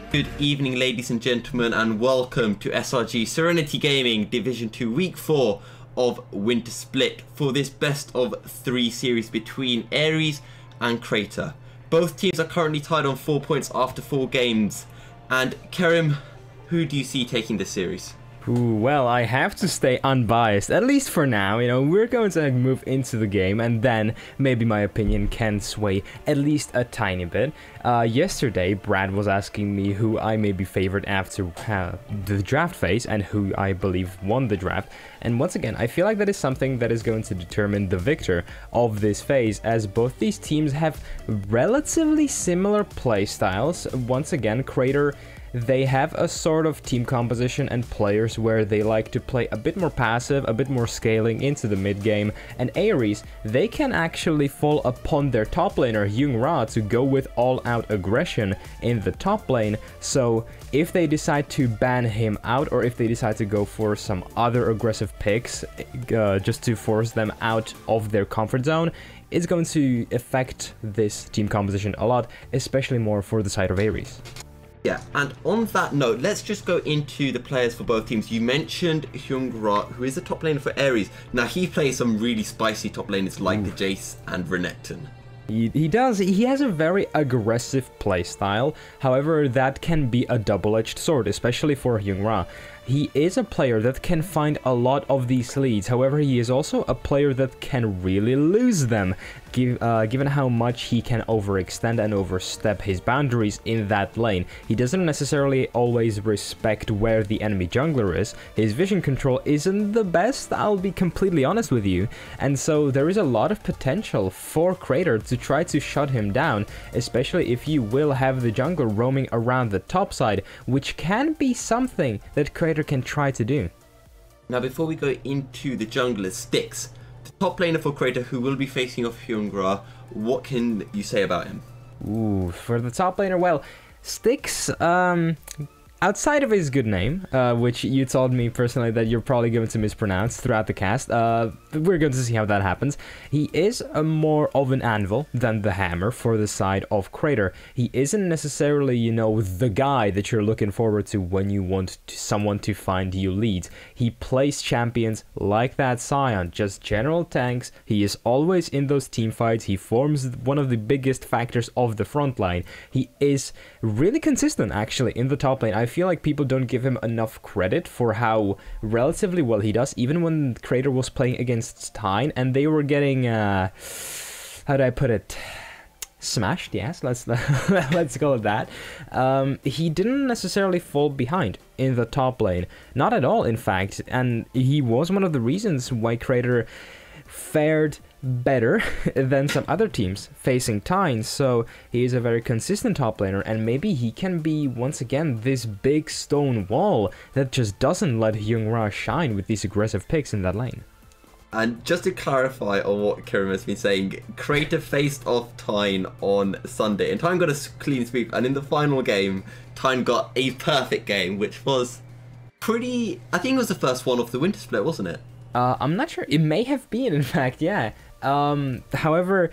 Good evening, ladies and gentlemen, and welcome to SRG Serenity Gaming Division 2 Week 4 of Wintersplit for this best of 3 series between Aries and Crater. Both teams are currently tied on 4 points after 4 games. And Kerim, who do you see taking this series? Ooh, well, I have to stay unbiased, at least for now. You know, we're going to move into the game, and then maybe my opinion can sway at least a tiny bit. Yesterday, Brad was asking me who I may be favored after the draft phase, and who I believe won the draft. And once again, I feel like that is something that is going to determine the victor of this phase, as both these teams have relatively similar playstyles. Once again, Crater, they have a sort of team composition and players where they like to play a bit more passive, a bit more scaling into the mid game, and Aries, they can actually fall upon their top laner Young-Ra to go with all-out aggression in the top lane. So if they decide to ban him out, or if they decide to go for some other aggressive picks just to force them out of their comfort zone, it's going to affect this team composition a lot, especially more for the side of Aries. Yeah, and on that note, let's just go into the players for both teams. You mentioned Young-Ra, who is the top laner for Aries. Now, he plays some really spicy top laners like the Jace and Renekton. He does. He has a very aggressive playstyle. However, that can be a double-edged sword, especially for Young-Ra. He is a player that can find a lot of these leads. However, he is also a player that can really lose them, given how much he can overextend and overstep his boundaries in that lane. He doesn't necessarily always respect where the enemy jungler is. His vision control isn't the best, I'll be completely honest with you. And so there is a lot of potential for Crater to try to shut him down, especially if you will have the jungler roaming around the top side, which can be something that Crater can try to do. Now, before we go into the junglers, Styx, the top laner for Crater, who will be facing off Young-Ra, what can you say about him? Ooh, for the top laner, well, Styx, outside of his good name, which you told me personally that you're probably going to mispronounce throughout the cast, we're going to see how that happens. He is more of an anvil than the hammer for the side of Crater. He isn't necessarily, you know, the guy that you're looking forward to when you want someone to find you leads. He plays champions like that Scion, just general tanks. He is always in those team fights. He forms one of the biggest factors of the front line. He is really consistent, actually, in the top lane. I feel like people don't give him enough credit for how relatively well he does, even when Crater was playing against Tyne and they were getting, how do I put it? Smashed, yes, let's call it that. He didn't necessarily fall behind in the top lane, not at all, in fact, and he was one of the reasons why Crater fared better than some other teams facing Tyne. So he is a very consistent top laner, and maybe he can be once again this big stone wall that just doesn't let Young-Ra shine with these aggressive picks in that lane. And just to clarify on what Kerim has been saying, Crater faced off Tyne on Sunday, and Tyne got a clean sweep, and in the final game, Tyne got a perfect game, which was pretty, I think it was the first one off the Wintersplit, wasn't it? I'm not sure. It may have been, in fact, yeah. However,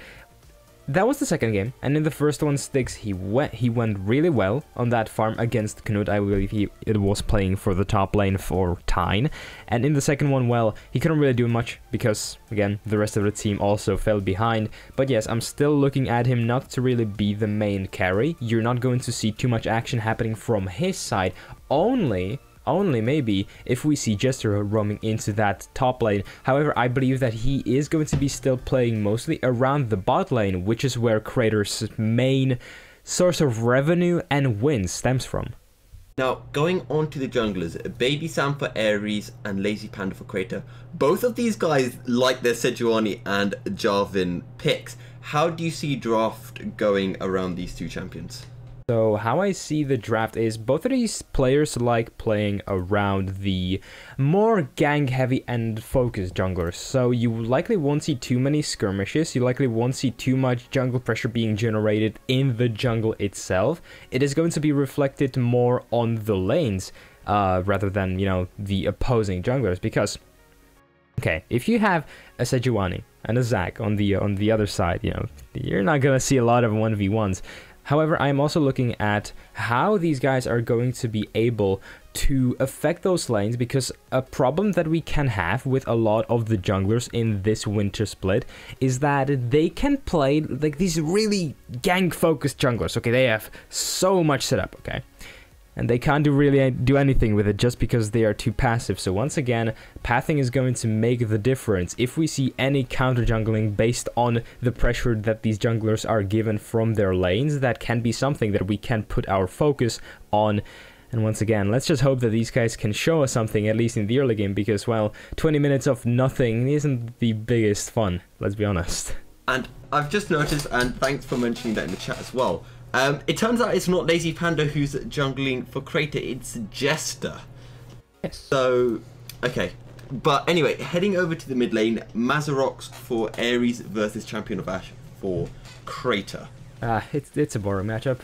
that was the second game, and in the first one, Styx, he went really well on that farm against Knut. I believe it was playing for the top lane for Tyne, and in the second one, well, he couldn't really do much because, again, the rest of the team also fell behind. But yes, I'm still looking at him not to really be the main carry. You're not going to see too much action happening from his side, only maybe if we see Jester roaming into that top lane. However, I believe that he is going to be still playing mostly around the bot lane, which is where Crater's main source of revenue and wins stems from. Now, going on to the junglers, Baby Sam for Aries and Lazy Panda for Crater. Both of these guys like their Sejuani and Jarvan picks. How do you see draft going around these two champions? So how I see the draft is both of these players like playing around the more gang heavy and focused junglers. So you likely won't see too many skirmishes. You likely won't see too much jungle pressure being generated in the jungle itself. It is going to be reflected more on the lanes rather than, you know, the opposing junglers. Because, okay, if you have a Sejuani and a Zac on the other side, you know, you're not going to see a lot of 1v1s. However, I'm also looking at how these guys are going to be able to affect those lanes, because a problem that we can have with a lot of the junglers in this winter split is that they can play like these really gang-focused junglers. Okay, they have so much setup, okay? And they can't really do anything with it just because they are too passive. So once again, pathing is going to make the difference. If we see any counter jungling based on the pressure that these junglers are given from their lanes, that can be something that we can put our focus on. And once again, let's just hope that these guys can show us something, at least in the early game, because, well, 20 minutes of nothing isn't the biggest fun, let's be honest. And I've just noticed, and thanks for mentioning that in the chat as well, it turns out it's not Lazy Panda who's jungling for Crater, it's Jester. Yes. So, okay. But anyway, heading over to the mid lane, Mazarox for Aries versus Champion of Ash for Crater. It's a boring matchup.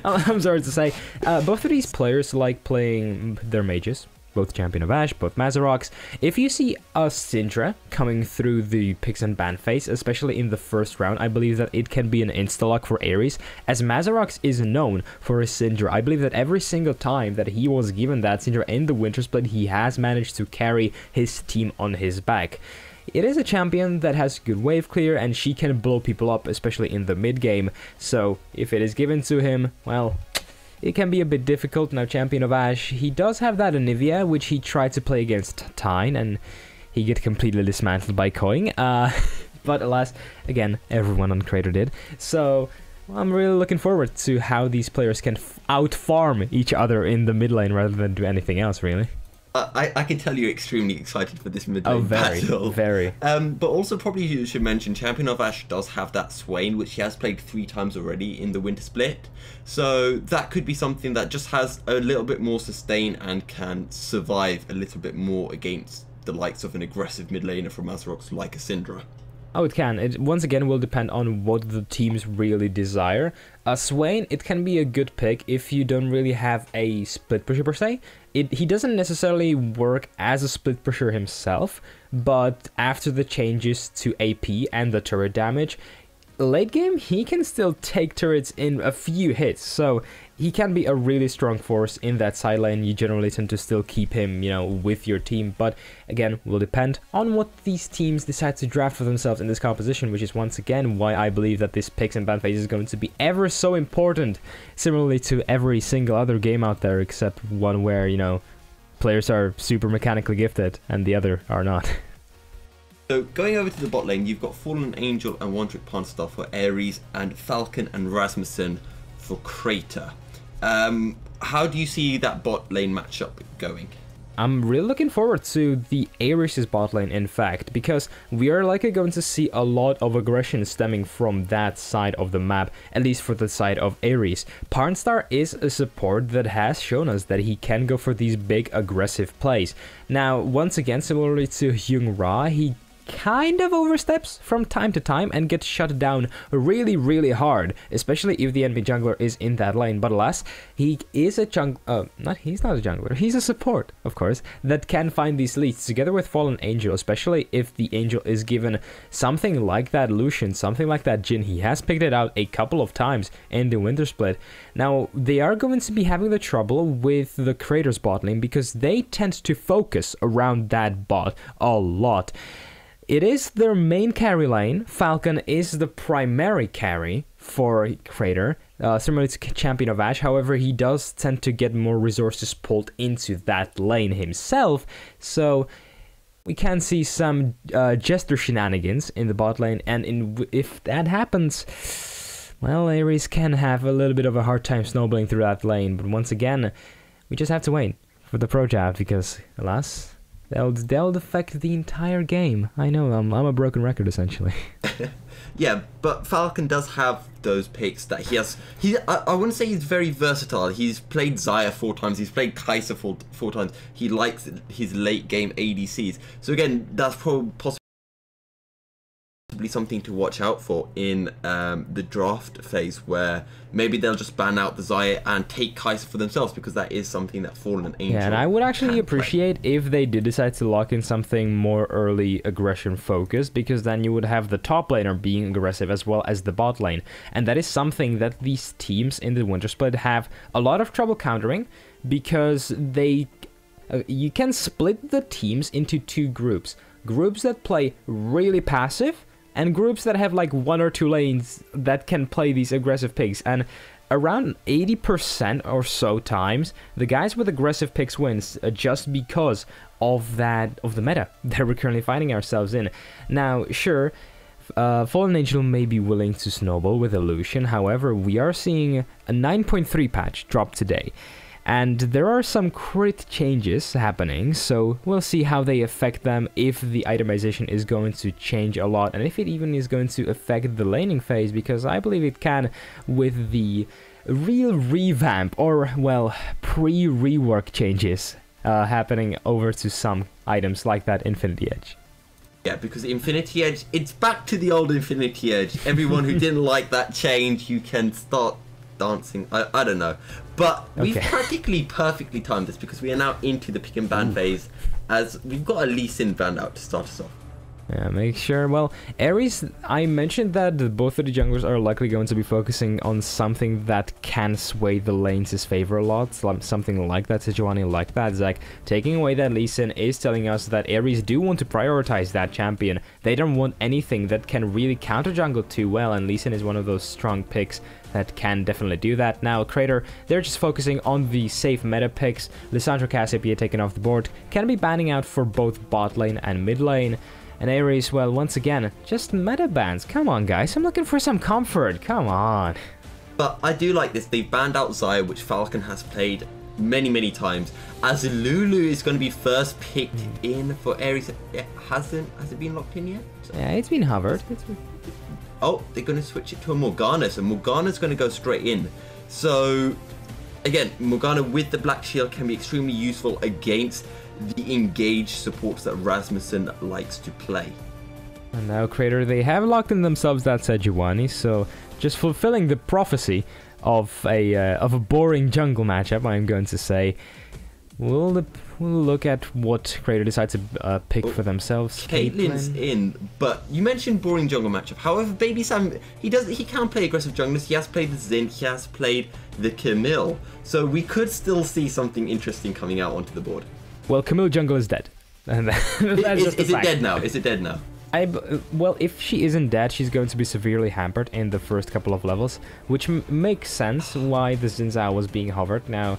I'm sorry to say. Both of these players like playing their mages. Both Champion of Ash, both Mazarox. If you see a Syndra coming through the picks and ban phase, especially in the first round, I believe that it can be an insta-lock for Aries, as Mazarox is known for his Syndra. I believe that every single time that he was given that Syndra in the winter split, he has managed to carry his team on his back. It is a champion that has good wave clear, and she can blow people up, especially in the mid game. So if it is given to him, well, it can be a bit difficult. Now, Champion of Ash, he does have that Anivia, which he tried to play against Tyne, and he get completely dismantled by Coing. But alas, again, everyone on Crater did. So I'm really looking forward to how these players can out-farm each other in the mid lane rather than do anything else, really. I can tell you're extremely excited for this mid lane battle. Very. But also probably you should mention Champion of Ash does have that Swain, which he has played 3 times already in the winter split. So that could be something that just has a little bit more sustain and can survive a little bit more against the likes of an aggressive mid laner from Mazarox like a Syndra. Oh, it can. It once again will depend on what the teams really desire. Swain, it can be a good pick if you don't really have a split pusher per se. He doesn't necessarily work as a split pusher himself, but after the changes to AP and the turret damage, late game he can still take turrets in a few hits, so he can be a really strong force in that side lane. You generally tend to still keep him, you know, with your team, but again, will depend on what these teams decide to draft for themselves in this composition, which is once again why I believe that this picks and ban phase is going to be ever so important, similarly to every single other game out there, except one where, you know, players are super mechanically gifted and the other are not. So going over to the bot lane, you've got Fallen Angel and One Trick Pond Star for Aries and Falcon and Rasmussen for Crater. How do you see that bot lane matchup going? I'm really looking forward to the Aries' bot lane, in fact, because we are likely going to see a lot of aggression stemming from that side of the map, at least for the side of Aries. Parnstar is a support that has shown us that he can go for these big aggressive plays. Now, once again, similarly to Hyung Ra, he kind of oversteps from time to time and gets shut down really, really hard, especially if the enemy jungler is in that lane. But alas, he is a he's not a jungler, he's a support, of course, that can find these leads together with Fallen Angel, especially if the Angel is given something like that Lucian, something like that Jhin. He has picked it out a couple of times in the winter split. Now, they are going to be having the trouble with the Crater's bot lane because they tend to focus around that bot a lot. It is their main carry lane. Falcon is the primary carry for Crater, similar to Champion of Ash. However, he does tend to get more resources pulled into that lane himself, so we can see some Jester shenanigans in the bot lane, and if that happens, Well, Aries can have a little bit of a hard time snowballing through that lane, but once again, we just have to wait for the pro jab because, alas, they'll affect the entire game. I know, I'm a broken record essentially. Yeah, but Falcon does have those picks that he has. I wouldn't say he's very versatile. He's played Xayah 4 times. He's played Kai'Sa 4 times. He likes his late game ADCs. So again, that's possibly something to watch out for in the draft phase, where maybe they'll just ban out the Xayah and take Kai'Sa for themselves, because that is something that Fallen and Angel. Yeah, and I would actually appreciate if they did decide to lock in something more early aggression focused, because then you would have the top laner being aggressive as well as the bot lane, and that is something that these teams in the Wintersplit have a lot of trouble countering, because you can split the teams into 2 groups that play really passive and groups that have like 1 or 2 lanes that can play these aggressive picks. And around 80% or so times, the guys with aggressive picks wins just because of the meta that we're currently finding ourselves in. Now, sure, Fallen Angel may be willing to snowball with Illusion, however, we are seeing a 9.3 patch drop today. And there are some crit changes happening, so we'll see how they affect them, if the itemization is going to change a lot, and if it even is going to affect the laning phase, because I believe it can with the real revamp, or, well, pre-rework changes happening over to some items like that Infinity Edge. Yeah, because Infinity Edge, it's back to the old Infinity Edge. Everyone who didn't like that change, you can start dancing. I don't know, but we've practically perfectly timed this, because we are now into the pick and ban phase, as we've got a Lee Sin band out to start us off. Yeah, make sure. Well, Aries, I mentioned that both of the junglers are likely going to be focusing on something that can sway the lanes' his favor a lot, something like that. Sejuani like that. Zach, taking away that Lee Sin is telling us that Aries do want to prioritize that champion. They don't want anything that can really counter jungle too well, and Lee Sin is one of those strong picks that can definitely do that. Now, Crater, they're just focusing on the safe meta picks. Lissandra Cassiopeia taken off the board, can be banning out for both bot lane and mid lane. And Aries, well, once again, just meta bans. Come on, guys, I'm looking for some comfort. Come on. But I do like this. They've banned out Xayah, which Falcon has played many times. As Lulu is going to be first picked in for Aries. Has it been locked in yet? Yeah, it's been hovered. Oh, they're going to switch it to a Morgana, so Morgana's going to go straight in. So, again, Morgana with the Black Shield can be extremely useful against the engaged supports that Rasmussen likes to play. And now, Crater, they have locked in themselves that Sejuani, so just fulfilling the prophecy of a boring jungle matchup, I'm going to say. We'll look at what Crater decides to pick for themselves. Caitlyn's in, but you mentioned boring jungle matchup. However, Baby Sam, he can play aggressive junglers. He has played the Xin, he has played the Camille, so we could still see something interesting coming out onto the board. Well, Camille jungle is dead. And is it dead now? Is it dead now? Well, if she isn't dead, she's going to be severely hampered in the first couple of levels, which makes sense why the Xin Zhao was being hovered. Now,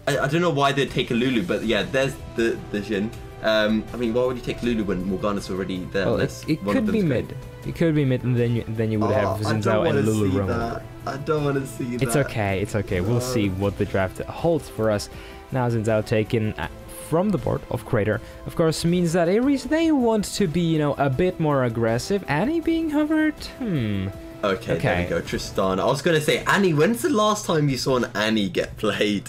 I don't know why they'd take a Lulu, but yeah, there's the Xin. I mean, why would you take Lulu when Morgana's already there? Well, it could be mid. It could be mid, and then you would have Xin Zhao and Lulu roaming. I don't want to see that. It's okay. It's okay. We'll see what the draft holds for us. Now Xin Zhao taken from the board of Crater, of course, means that Aries, they want to be, a bit more aggressive. Annie being hovered? Okay, there we go, Tristan. I was going to say, Annie, when's the last time you saw an Annie get played?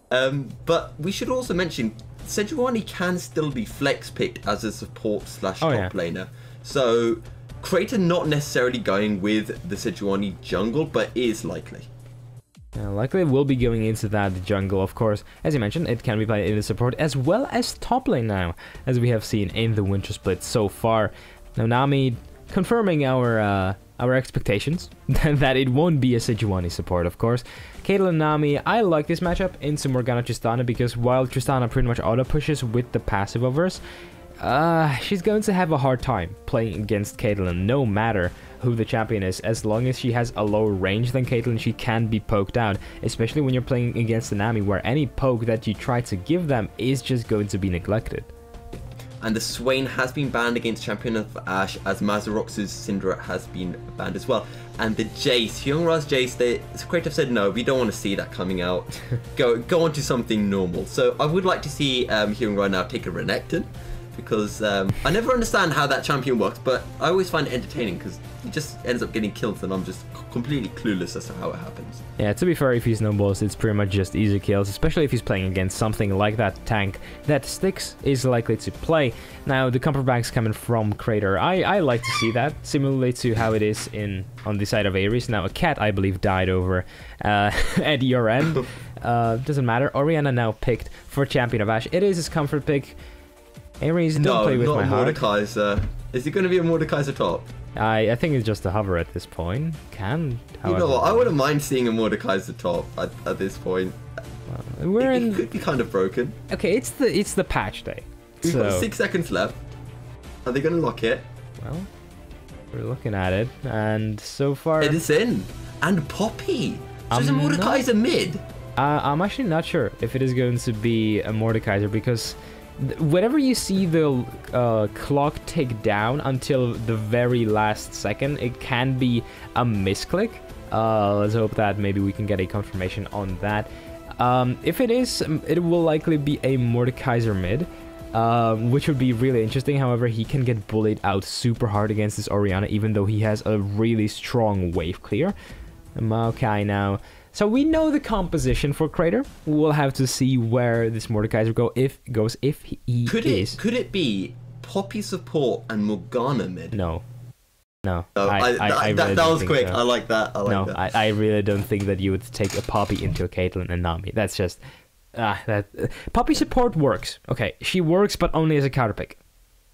But we should also mention, Sejuani can still be flex picked as a support / top laner. So, Crater not necessarily going with the Sejuani jungle, but is likely. Likely will be going into that jungle, of course. As you mentioned, it can be played in the support as well as top lane now, as we have seen in the Wintersplit so far. Now, Nami confirming our expectations that it won't be a Sejuani support, of course. Caitlyn Nami, I like this matchup into Morgana Tristana, because while Tristana pretty much auto pushes with the passive of hers, she's going to have a hard time playing against Caitlyn, no matter who the champion is. As long as she has a lower range than Caitlyn, she can be poked out, especially when you're playing against a Nami, where any poke that you try to give them is just going to be neglected. And the Swain has been banned against Champion of Ash, as Mazarox's Syndra has been banned as well. And the Jace, Hyungra's Jace, Creative said no, we don't want to see that coming out. Go on to something normal. So I would like to see Hyungra now take a Renekton, because I never understand how that champion works, but I always find it entertaining because he just ends up getting killed and I'm just completely clueless as to how it happens. Yeah, to be fair, if he's no balls, it's pretty much just easy kills, especially if he's playing against something like that tank that Styx is likely to play. Now, the comfort bank's coming from Crater. I like to see that, similarly to how it is on the side of Aries. Now, a cat, I believe, died over at your end. Doesn't matter. Orianna now picked for Champion of Ash. It is his comfort pick. Aries, don't play with my heart. Mordekaiser. Is it going to be a Mordekaiser top? I think it's just a hover at this point. However, you know what? I wouldn't mind seeing a Mordekaiser top at this point. It could be kind of broken. Okay, it's the patch day. We've got 6 seconds left. Are they going to lock it? Well, we're looking at it, and so far it is in. And Poppy. So is a Mordekaiser mid? I'm actually not sure if it is going to be a Mordekaiser, because whenever you see the clock tick down until the very last second, it can be a misclick. Let's hope that maybe we can get a confirmation on that. If it is, it will likely be a Mordekaiser mid, which would be really interesting. However, he can get bullied out super hard against this Orianna, even though he has a really strong wave clear. Maokai now. So we know the composition for Crater. We'll have to see where this Mordekaiser goes if he is. Could it be Poppy support and Morgana mid? No. That was quick. So. I like that. I really don't think that you would take a Poppy into a Caitlyn and Nami. That's just Poppy support works. Okay, she works, but only as a counter pick.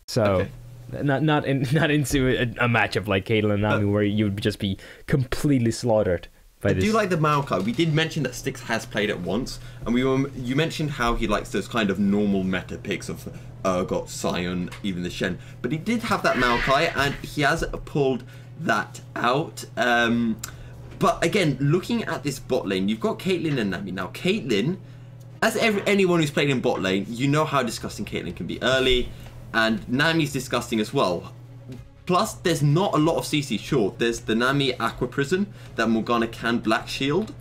So not into a matchup like Caitlyn and Nami where you would just be completely slaughtered. I do like the Maokai. We did mention that Styx has played it once, and you mentioned how he likes those kind of normal meta picks of Urgot, Sion, even the Shen. But he did have that Maokai, and he has pulled that out. But again, looking at this bot lane, you've got Caitlyn and Nami. Now, Caitlyn, as anyone who's played in bot lane, you know how disgusting Caitlyn can be early, and Nami's disgusting as well. Plus, there's not a lot of CC. Sure, there's the Nami Aqua Prison that Morgana can Black Shield,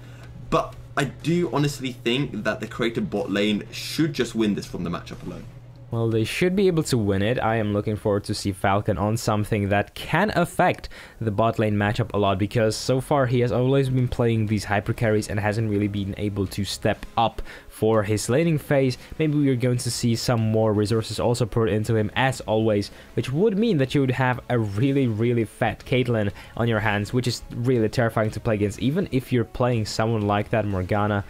but I do honestly think that the creative bot lane should just win this from the matchup alone. Well, they should be able to win it. I am looking forward to see Falcon on something that can affect the bot lane matchup a lot, because so far he has always been playing these hyper carries and hasn't really been able to step up for his laning phase. Maybe we are going to see some more resources also poured into him as always, which would mean that you would have a really fat Caitlyn on your hands, which is really terrifying to play against, even if you're playing someone like that Morgana.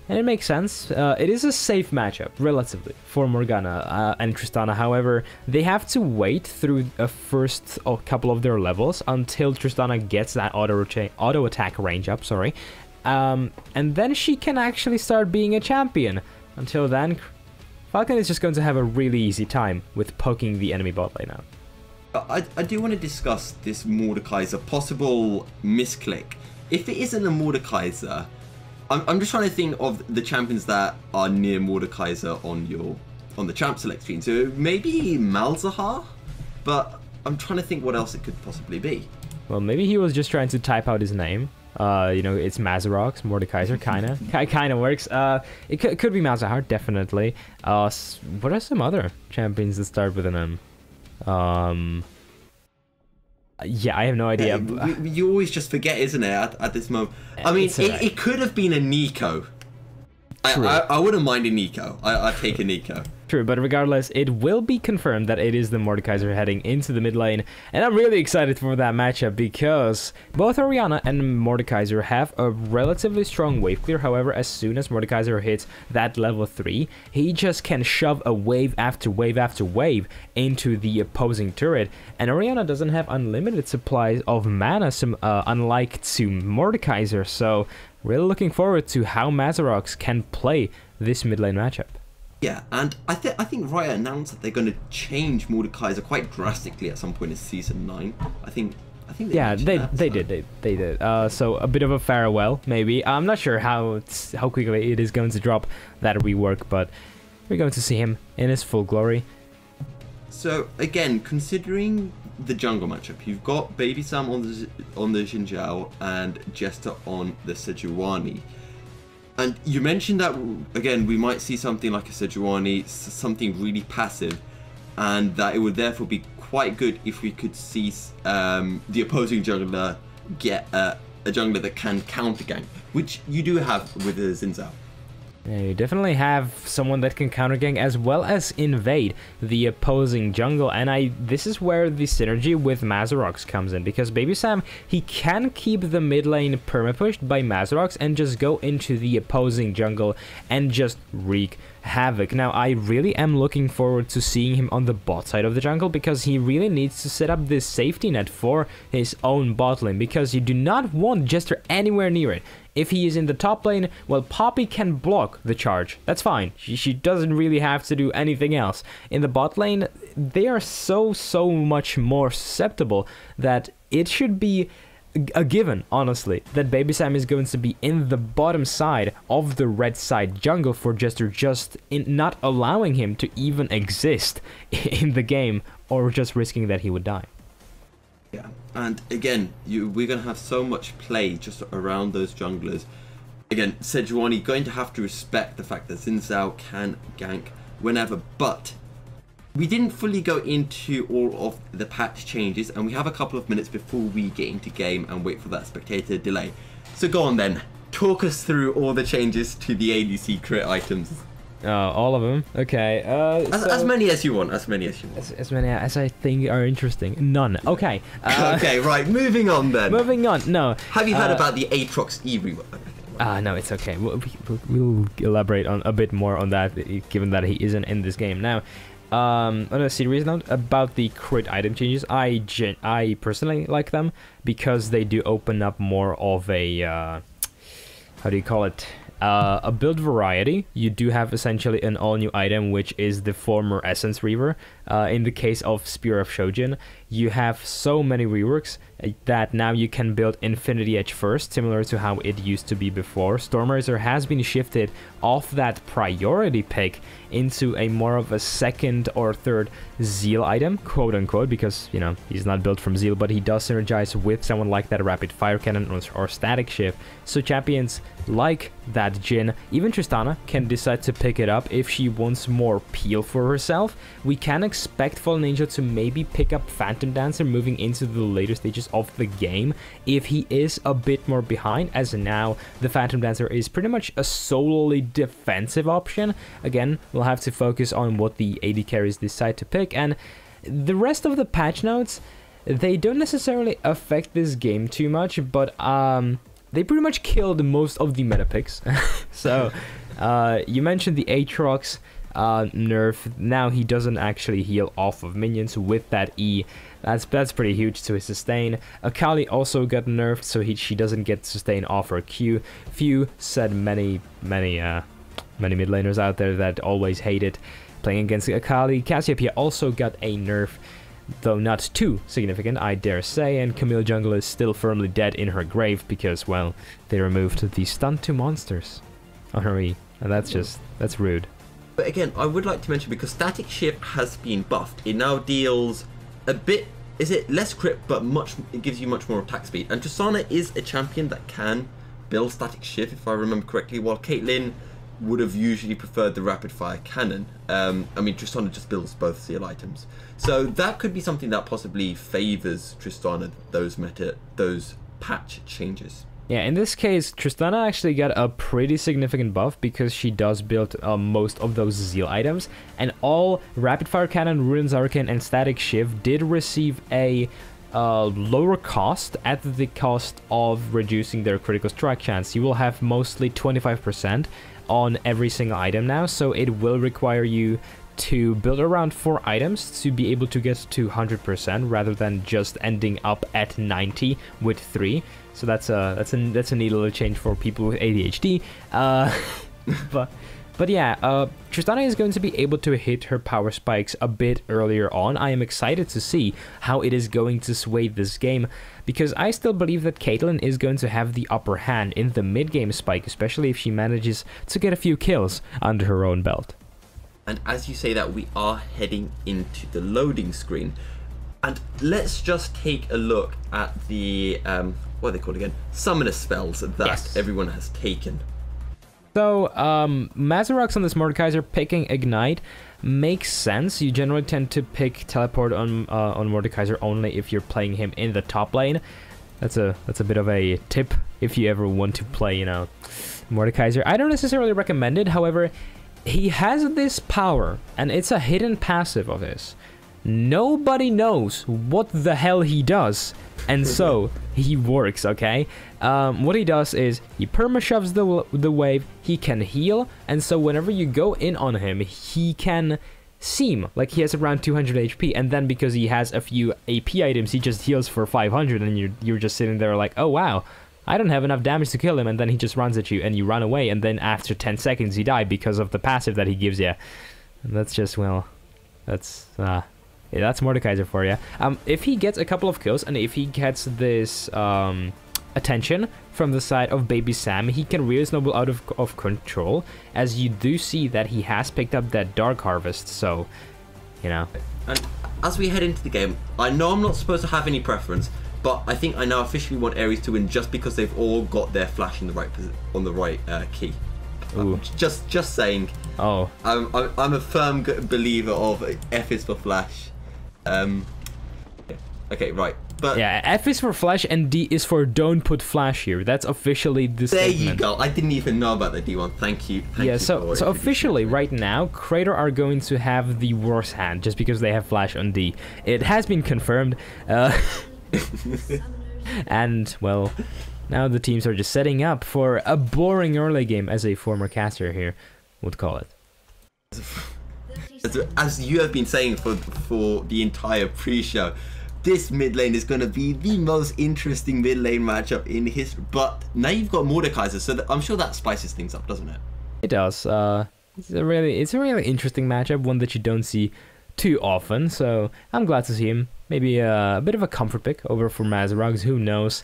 And it makes sense. It is a safe matchup, relatively, for Morgana and Tristana. However, they have to wait through a first couple of their levels until Tristana gets that auto attack range up, and then she can actually start being a champion. Until then, Falcon is just going to have a really easy time with poking the enemy bot lane out. I do want to discuss this Mordekaiser possible misclick. If it isn't a Mordekaiser, I'm just trying to think of the champions that are near Mordekaiser on the champ select screen. So maybe Malzahar, but I'm trying to think what else it could possibly be. Well, maybe he was just trying to type out his name. It's Mazarox, Mordekaiser, kinda works. It could be Malzahar, definitely. What are some other champions that start with an M? Yeah, I have no idea. You always just forget, isn't it, at this moment? I mean, it could have been a Nico. I wouldn't mind a Nico. I'd take a Nico. True, but regardless, it will be confirmed that it is the Mordekaiser heading into the mid lane, and I'm really excited for that matchup because both Orianna and Mordekaiser have a relatively strong wave clear. However, as soon as Mordekaiser hits that level 3, he just can shove a wave after wave after wave into the opposing turret, and Orianna doesn't have unlimited supplies of mana, unlike to Mordekaiser, so really looking forward to how Mazarox can play this mid lane matchup. Yeah, and I think Riot announced that they're going to change Mordekaiser quite drastically at some point in season 9. I think they did. So a bit of a farewell, maybe. I'm not sure how quickly it is going to drop that rework, but we're going to see him in his full glory. So again, considering the jungle matchup, you've got Baby Sam on the Xin Zhao and Jester on the Sejuani. And you mentioned that, again, we might see something like a Sejuani, something really passive, and that it would therefore be quite good if we could see the opposing jungler get a jungler that can counter gank, which you do have with the Xin Zhao. Yeah, you definitely have someone that can counter gank as well as invade the opposing jungle, and this is where the synergy with Mazarox comes in, because Baby Sam, he can keep the mid lane permapushed by Mazarox and just go into the opposing jungle and just wreak havoc. Now, I really am looking forward to seeing him on the bot side of the jungle, because he really needs to set up this safety net for his own bot lane, because you do not want Jester anywhere near it. If he is in the top lane, well, Poppy can block the charge. That's fine. She doesn't really have to do anything else. In the bot lane, they are so much more susceptible that it should be a given, honestly, that Baby Sam is going to be in the bottom side of the red side jungle for Jester, just in not allowing him to even exist in the game, or just risking that he would die. Yeah, and again, we're going to have so much play just around those junglers. Again, Sejuani going to have to respect the fact that Xin Zhao can gank whenever, but we didn't fully go into all of the patch changes, and we have a couple of minutes before we get into game and wait for that spectator delay. So go on then, talk us through all the changes to the ADC crit items. All of them. Okay. As many as you want. As many as you want. As many as I think are interesting. None. Okay. Okay. Right. Moving on then. Moving on. No. Have you heard about the Aatrox E rework? No, it's okay. We'll elaborate on a bit more on that, given that he isn't in this game now. On a serious note about the crit item changes, I personally like them because they do open up more of a how do you call it? A build variety. You do have essentially an all-new item, which is the former Essence Reaver. In the case of Spear of Shojin, you have so many reworks that now you can build Infinity Edge first, similar to how it used to be before. Stormraiser has been shifted off that priority pick into a more of a second or third Zeal item, quote unquote, because, you know, he's not built from Zeal, but he does synergize with someone like that Rapid Fire Cannon or Static Shift. So champions like that Jhin, even Tristana, can decide to pick it up if she wants more peel for herself. We can expect Fallen Angel to maybe pick up Phantom Dancer moving into the later stages of the game if he is a bit more behind, as now the Phantom Dancer is pretty much a solely defensive option. Again, we'll have to focus on what the AD carries decide to pick, and the rest of the patch notes, they don't necessarily affect this game too much, but they pretty much killed most of the meta picks. So you mentioned the Aatrox nerf. Now he doesn't actually heal off of minions with that E. That's pretty huge to his sustain. Akali also got nerfed, so she doesn't get sustain off her Q. Few said many mid laners out there that always hate it playing against Akali. Cassiopeia also got a nerf, though not too significant, I dare say, and Camille Jungle is still firmly dead in her grave because, well, they removed the stun to monsters on her E, and that's rude. But again, I would like to mention, because Static Shift has been buffed, it now deals a bit, is it less crit, but it gives you much more attack speed, and Tristana is a champion that can build Static Shift, if I remember correctly, while Caitlyn would have usually preferred the Rapid Fire Cannon. I mean, Tristana just builds both Seal items. So that could be something that possibly favors Tristana, those patch changes. Yeah, in this case, Tristana actually got a pretty significant buff because she does build most of those Zeal items, and all Rapid Fire Cannon, Ruins Arcane, and Static Shift did receive a lower cost at the cost of reducing their critical strike chance. You will have mostly 25% on every single item now, so it will require you to build around 4 items to be able to get to 100% rather than just ending up at 90 with 3. So that's a neat little change for people with ADHD. But yeah, Tristana is going to be able to hit her power spikes a bit earlier on. I am excited to see how it is going to sway this game, because I still believe that Caitlyn is going to have the upper hand in the mid-game spike, especially if she manages to get a few kills under her own belt. And as you say that, we are heading into the loading screen. And let's just take a look at the, what are they called again? Summoner spells that everyone has taken. So, Mazarox on this Mordekaiser picking Ignite makes sense. You generally tend to pick Teleport on Mordekaiser only if you're playing him in the top lane. That's a bit of a tip if you ever want to play, you know, Mordekaiser. I don't necessarily recommend it, however, he has this power, and it's a hidden passive of his. Nobody knows what the hell he does, and so he works, okay? What he does is he perma-shoves the wave, he can heal, and so whenever you go in on him, he can seem like he has around 200 HP, and then because he has a few AP items, he just heals for 500, and you're just sitting there like, oh wow, I don't have enough damage to kill him, and then he just runs at you, and you run away, and then after 10 seconds you die because of the passive that he gives you. And that's just, well, that's Mordekaiser for you. If he gets a couple of kills, and if he gets this attention from the side of Baby Sam, he can really snowball out of control, as you do see that he has picked up that Dark Harvest, so, you know. And as we head into the game, I know I'm not supposed to have any preference, but I think I now officially want Aries to win just because they've all got their flash in the right key. Just saying. Oh. I'm a firm believer of F is for flash. Okay, right. But yeah, F is for flash and D is for don't put flash here. That's officially the statement. There you go. I didn't even know about the D1. Thank you. So officially right now, Crater are going to have the worst hand just because they have flash on D. It has been confirmed. And, well, now the teams are just setting up for a boring early game, as a former caster here would call it. As you have been saying for the entire pre-show, this mid lane is going to be the most interesting mid lane matchup in history. But now you've got Mordekaiser, so I'm sure that spices things up, doesn't it? It does. It's a really interesting matchup, one that you don't see too often. So I'm glad to see him. Maybe a bit of a comfort pick over for Mazarox. Who knows?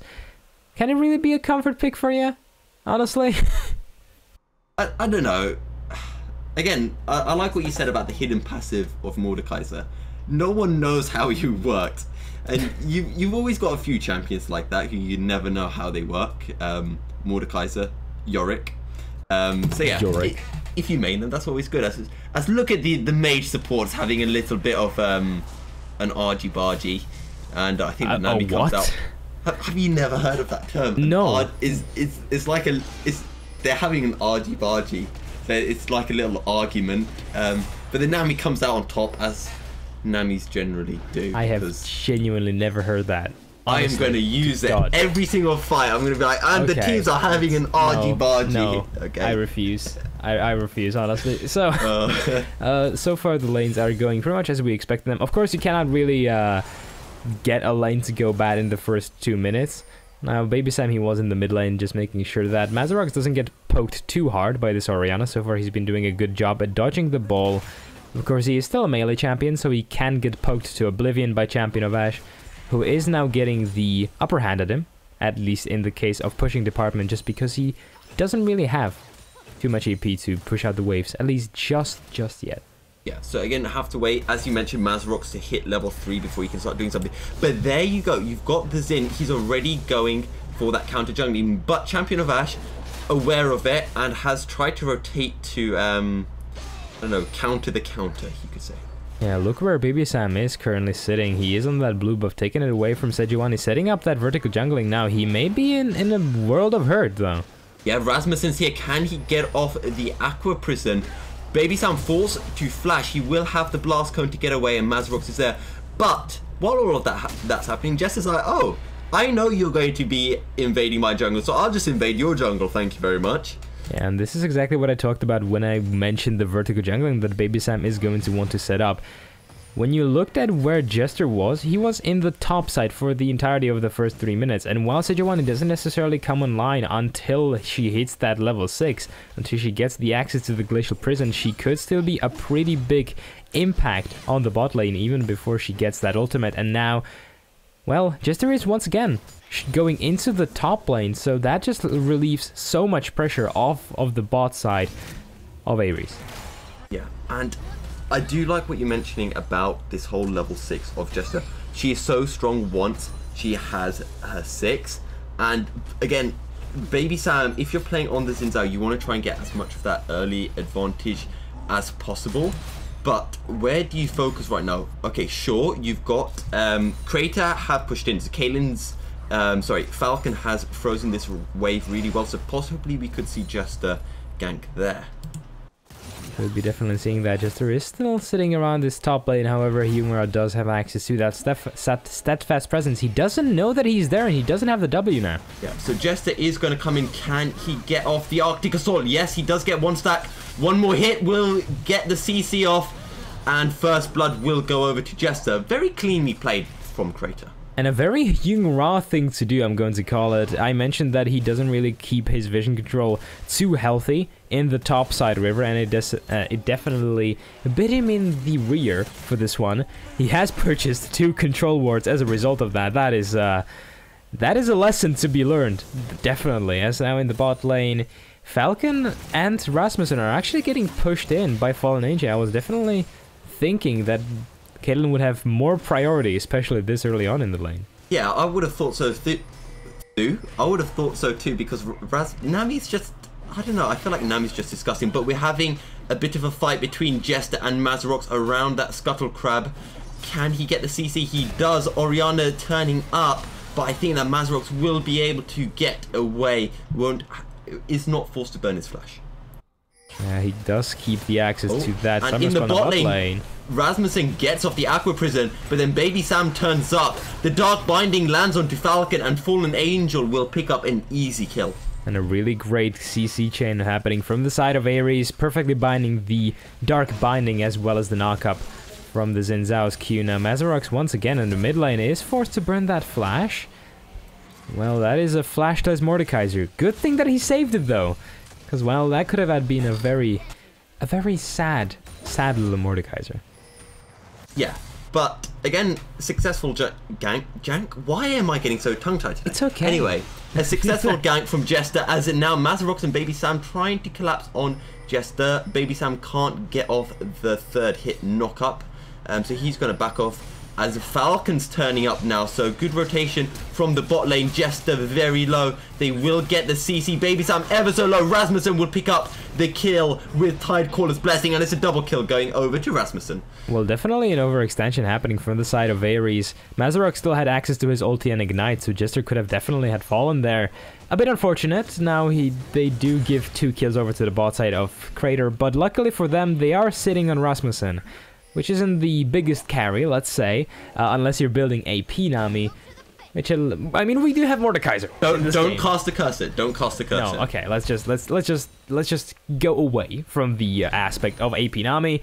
Can it really be a comfort pick for you? Honestly, I don't know. Again, I like what you said about the hidden passive of Mordekaiser. No one knows how you worked. And you've always got a few champions like that who you never know how they work. Mordekaiser, Yorick. So yeah, Yorick. If you main them, that's always good. As look at the mage supports having a little bit of an argy-bargy. And I think that Nami comes out. Have you never heard of that term? No. It's like they're having an argy-bargy. So it's like a little argument. But the Nami comes out on top, as Namis generally do. I have genuinely never heard that. Honestly. I am going to use it every single fight. I'm going to be like, and the teams are having an argy-bargy. No, okay. I refuse. I refuse, honestly. So, so far the lanes are going pretty much as we expected them. Of course, you cannot really get a lane to go bad in the first 2 minutes. Now, Baby Sam, he was in the mid lane, just making sure that Mazarox doesn't get poked too hard by this Orianna. So far, he's been doing a good job at dodging the ball. Of course, he is still a melee champion, so he can get poked to oblivion by Champion of Ash, who is now getting the upper hand at him, at least in the case of pushing department, just because he doesn't really have too much AP to push out the waves, at least just yet. Yeah, so again, have to wait, as you mentioned, Mazarox to hit level 3 before you can start doing something. But there you go, you've got the Xin, he's already going for that counter jungling, but Champion of Ash, aware of it, and has tried to rotate to, I don't know, counter the counter, you could say. Yeah, look where Baby Sam is currently sitting. He is on that blue buff, taking it away from Sejuani. He's setting up that vertical jungling now. He may be in a world of hurt, though. Yeah, Rasmussen's here. Can he get off the Aqua Prison? Baby Sam falls to flash. He will have the blast cone to get away, and Mazarox is there. But while all of that's happening, Jess is like, oh, I know you're going to be invading my jungle, so I'll just invade your jungle. Thank you very much. Yeah, and this is exactly what I talked about when I mentioned the vertical jungling that Baby Sam is going to want to set up. When you looked at where Jester was, he was in the top side for the entirety of the first 3 minutes, and while Sejuani doesn't necessarily come online until she hits that level 6, until she gets the access to the Glacial Prison, she could still be a pretty big impact on the bot lane even before she gets that ultimate, and now, well, Jester is once again going into the top lane, so that just relieves so much pressure off of the bot side of Aries. Yeah, and I do like what you're mentioning about this whole level 6 of Jester. She is so strong once she has her 6. And again, Baby Sam, if you're playing on the Xin Zhao, you want to try and get as much of that early advantage as possible. But where do you focus right now? Okay, sure, you've got Crater have pushed in. So Falcon has frozen this wave really well. So possibly we could see Jester gank there. We'll be definitely seeing that. Jester is still sitting around this top lane. However, Humura does have access to that steadfast presence. He doesn't know that he's there, and he doesn't have the W now. Yeah, so Jester is going to come in. Can he get off the Arctic Assault? Yes, he does get one stack. One more hit will get the CC off, and First Blood will go over to Jester. Very cleanly played from Crater. And a very Humura thing to do, I'm going to call it. I mentioned that he doesn't really keep his vision control too healthy in the top side river, and it definitely bit him in the rear for this one. He has purchased 2 control wards as a result of that. That is a lesson to be learned, definitely. As now in the bot lane, Falcon and Rasmussen are actually getting pushed in by Fallen Angel. I was definitely thinking that Caitlyn would have more priority, especially this early on in the lane. Yeah, I would have thought so too. I would have thought so too, because Nami's just, I don't know, I feel like Nami's just disgusting, but we're having a bit of a fight between Jester and Mazarox around that Scuttle Crab. Can he get the CC? He does. Oriana turning up, but I think that Mazarox will be able to get away. Is not forced to burn his flash. Yeah, he does keep the access to that. And in the bot lane, Rasmussen gets off the Aqua Prison, but then Baby Sam turns up. The Dark Binding lands onto Falcon, and Fallen Angel will pick up an easy kill. And a really great CC chain happening from the side of Aries, perfectly binding the Dark Binding as well as the knockup from the Xin Zhao's Q. Now Mazarox once again in the mid lane is forced to burn that flash. Well, that is a flashless Mordekaiser. Good thing that he saved it though. Because, well, that could have been a very sad little Mordekaiser. Yeah, but again, successful gank. Why am I getting so tongue-tied today? It's okay. Anyway, a successful gank from Jester, as it now Mazarox and Baby Sam trying to collapse on Jester. Baby Sam can't get off the 3rd hit knock-up, so he's going to back off. As Falcon's turning up now, so good rotation from the bot lane. Jester very low. They will get the CC. Baby Sam ever so low. Rasmussen will pick up the kill with Tidecaller's Blessing, and it's a double kill going over to Rasmussen. Well, definitely an overextension happening from the side of Aries. Mazarox still had access to his ulti and ignite, so Jester could have definitely had fallen there. A bit unfortunate. Now they do give 2 kills over to the bot side of Crater, but luckily for them, they are sitting on Rasmussen, which isn't the biggest carry, let's say, unless you're building AP Nami. Which, I mean, we do have Mordekaiser. Don't cast the cursor. Don't cast the cursor. No, okay. Let's just go away from the aspect of AP Nami.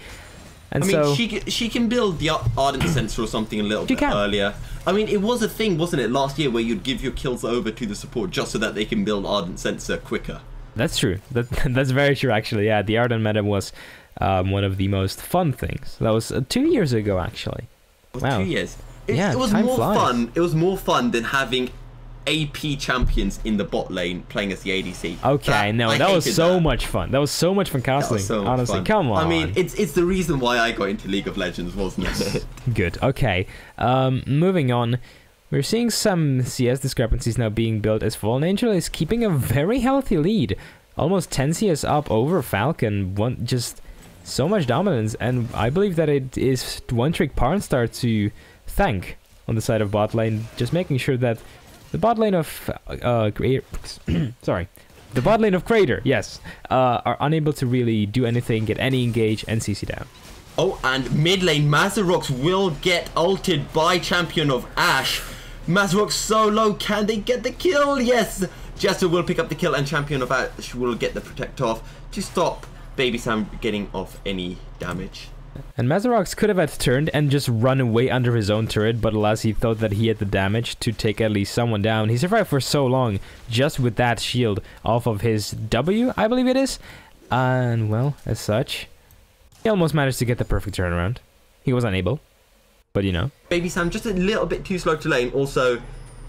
And I mean, she can build the Ardent Sensor or something a little bit earlier. I mean, it was a thing, wasn't it, last year, where you'd give your kills over to the support just so that they can build Ardent Sensor quicker. That's true. That's very true, actually. Yeah, the Ardent meta was one of the most fun things. That was 2 years ago, actually. Wow. 2 years. Yeah, it was more fun. It was more fun than having AP champions in the bot lane playing as the ADC. Okay, that was so much fun. That was so much fun casting. So honestly, come on. I mean, it's the reason why I got into League of Legends, wasn't it? Good. Okay. Moving on. We're seeing some CS discrepancies now being built as Fallen Angel is keeping a very healthy lead. Almost 10 CS up over Falcon. Just so much dominance, and I believe that it is One Trick Parnstar to thank on the side of bot lane, just making sure that the bot lane of the bot lane of Crater, yes, are unable to really do anything, get any engage, and CC down. Oh, and mid lane Mazarox will get ulted by Champion of Ash. Mazarox so low, can they get the kill? Yes, Jester will pick up the kill, and Champion of Ash will get the protect off to stop Baby Sam getting off any damage. And Mazarox could have turned and just run away under his own turret, but alas, he thought that he had the damage to take at least someone down. He survived for so long just with that shield off of his W, I believe it is. And, well, as such, he almost managed to get the perfect turnaround. He was unable, but you know. Baby Sam just a little bit too slow to lane, also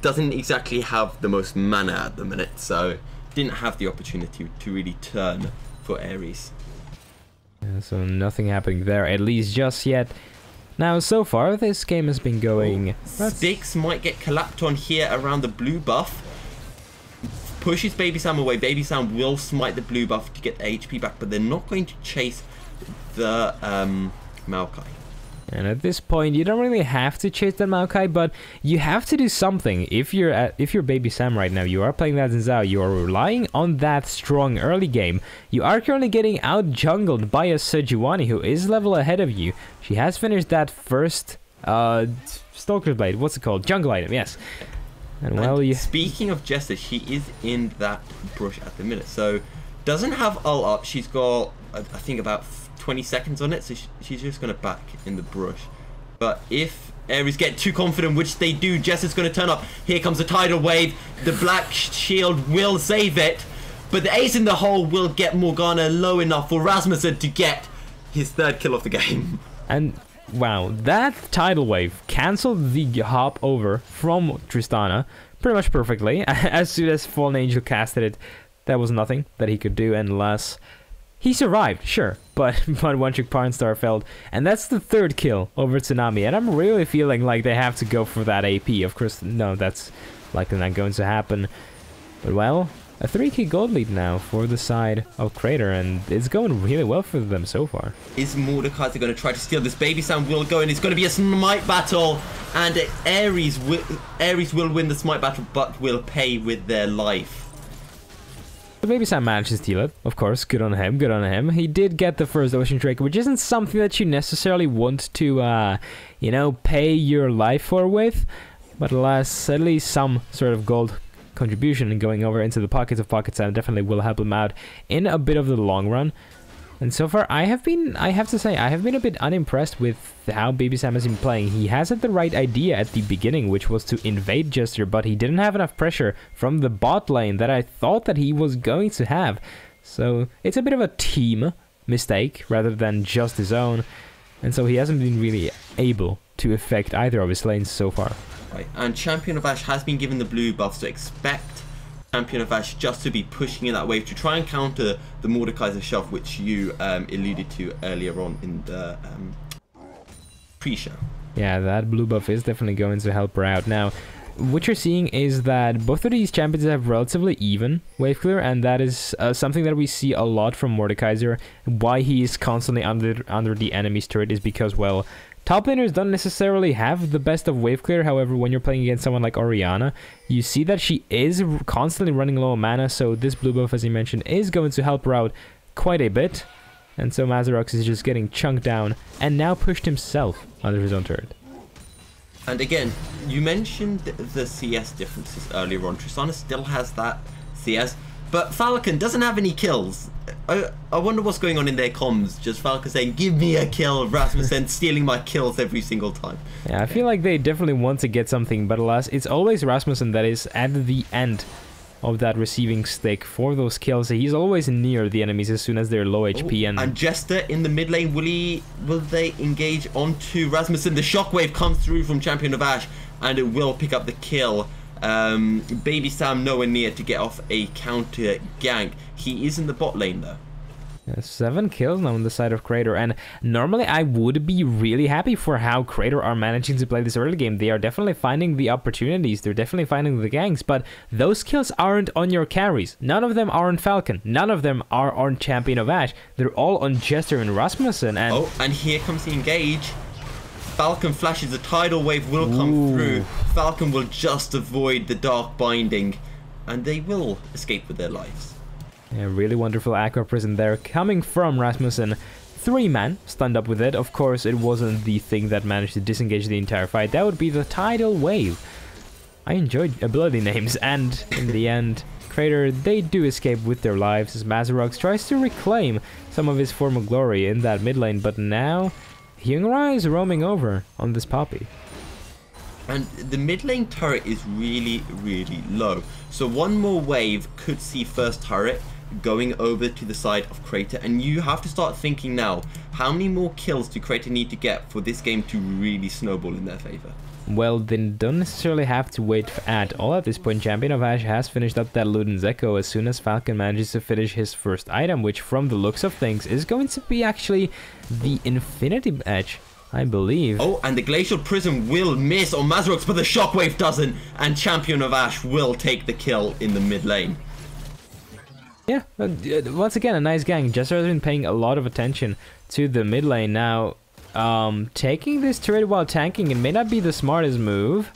doesn't exactly have the most mana at the minute, so didn't have the opportunity to really turn for Aries. Yeah, so nothing happening there, at least just yet. Now, so far, this game has been going... Sticks might get collapsed on here around the blue buff. Pushes Baby Sam away. Baby Sam will smite the blue buff to get the HP back, but they're not going to chase the Maokai. And at this point, you don't really have to chase that Maokai, but you have to do something. If you're Baby Sam right now, you are playing that Zhao, you are relying on that strong early game. You are currently getting out-jungled by a Sejuani who is level ahead of you. She has finished that first Stalker's Blade. What's it called? Jungle item, yes. And well, speaking of Jester, she is in that brush at the minute, so doesn't have ult up. She's got, I think, about 20 seconds on it, so she's just going to back in the brush. But if Aries get too confident, which they do, Jester's going to turn up. Here comes a tidal wave. The black shield will save it, but the ace in the hole will get Morgana low enough for Rasmussen to get his third kill of the game. And wow, that tidal wave cancelled the hop over from Tristana pretty much perfectly. As soon as Fallen Angel casted it, there was nothing that he could do unless... He survived, sure, but one trick Parn Star failed, and that's the third kill over Tsunami, and I'm really feeling like they have to go for that AP. Of course, no, that's likely not going to happen. But well, a 3k gold lead now for the side of Crater, and it's going really well for them so far. Is Mordekaiser going to try to steal this? Baby Sam will go, and it's going to be a smite battle, and Aries will win the smite battle, but will pay with their life. The Baby Sam managed to steal it, of course, good on him, good on him. He did get the first Ocean Drake, which isn't something that you necessarily want to, you know, pay your life for with, but alas, at least some sort of gold contribution going over into the pockets of Pocket Sam definitely will help him out in a bit of the long run. And so far, I have to say, I have been a bit unimpressed with how Baby Sam has been playing. He has had the right idea at the beginning, which was to invade Jester, but he didn't have enough pressure from the bot lane that I thought that he was going to have. So it's a bit of a team mistake rather than just his own. And so he hasn't been really able to affect either of his lanes so far. Right, and Champion of Ash has been given the blue buff, so expect Champion of Ash just to be pushing in that wave to try and counter the Mordekaiser shove, which you alluded to earlier on in the pre-show. Yeah, that blue buff is definitely going to help her out. Now, what you're seeing is that both of these champions have relatively even wave clear, and that is something that we see a lot from Mordekaiser. Why he is constantly under the enemy's turret is because, well, top laners don't necessarily have the best of wave clear. However, when you're playing against someone like Orianna, you see that she is constantly running low on mana, so this blue buff, as you mentioned, is going to help her out quite a bit. And so Mazarox is just getting chunked down and now pushed himself under his own turret. And again, you mentioned the CS differences earlier on. Tristana still has that CS, but Falcon doesn't have any kills. I wonder what's going on in their comms. Just Falcon saying, give me a kill, Rasmussen stealing my kills every single time. Yeah, I feel like they definitely want to get something, but alas, it's always Rasmussen that is at the end of that receiving stick for those kills. He's always near the enemies as soon as they're low HP. And Jester in the mid lane, will they engage onto Rasmussen? The shockwave comes through from Champion of Ash, and it will pick up the kill. Baby Sam nowhere near to get off a counter gank. He is in the bot lane though. 7 kills now on the side of Crater, and normally I would be really happy for how Crater are managing to play this early game. They are definitely finding the opportunities, they're definitely finding the ganks, but those kills aren't on your carries. None of them are on Falcon, none of them are on Champion of Ash. They're all on Jester and Rasmussen. And oh, and here comes the engage. Falcon flashes, a tidal wave will come through. Falcon will just avoid the dark binding, and they will escape with their lives. Yeah, really wonderful Aqua Prison there coming from Rasmussen. 3-man stunned up with it. Of course, it wasn't the thing that managed to disengage the entire fight. That would be the tidal wave. I enjoyed ability names, and in the end, Crater, they do escape with their lives as Mazarox tries to reclaim some of his former glory in that mid lane, but now Hyungra is roaming over on this Poppy. And the mid lane turret is really, really low. So one more wave could see first turret going over to the side of Crater, and you have to start thinking now, how many more kills do Crater need to get for this game to really snowball in their favor? well, they don't necessarily have to wait at all at this point. Champion of Ash has finished up that Luden's Echo as soon as Falcon manages to finish his first item, which from the looks of things is going to be actually the Infinity Edge, I believe. Oh, and the Glacial Prism will miss on Mazrox, but the Shockwave doesn't, and Champion of Ash will take the kill in the mid lane. Yeah, once again, a nice gang. Jester has been paying a lot of attention to the mid lane now. Taking this turret while tanking, it may not be the smartest move,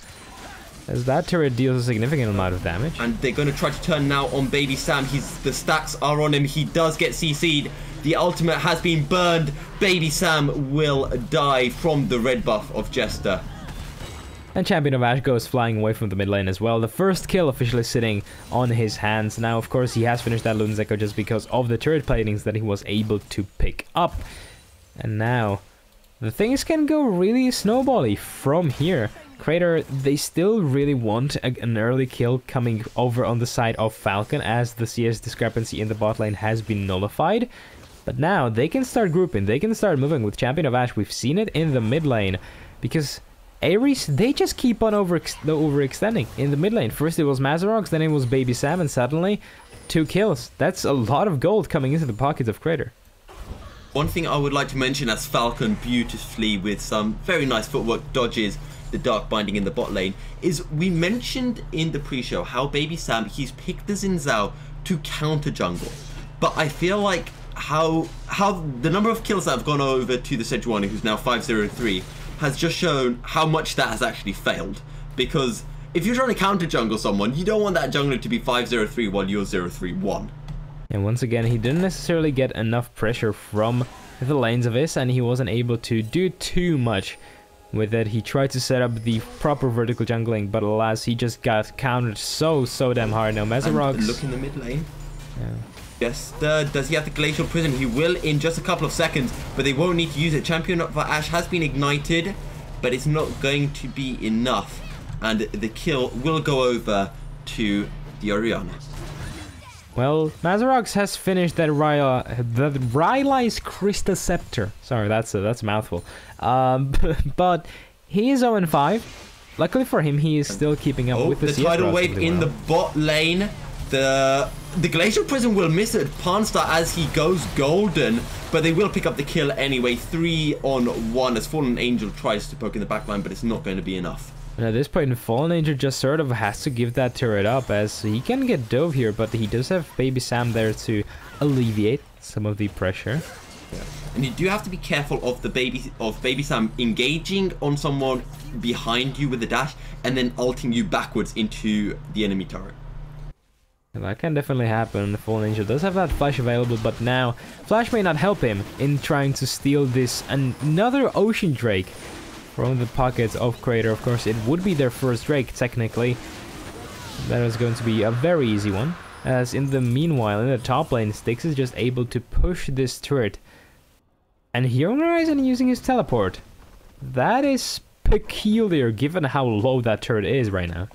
as that turret deals a significant amount of damage. And they're going to try to turn now on Baby Sam. The stacks are on him. He does get CC'd. The ultimate has been burned. Baby Sam will die from the red buff of Jester. And Champion of Ash goes flying away from the mid lane as well. The first kill officially sitting on his hands. Now, of course, he has finished that Luden's Echo just because of the turret platings that he was able to pick up. And now the things can go really snowbally from here. Crater, they still really want an early kill coming over on the side of Falcon, as the CS discrepancy in the bot lane has been nullified. But now they can start grouping, they can start moving with Champion of Ash. We've seen it in the mid lane, because Aries, they just keep on overextending in the mid lane. First it was Mazrox, then it was Baby Sam, and suddenly 2 kills. That's a lot of gold coming into the pockets of Crater. One thing I would like to mention, as Falcon beautifully with some very nice footwork dodges the Dark Binding in the bot lane, is we mentioned in the pre-show how Baby Sam, he's picked the Xin Zhao to counter jungle. But I feel like how the number of kills that have gone over to the Sejuani, who's now 503, has just shown how much that has actually failed. Because if you're trying to counter jungle someone, you don't want that jungler to be 503 while you're 031. And once again, he didn't necessarily get enough pressure from the lanes of this, and he wasn't able to do too much with it. He tried to set up the proper vertical jungling, but alas, he just got countered so damn hard. Now Mazrox, look in the mid lane. Yeah. Yes, does he have the Glacial Prism? He will in just a couple of seconds, but they won't need to use it. Champion of Ash has been ignited, but it's not going to be enough, and the kill will go over to the Orianna. Well, Mazrox has finished that Rylai's Crystal Scepter. Sorry, that's a mouthful. But he is 0-5. Luckily for him, he is still keeping up with the CS tidal wave relatively in well. the bot lane. The Glacial Prism will miss it, Panstar, as he goes golden, but they will pick up the kill anyway. 3-on-1 as Fallen Angel tries to poke in the backline, but it's not going to be enough. And at this point, Fallen Angel just sort of has to give that turret up, as he can get dove here, but he does have Baby Sam there to alleviate some of the pressure. Yeah. And you do have to be careful of Baby Sam engaging on someone behind you with a dash and then ulting you backwards into the enemy turret. And that can definitely happen. The Fallen Angel does have that flash available, but now flash may not help him in trying to steal this another Ocean Drake from the pockets of Crater. Of course, it would be their first Drake, technically. That is going to be a very easy one. As in the meanwhile, in the top lane, Styx is just able to push this turret. And Hero Horizon using his teleport. That is peculiar, given how low that turret is right now.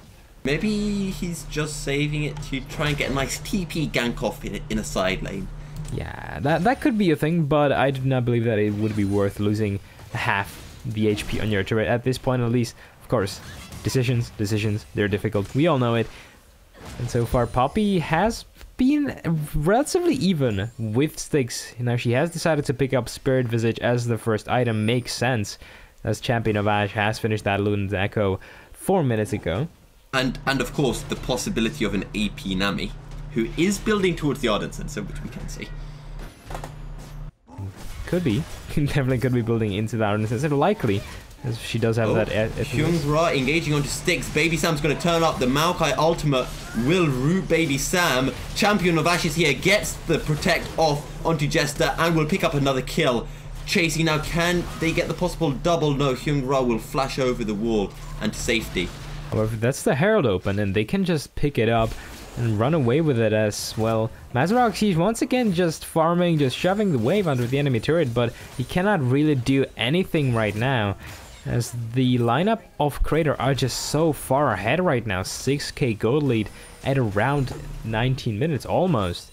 Maybe he's just saving it to try and get a nice TP gank off in a side lane. Yeah, that could be a thing, but I do not believe that it would be worth losing half the HP on your turret at this point, at least. Of course, decisions, they're difficult. We all know it. And so far, Poppy has been relatively even with Styx. Now, she has decided to pick up Spirit Visage as the first item. Makes sense, as Champion of Ash has finished that Luden's Echo 4 minutes ago. And of course, the possibility of an AP Nami, who is building towards the Ardent Sensor, which we can see. Could be. Definitely could be building into the Ardent Sensor. Likely, as she does have that... Hyung-Ra engaging onto Styx. Baby Sam's going to turn up. The Maokai ultimate will root Baby Sam. Champion of Ashes here gets the protect off onto Jester and will pick up another kill. Chasing now, can they get the possible double? No, Hyung-Ra will flash over the wall and to safety. However, that's the Herald open, and they can just pick it up and run away with it as well. Mazrox, he's once again just farming, just shoving the wave under the enemy turret, but he cannot really do anything right now, as the lineup of Crater are just so far ahead right now. 6k gold lead at around 19 minutes almost.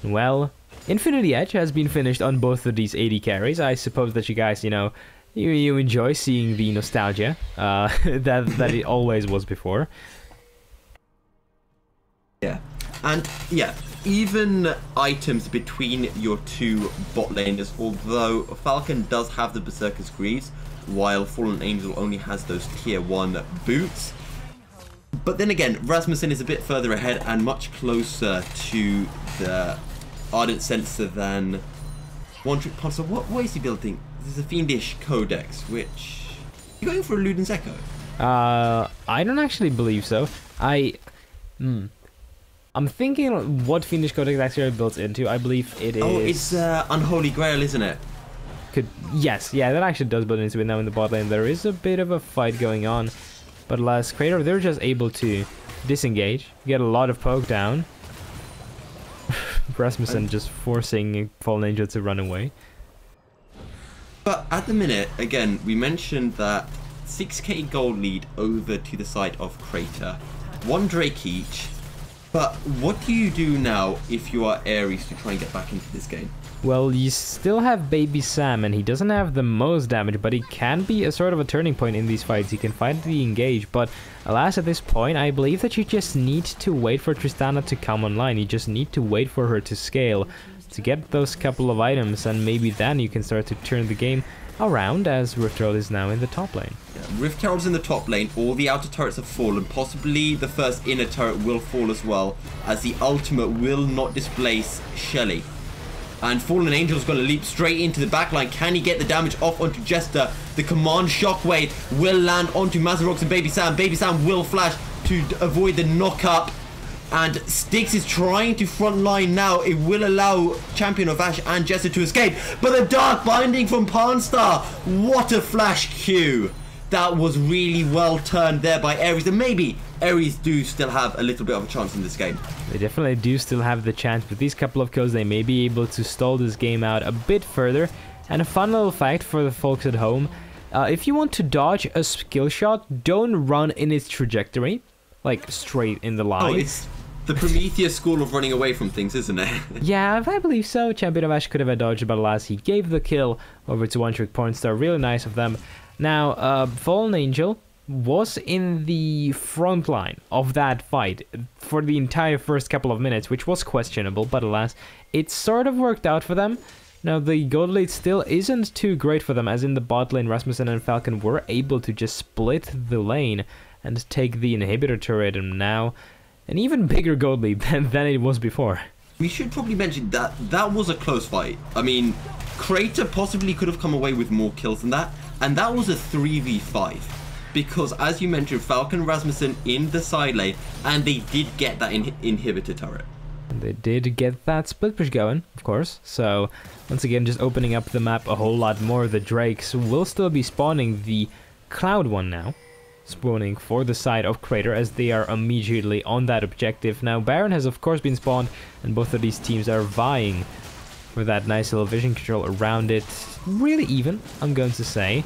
Well, Infinity Edge has been finished on both of these AD carries. I suppose that you guys, you enjoy seeing the nostalgia that it always was before. Yeah, and yeah, even items between your two bot laners, although Falcon does have the Berserker's Greaves, while Fallen Angel only has those tier 1 boots. But then again, Rasmussen is a bit further ahead and much closer to the Ardent Sensor than One Trick Pulsar. What is he building? This is a Fiendish Codex, which... You going for a Luden's Echo? I don't actually believe so. I'm thinking what Fiendish Codex actually built into. I believe it is... Oh, it's Unholy Grail, isn't it? Yes, yeah, that actually does build into it now in the bot lane. There is a bit of a fight going on. But last Crater, they're just able to disengage, get a lot of poke down. Rasmussen just forcing Fallen Angel to run away. But at the minute, again, we mentioned that 6k gold lead over to the side of Crater. 1 Drake each. But what do you do now if you are Aries to try and get back into this game? Well, you still have Baby Sam, and he doesn't have the most damage, but he can be a sort of a turning point in these fights. He can finally engage, but alas, at this point, I believe that you just need to wait for Tristana to come online. You just need to wait for her to scale, to get those couple of items, and maybe then you can start to turn the game around, as Rift Herald is now in the top lane. Yeah, Rift Herald's in the top lane, all the outer turrets have fallen, possibly the first inner turret will fall as well, as the ultimate will not displace Shelly. And Fallen Angel's going to leap straight into the backline. Can he get the damage off onto Jester? The command shockwave will land onto Mazarox and Baby Sam. Baby Sam will flash to avoid the knock-up. And Styx is trying to front line now. It will allow Champion of Ash and Jester to escape. But the Dark Binding from Panstar. What a flash Q. That was really well turned there by Aries. And maybe Aries do still have a little bit of a chance in this game. They definitely do still have the chance. With these couple of kills, they may be able to stall this game out a bit further. And a fun little fact for the folks at home. If you want to dodge a skill shot, don't run in its trajectory. Like, straight in the line. Oh, it's the Prometheus school of running away from things, isn't it? Yeah, I believe so. Champion of Ash could have dodged, but alas, he gave the kill over to One Trick Pornstar. Really nice of them. Now, Fallen Angel was in the front line of that fight for the entire first couple of minutes, which was questionable, but alas, it sort of worked out for them. Now, the gold lead still isn't too great for them, as in the bot lane, Rasmussen and Falcon were able to just split the lane and take the inhibitor turret, and now an even bigger gold lead than it was before. We should probably mention that that was a close fight. I mean, Crater possibly could have come away with more kills than that, and that was a 3v5. Because, as you mentioned, Falcon Rasmussen in the side lane, and they did get that inhibitor turret. They did get that split push going, of course. So, once again, just opening up the map a whole lot more. The Drakes will still be spawning the Cloud one now. Spawning for the side of Crater, as they are immediately on that objective. Now, Baron has, of course, been spawned, and both of these teams are vying for that nice little vision control around it. Really even, I'm going to say,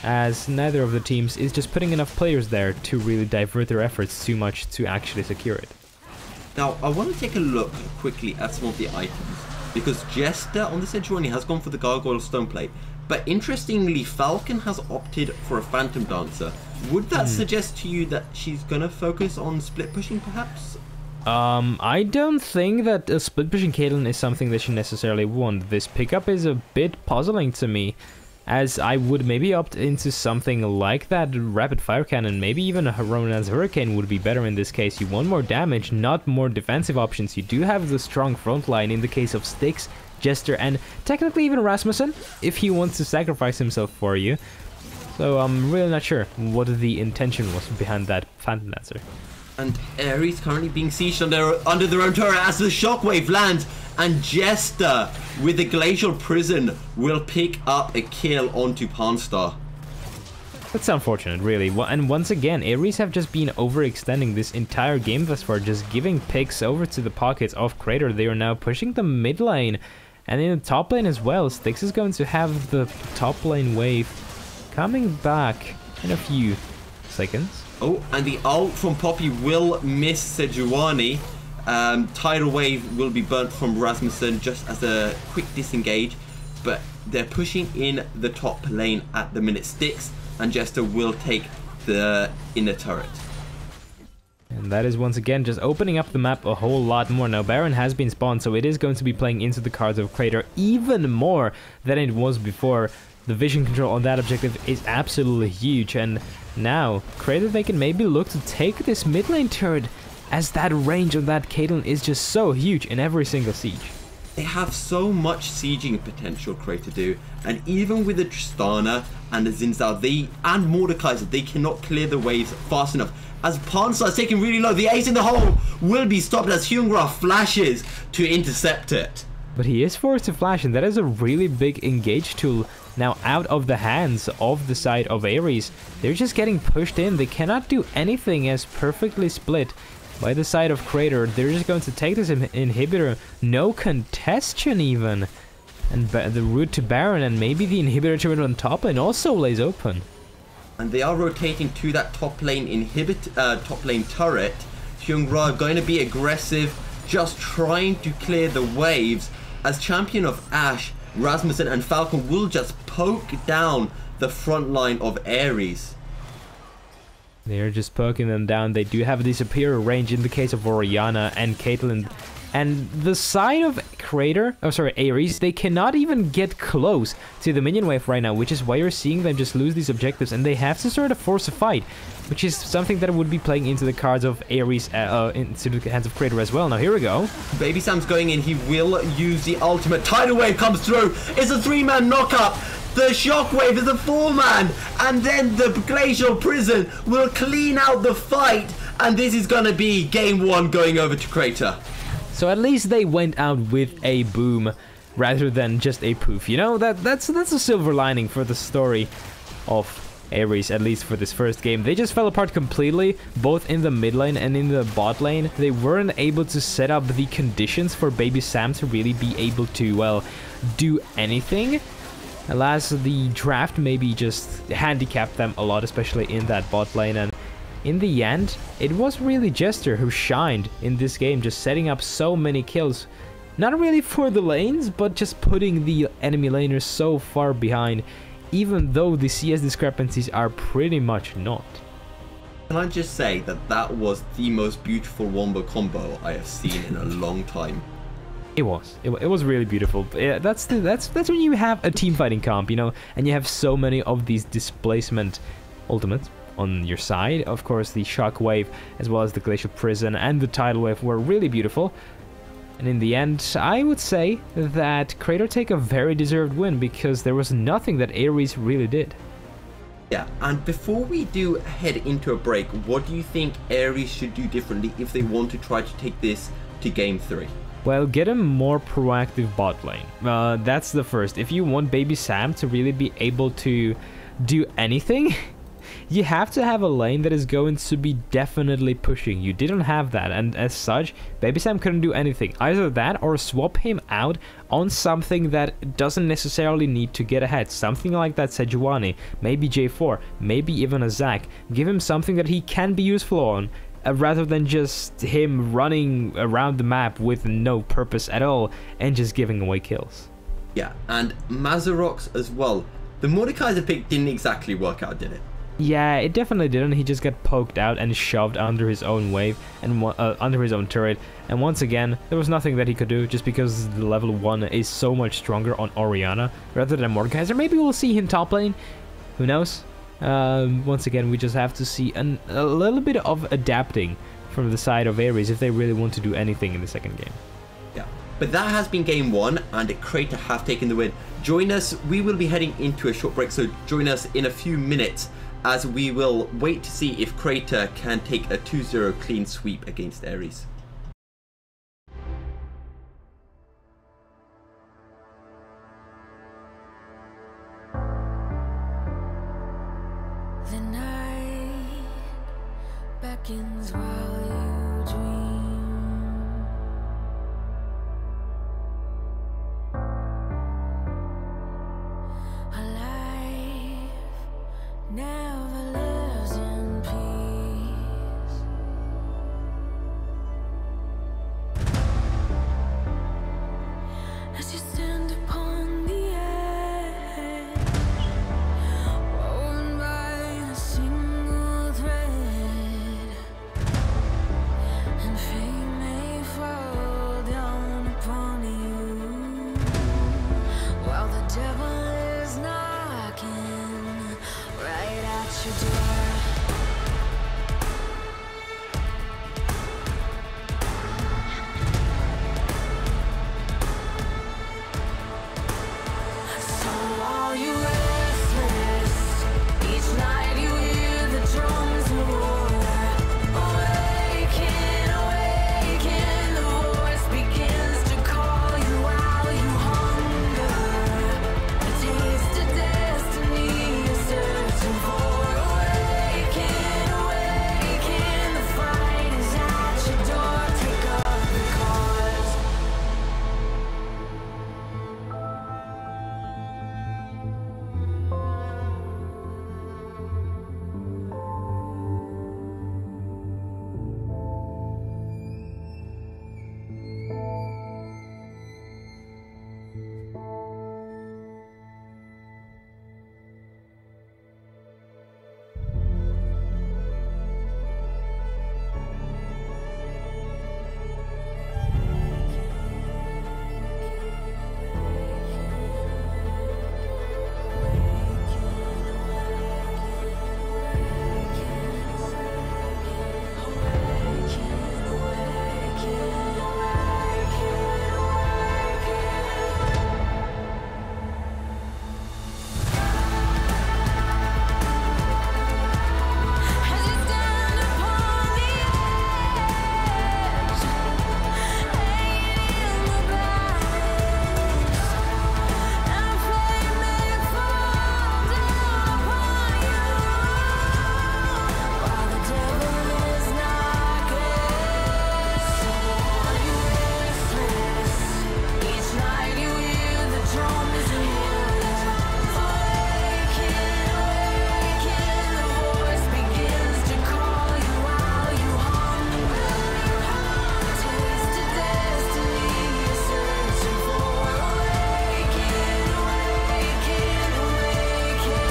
as neither of the teams is just putting enough players there to really divert their efforts too much to actually secure it. Now, I want to take a look quickly at some of the items, because Jester on the Sejuani has gone for the Gargoyle Stoneplate, but interestingly, Falcon has opted for a Phantom Dancer. Would that suggest to you that she's going to focus on split pushing, perhaps? I don't think that a split pushing Caitlyn is something that she necessarily want. This pickup is a bit puzzling to me, as I would maybe opt into something like that Rapid Fire Cannon. Maybe even a Ronin's Hurricane would be better in this case. You want more damage, not more defensive options. You do have the strong front line in the case of Styx, Jester, and technically even Rasmussen, if he wants to sacrifice himself for you. So I'm really not sure what the intention was behind that Phantom Dancer. And Aries currently being sieged under their own turret as the shockwave lands, and Jester with the Glacial Prison will pick up a kill onto Panstar. That's unfortunate, really. And once again, Aries have just been overextending this entire game thus far, just giving picks over to the pockets of Crater. They are now pushing the mid lane, and in the top lane as well. Styx is going to have the top lane wave coming back in a few seconds. Oh, and the ult from Poppy will miss Sejuani. Tidal Wave will be burnt from Rasmussen just as a quick disengage. but they're pushing in the top lane at the minute. Styx and Jester will take the inner turret. And that is once again just opening up the map a whole lot more. Now Baron has been spawned, so it is going to be playing into the cards of Crater even more than it was before. The vision control on that objective is absolutely huge, and now Crater, they can maybe look to take this mid lane turret, as that range of that Caitlyn is just so huge in every single siege. They have so much sieging potential, Crater do, and even with the Tristana and the Xin Zhao, and Mordekaiser, they cannot clear the waves fast enough. As Pawn starts taking really low, the ace in the hole will be stopped as Hyungra flashes to intercept it. But he is forced to flash, and that is a really big engage tool now out of the hands of the side of Aries. They're just getting pushed in. They cannot do anything as perfectly split by the side of Crater. They're just going to take this inhibitor. No contestation even. And the route to Baron and maybe the inhibitor turret on top lane also lays open. And they are rotating to that top lane top lane turret. Hyungra are going to be aggressive, just trying to clear the waves as champion of Ashe, Rasmussen and Falcon will just poke down the front line of Aries. They're just poking them down. They do have the superior range in the case of Orianna and Caitlyn. And the side of Aries, they cannot even get close to the minion wave right now, which is why you're seeing them just lose these objectives, and they have to sort of force a fight, which is something that would be playing into the cards of Aries, into the hands of Crater as well. Now here we go. Baby Sam's going in. He will use the ultimate. Tidal wave comes through. It's a 3-man knockup. The shockwave is a 4-man, and then the glacial prison will clean out the fight, and this is gonna be game 1 going over to Crater. So at least they went out with a boom rather than just a poof. You know, that's a silver lining for the story of Aries, at least for this first game. They just fell apart completely, both in the mid lane and in the bot lane. They weren't able to set up the conditions for Baby Sam to really be able to, well, do anything. Alas, the draft maybe just handicapped them a lot, especially in that bot lane, and in the end, it was really Jester who shined in this game, just setting up so many kills. Not really for the lanes, but just putting the enemy laners so far behind, even though the CS discrepancies are pretty much not. Can I just say that that was the most beautiful wombo combo I have seen in a long time. It was really beautiful. Yeah, that's when you have a team fighting comp, you know, and you have so many of these displacement ultimates on your side. Of course, the shockwave as well as the glacial prison and the tidal wave were really beautiful. And in the end, I would say that Crater take a very deserved win, because there was nothing that Aries really did. Yeah, and before we do head into a break, what do you think Aries should do differently if they want to try to take this to game 3? Well, get a more proactive bot lane. That's the first. If you want Baby Sam to really be able to do anything, you have to have a lane that is going to be definitely pushing. You didn't have that, and as such, Baby Sam couldn't do anything. Either that or swap him out on something that doesn't necessarily need to get ahead. Something like that Sejuani, maybe J4, maybe even a Zac. Give him something that he can be useful on, rather than just him running around the map with no purpose at all and just giving away kills. Yeah, and Mazarox as well. The Mordekaiser pick didn't exactly work out, did it? Yeah, it definitely didn't. He just got poked out and shoved under his own wave and under his own turret. And once again, there was nothing that he could do, just because the level 1 is so much stronger on Orianna rather than Mordekaiser. Maybe we'll see him top lane. Who knows? Once again, we just have to see a little bit of adapting from the side of Aries if they really want to do anything in the second game. Yeah, but that has been game 1, and Crater have taken the win. Join us. We will be heading into a short break, so join us in a few minutes as we will wait to see if Crater can take a 2-0 clean sweep against Aries. The night beckons while you dream. A life never lives in peace. As you stand upon the edge, your door. So are you restless? Each night you hear the drums roar. Awaken, awaken, the voice begins to call you while you hunger. A taste of destiny you're searching for. Awaken, awaken, the fight is at your door. Take up the cause. As you stand upon the edge, hanging in the balance, and flame may fall down upon you, while the devil is knocking. So are you restless? Each night you hear the drums roar. Awaken, awaken, the voice begins to call you while you hunger. Taste of destiny you're searching for. Awaken, awaken, awaken.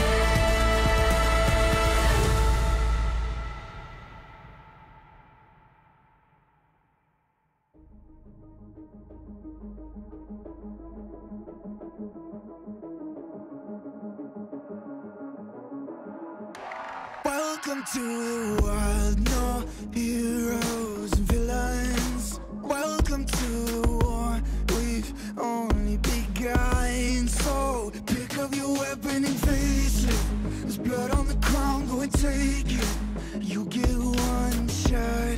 Welcome to the world, no heroes and villains. Welcome to the war, we've only begun. So pick up your weapon and face it. There's blood on the ground, go and take it. You get one shot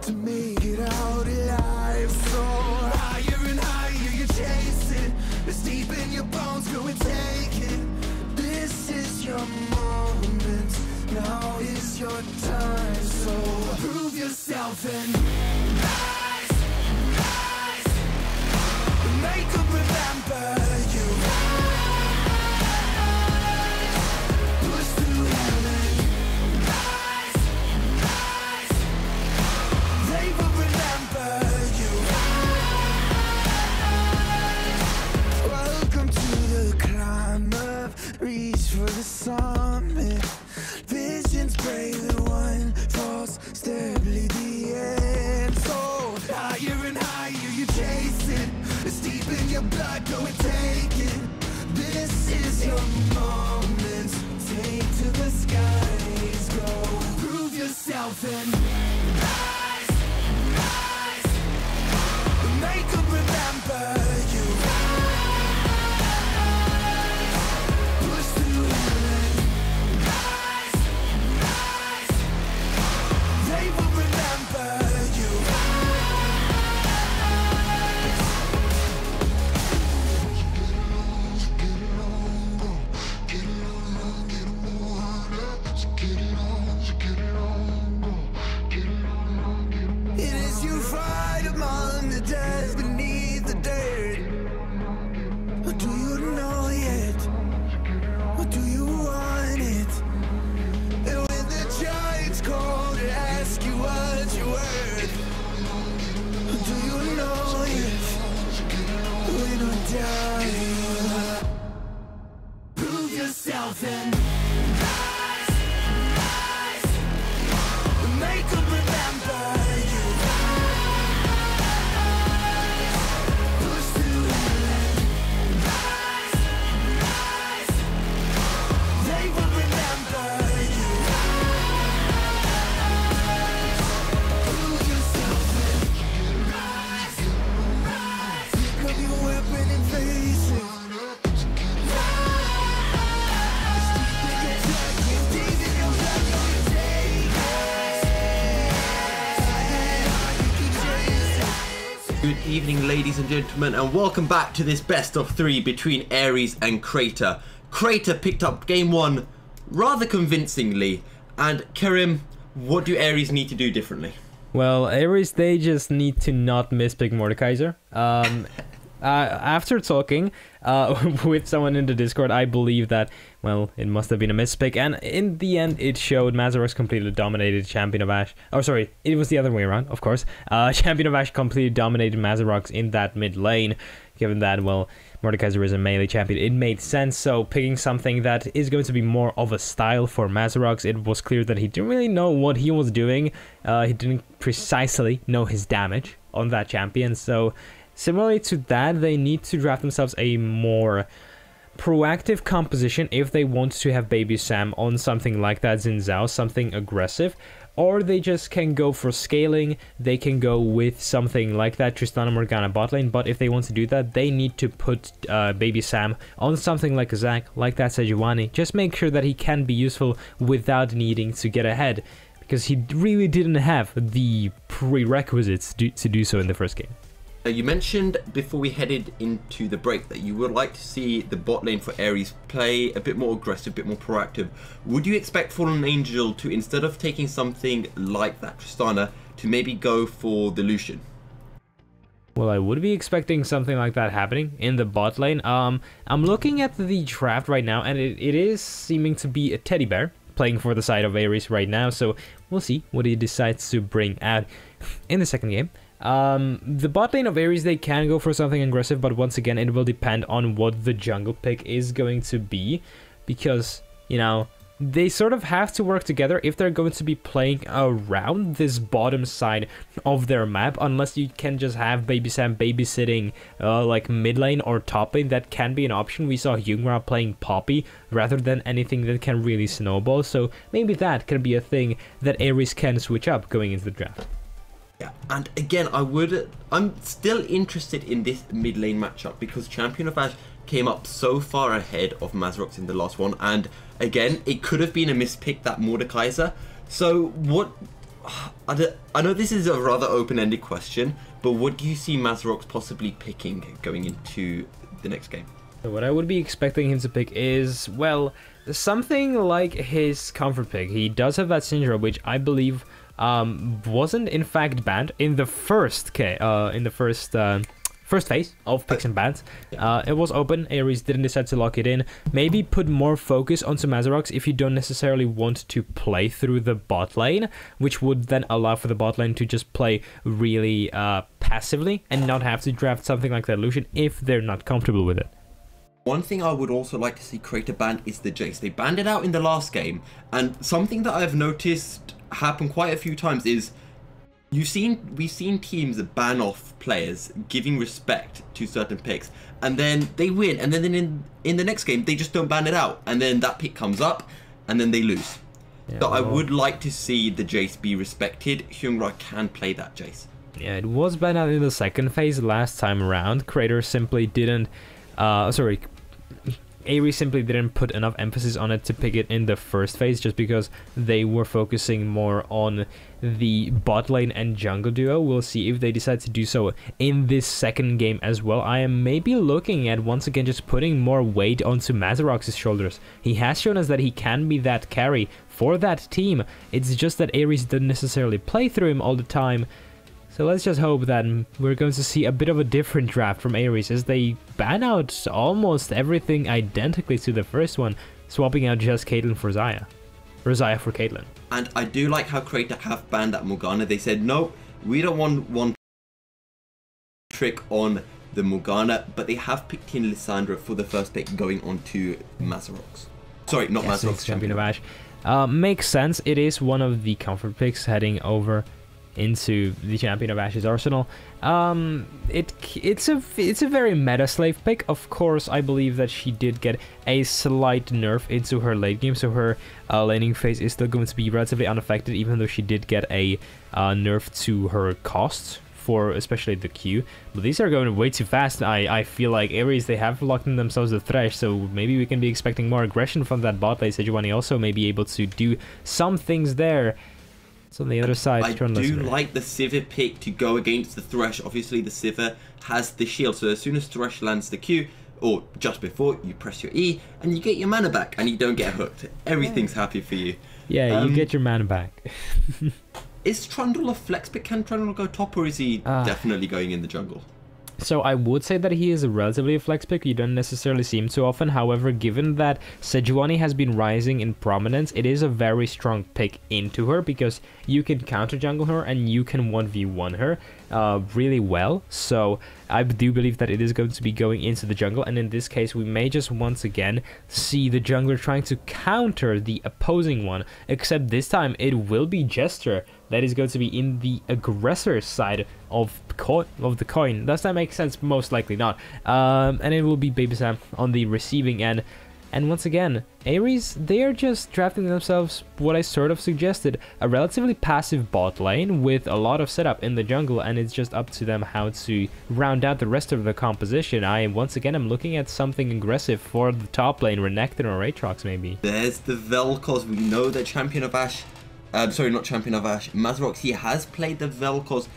to make it out alive. So higher and higher you're chasing. It's deep in your bones, go and take it. This is your moment, now is your time. So prove yourself and rise, rise. Make them remember you. Push through heaven. Rise, rise. They will remember you. Welcome to the climb up, reach for the summit. Visions brave the one false, stare bleed the end. So higher and higher you're chasing. It's deep in your blood, go and take it. This is your moment. Take to the skies, go. Prove yourself and rise, rise. Make them remember you. Push through heaven. Rise, rise. They will remember you. It is you fight among the dead, beneath the dirt. Or do you know yet? Or do you want it? And when the giants call to ask you what you're worth, do you know if when we die? Prove yourself and rise, rise. Make them remember you. Push through heaven. Rise, rise. They will remember you. evening, ladies and gentlemen, and welcome back to this best of three between Aries and Crater. Crater picked up game one rather convincingly, and Kerim, what do Aries need to do differently? Well, Aries, they just need to not mispick Mordekaiser. After talking with someone in the Discord, I believe that, well, it must have been a mispick, and in the end, it showed Mazarok's completely dominated Champion of Ash. Oh, sorry, it was the other way around, of course. Champion of Ash completely dominated Mazarok's in that mid lane, given that, well, Mordekaiser is a melee champion. It made sense, so picking something that is going to be more of a style for Mazarok's, it was clear that he didn't really know what he was doing. He didn't precisely know his damage on that champion, so similarly to that, they need to draft themselves a more proactive composition if they want to have Baby Sam on something like that Xin Zhao, something aggressive, or they just can go for scaling. They can go with something like that Tristana Morgana bot lane, but if they want to do that, they need to put Baby Sam on something like a Zac, like that Sejuani. Just make sure that he can be useful without needing to get ahead, because he really didn't have the prerequisites to do so in the first game. You mentioned before we headed into the break that you would like to see the bot lane for Aries play a bit more aggressive, a bit more proactive. Would you expect Fallen Angel to, instead of taking something like that Tristana, to maybe go for the Lucian? Well, I would be expecting something like that happening in the bot lane. I'm looking at the draft right now, and it is seeming to be a teddy bear playing for the side of Aries right now, so we'll see what he decides to bring out in the second game. The bot lane of Aries, they can go for something aggressive, but once again, it will depend on what the jungle pick is going to be, because, you know, they sort of have to work together if they're going to be playing around this bottom side of their map, unless you can just have Baby Sam babysitting like mid lane or top lane. That can be an option. We saw Hyungra playing Poppy rather than anything that can really snowball, so maybe that can be a thing that Aries can switch up going into the draft. Yeah, and again, I'm still interested in this mid lane matchup because Champion of Ash came up so far ahead of Mazarok's in the last one, and again, it could have been a mispick, that Mordekaiser. So what, I know this is a rather open-ended question, but what do you see Mazarok's possibly picking going into the next game? So what I would be expecting him to pick is, well, something like his comfort pick. He does have that Syndra, which I believe wasn't in fact banned in the first first phase of picks and bans. It was open. Aries didn't decide to lock it in. Maybe put more focus onto Mazarok's if you don't necessarily want to play through the bot lane, which would then allow for the bot lane to just play really passively and not have to draft something like that Lucian if they're not comfortable with it. One thing I would also like to see Crater ban is the Jace. They banned it out in the last game, and something that I've noticed happen quite a few times is we've seen teams ban off players giving respect to certain picks, and then they win, and then in the next game they just don't ban it out, and then that pick comes up and then they lose. Yeah, so I would like to see the Jace be respected. Hyungra can play that Jace. Yeah, it was banned out in the second phase last time around. Crater simply didn't Aries simply didn't put enough emphasis on it to pick it in the first phase, just because they were focusing more on the bot lane and jungle duo. We'll see if they decide to do so in this second game as well. I am maybe looking at, once again, just putting more weight onto Mazarok's shoulders. He has shown us that he can be that carry for that team. It's just that Aries didn't necessarily play through him all the time. So let's just hope that we're going to see a bit of a different draft from Aries, as they ban out almost everything identically to the first one, swapping out just Caitlyn for Xayah. Or Xayah for Caitlyn. And I do like how Crater have banned that Morgana. They said, no, we don't want one trick on the Morgana, but they have picked in Lissandra for the first pick going on to Mazarok's. Sorry, not Mazarok's, Champion of Ash. Makes sense. It is one of the comfort picks heading over into the Champion of Ash's arsenal. It's a very meta slave pick. Of course, I believe that she did get a slight nerf into her late game, so her laning phase is still going to be relatively unaffected, even though she did get a nerf to her costs for especially the Q. But these are going way too fast. I feel like Aries, they have locked in themselves the thresh, so maybe we can be expecting more aggression from that bot lane. Sejuani also may be able to do some things there. So on the other side, I turn do listener. like the Sivir pick to go against the Thresh. Obviously, the Sivir has the shield, so as soon as Thresh lands the Q, or just before, you press your E, and you get your mana back, and you don't get hooked. Everything's happy for you. Yeah, you get your mana back. Is Trundle a flex pick? Can Trundle go top, or is he definitely going in the jungle? So I would say that he is a relatively a flex pick. You don't necessarily see him too often. However, given that Sejuani has been rising in prominence, it is a very strong pick into her because you can counter jungle her and you can 1v1 her really well. So I do believe that it is going to be going into the jungle, and in this case we may just once again see the jungler trying to counter the opposing one, except this time it will be Jester that is going to be in the aggressor side of the coin. Does that make sense? Most likely not. And it will be Baby Sam on the receiving end. And once again, Aries, they are just drafting themselves what I sort of suggested, a relatively passive bot lane with a lot of setup in the jungle, and it's just up to them how to round out the rest of the composition. Once again, I'm looking at something aggressive for the top lane, Renekton or Aatrox maybe. There's the Vel'Koz. We know that Champion of Ash, sorry, not Champion of Ash, Mazrox, he has played the Vel'Koz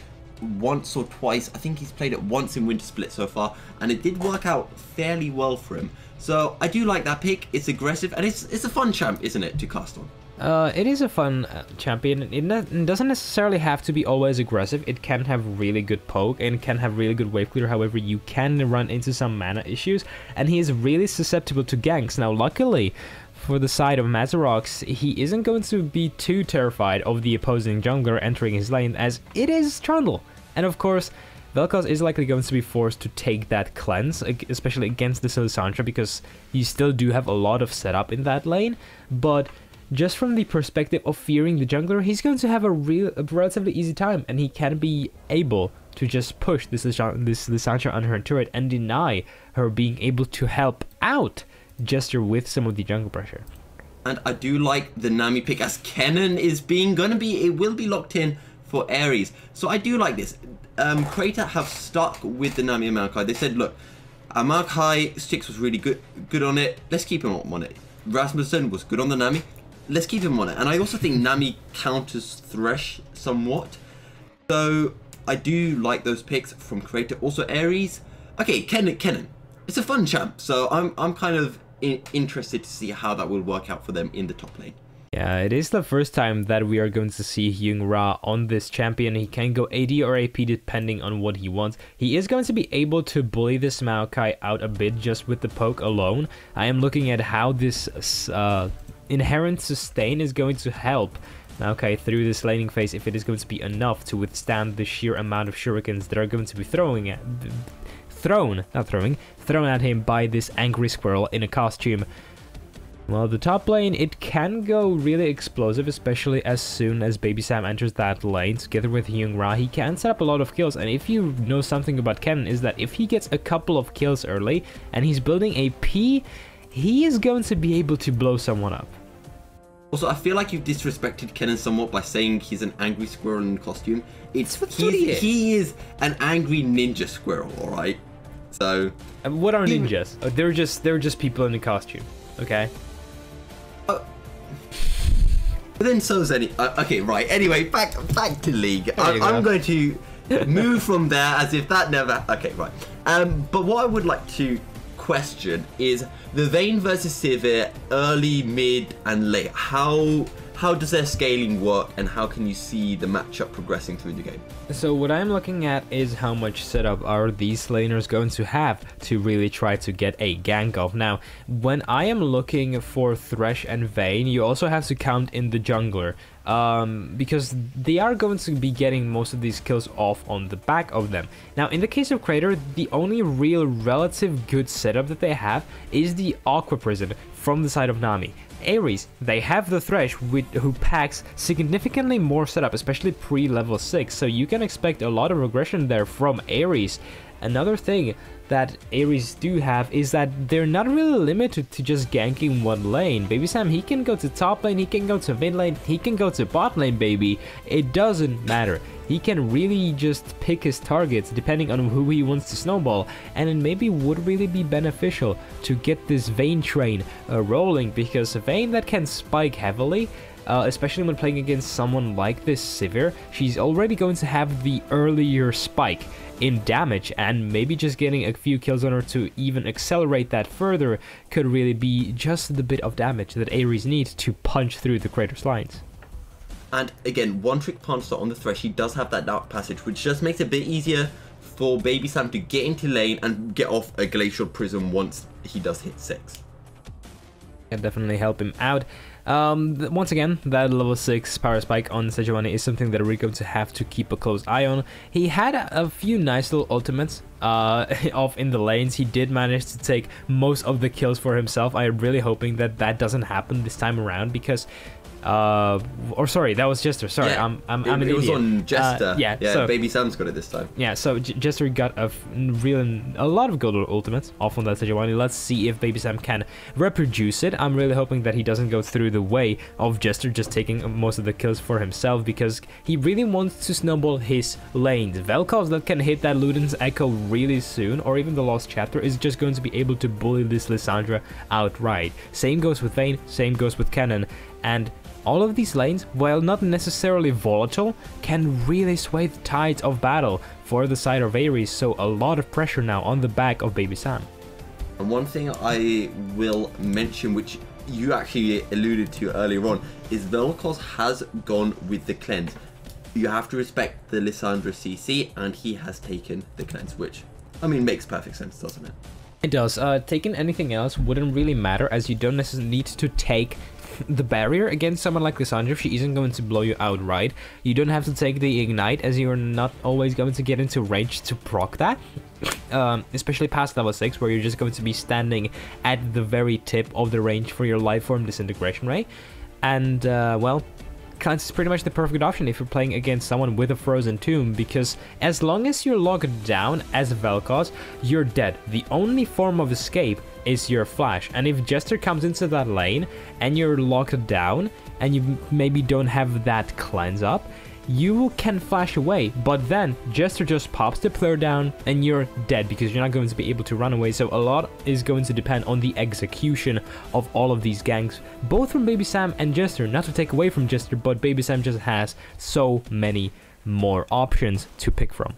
once or twice. I think he's played it once in Wintersplit so far, and it did work out fairly well for him. So I do like that pick. It's aggressive, and it's a fun champ, isn't it, to cast on? It is a fun champion. It doesn't necessarily have to be always aggressive. It can have really good poke and can have really good wave clear. However, you can run into some mana issues, and he is really susceptible to ganks. Now, luckily, for the side of Mazrox, he isn't going to be too terrified of the opposing jungler entering his lane, as it is Trundle. And of course, Vel'Koz is likely going to be forced to take that cleanse, especially against the Lissandra, because you still do have a lot of setup in that lane. But just from the perspective of fearing the jungler, he's going to have a relatively easy time, and he can be able to just push this Lissandra on her turret and deny her being able to help out Jester with some of the jungle pressure. And I do like the Nami pick, as Kennen is it will be locked in for Aries. So I do like this. Kratos have stuck with the Nami and Maokai. They said, look, Maokai 6 was really good on it. Let's keep him on it. Rasmussen was good on the Nami. Let's keep him on it. And I also think Nami counters Thresh somewhat. So I do like those picks from Kratos. Also Aries. Okay, Kennen. It's a fun champ. So I'm kind of interested to see how that will work out for them in the top lane. Yeah, it is the first time that we are going to see Hyung Ra on this champion. He can go AD or AP depending on what he wants. He is going to be able to bully this Maokai out a bit just with the poke alone. I am looking at how this inherent sustain is going to help Maokai through this laning phase, if it is going to be enough to withstand the sheer amount of shurikens that are going to be thrown at him by this angry squirrel in a costume. Well, the top lane, it can go really explosive, especially as soon as Baby Sam enters that lane. Together with Hyung Ra, he can set up a lot of kills, and if you know something about Kennen, is that if he gets a couple of kills early and he's building AP, he is going to be able to blow someone up. Also, I feel like you've disrespected Kennen somewhat by saying he's an angry squirrel in costume. He is an angry ninja squirrel, alright? So... what are ninjas? Oh, they're just people in a costume, okay? But then so's any... okay, right. Anyway, back to League. I'm going to move from there as if that never... Okay, right. But what I would like to question is the Vayne versus Sivir, early, mid, and late. How does their scaling work, and how can you see the matchup progressing through the game? So what I'm looking at is how much setup are these laners going to have to really try to get a gank off. Now, when I am looking for Thresh and Vayne, you also have to count in the jungler, because they are going to be getting most of these kills off on the back of them. Now, in the case of Crater, the only real relative good setup that they have is the Aqua Prison from the side of Nami. Aries, they have the Thresh, who packs significantly more setup, especially pre-level 6, so you can expect a lot of regression there from Aries. Another thing that Aries do have is that they're not really limited to just ganking one lane. Baby Sam, he can go to top lane, he can go to mid lane, he can go to bot lane, baby. It doesn't matter. he can really just pick his targets depending on who he wants to snowball, and it maybe would really be beneficial to get this Vayne train rolling, because a Vayne that can spike heavily, especially when playing against someone like this Sivir, she's already going to have the earlier spike in damage, and maybe just getting a few kills on her to even accelerate that further could really be just the bit of damage that Aries needs to punch through the Kratos lines. And again, one trick punch on the Thresh, he does have that Dark Passage, which just makes it a bit easier for Baby Sam to get into lane and get off a Glacial Prism once he does hit 6. Can definitely help him out. Once again, that level 6 power spike on Sejuani is something that we're going to have to keep a close eye on. He had a few nice little ultimates off in the lanes. He did manage to take most of the kills for himself. I'm really hoping that that doesn't happen this time around, because or sorry, that was Jester. Sorry, yeah, I'm an idiot. It was on Jester. Yeah, so Baby Sam's got it this time. Yeah, so Jester got a lot of good ultimates off on that Sejuani. Let's see if Baby Sam can reproduce it. I'm really hoping that he doesn't go through the way of Jester just taking most of the kills for himself, because he really wants to snowball his lanes. Vel'Koz that can hit that Luden's Echo really soon, or even the Lost Chapter, is just going to be able to bully this Lissandra outright. Same goes with Vayne, same goes with Kennen, and all of these lanes, while not necessarily volatile, can really sway the tides of battle for the side of Aries, so a lot of pressure now on the back of Baby Sam. And one thing I will mention, which you actually alluded to earlier on, is Vel'Koz has gone with the cleanse. You have to respect the Lissandra CC, and he has taken the cleanse, which, I mean, makes perfect sense, doesn't it? It does. Taking anything else wouldn't really matter, as you don't necessarily need to take the barrier against someone like Lissandra if she isn't going to blow you outright. You don't have to take the ignite, as you're not always going to get into range to proc that, especially past level 6, where you're just going to be standing at the very tip of the range for your life form disintegration ray. And well, cleanse is pretty much the perfect option if you're playing against someone with a frozen tomb, because as long as you're locked down as Vel'Koz, you're dead. The only form of escape is your flash, and if Jester comes into that lane and you're locked down and you maybe don't have that cleanse up, you can flash away, but then Jester just pops the player down and you're dead, because you're not going to be able to run away. So a lot is going to depend on the execution of all of these ganks, both from Baby Sam and Jester. Not to take away from Jester, but Baby Sam just has so many more options to pick from.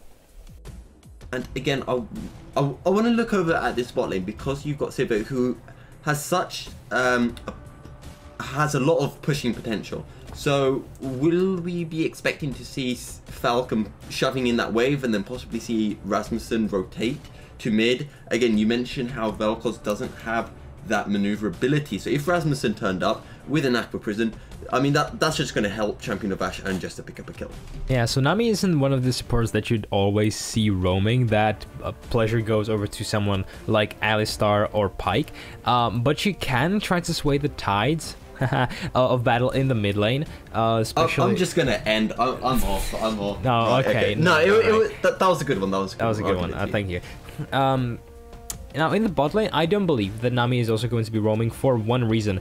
And again, I want to look over at this bot lane, because you've got Sivir, who has such has a lot of pushing potential. So will we be expecting to see Falcon shoving in that wave, and then possibly see Rasmussen rotate to mid? Again, you mentioned how Vel'Koz doesn't have that maneuverability, so if Rasmussen turned up with an Aqua Prison, I mean, that's just going to help Champion of Ash and just to pick up a kill. Yeah, so Nami isn't one of the supports that you'd always see roaming. That pleasure goes over to someone like Alistar or Pyke, but you can try to sway the tides of battle in the mid lane, especially... I'm just gonna end. I'm off. I'm off. No, right, okay. No, that was a good one. That was a good one. Thank you. Now, in the bot lane, I don't believe that Nami is also going to be roaming for one reason.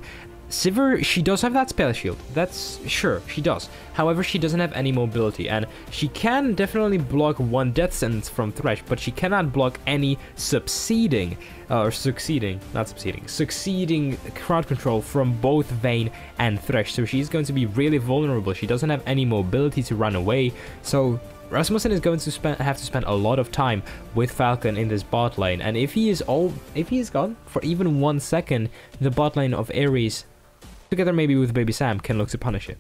Sivir, she does have that spell shield. That's sure, she does. However, she doesn't have any mobility, and she can definitely block one death sentence from Thresh, but she cannot block any succeeding crowd control from both Vayne and Thresh. So she's going to be really vulnerable. She doesn't have any mobility to run away. So Rasmussen is going to have to spend a lot of time with Falcon in this bot lane, and if he is gone for even 1 second, the bot lane of Aries, together maybe with Baby Sam, can look to punish it.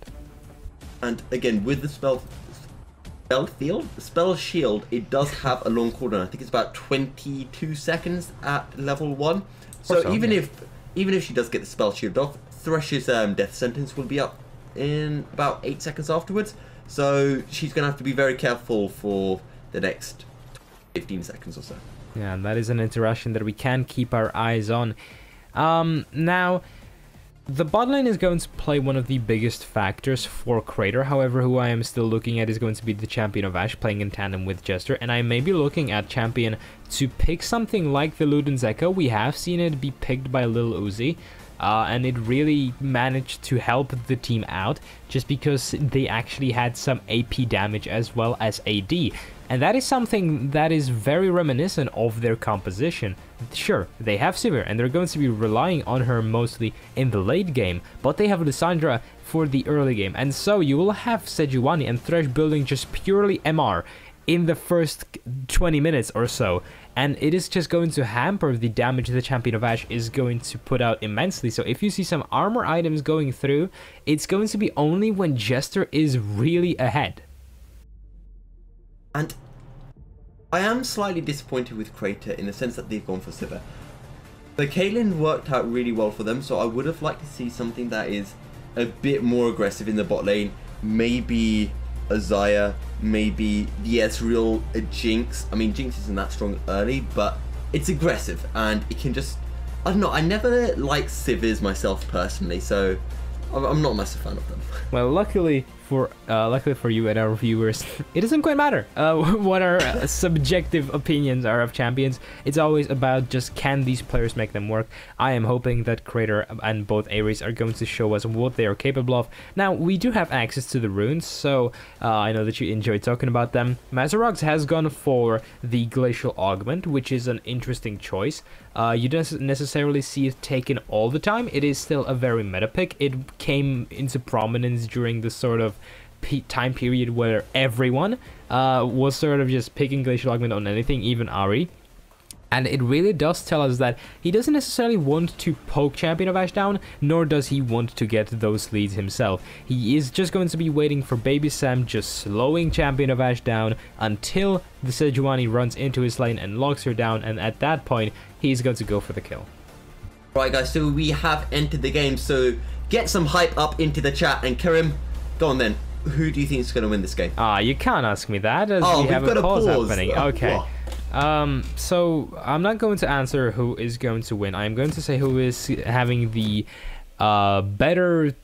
And again, with the spell shield, it does have a long cooldown. I think it's about 22 seconds at level 1. So even if she does get the spell shield off, Thresh's death sentence will be up in about 8 seconds afterwards. So she's going to have to be very careful for the next 15 seconds or so. Yeah, and that is an interaction that we can keep our eyes on. Now, the bot lane is going to play one of the biggest factors for Crater. However, who I am still looking at is going to be the Champion of Ash, playing in tandem with Jester. And I may be looking at Champion to pick something like the Luden's Echo. We have seen it be picked by Lil Uzi. and it really managed to help the team out just because they actually had some AP damage as well as AD. And that is something that is very reminiscent of their composition. Sure, they have Sivir, and they're going to be relying on her mostly in the late game, but they have Lissandra for the early game. And so you will have Sejuani and Thresh building just purely MR in the first 20 minutes or so. And it is just going to hamper the damage the Champion of Ash is going to put out immensely. So if you see some armor items going through, it's going to be only when Jester is really ahead. And I am slightly disappointed with Crater in the sense that they've gone for Sivir. The Caitlyn worked out really well for them, so I would have liked to see something that is a bit more aggressive in the bot lane. Maybe a Xayah, maybe the Ezreal, a Jinx. I mean, Jinx isn't that strong early, but it's aggressive and it can just... I don't know, I never liked Sivirs myself personally, so I'm not a massive fan of them. Well, luckily for you and our viewers, it doesn't quite matter what our subjective opinions are of champions. It's always about just can these players make them work. I am hoping that Crater and both Aries are going to show us what they are capable of. Now, we do have access to the runes, so I know that you enjoyed talking about them. Mazarox has gone for the Glacial Augment, which is an interesting choice. You don't necessarily see it taken all the time. It is still a very meta pick. It came into prominence during the sort of time period where everyone was sort of just picking Glacial Augment on anything, even Ari. And it really does tell us that he doesn't necessarily want to poke Champion of Ash down, nor does he want to get those leads himself. He is just going to be waiting for Baby Sam, just slowing Champion of Ash down until the Sejuani runs into his lane and locks her down, and at that point, he's going to go for the kill. Right guys, so we have entered the game, so get some hype up into the chat, and Karim, go on then. Who do you think is going to win this game? You can't ask me that, as we have got a pause pause happening. Okay. So I'm not going to answer who is going to win. I'm going to say who is having the better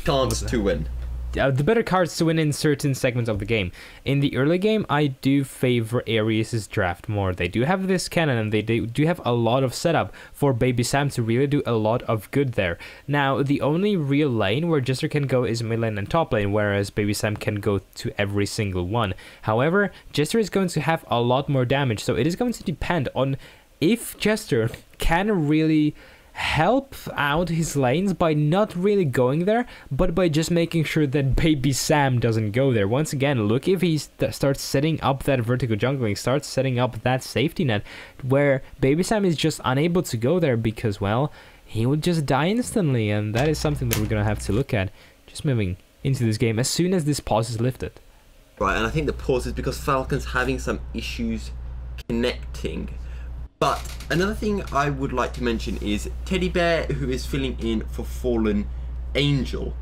chance to win. The better cards to win in certain segments of the game. In the early game, I do favor Aries' draft more. They do have this cannon, and they do have a lot of setup for Baby Sam to really do a lot of good there. Now, the only real lane where Jester can go is mid lane and top lane, whereas Baby Sam can go to every single one. However, Jester is going to have a lot more damage, so it is going to depend on if Jester can really help out his lanes by not really going there, but by just making sure that Baby Sam doesn't go there. Once again, look if he starts setting up that vertical jungling, starts setting up that safety net, where Baby Sam is just unable to go there because, well, he would just die instantly, and that is something that we're gonna have to look at just moving into this game as soon as this pause is lifted. Right, and I think the pause is because Falcon's having some issues connecting. But another thing I would like to mention is Teddy Bear, who is filling in for Fallen Angel.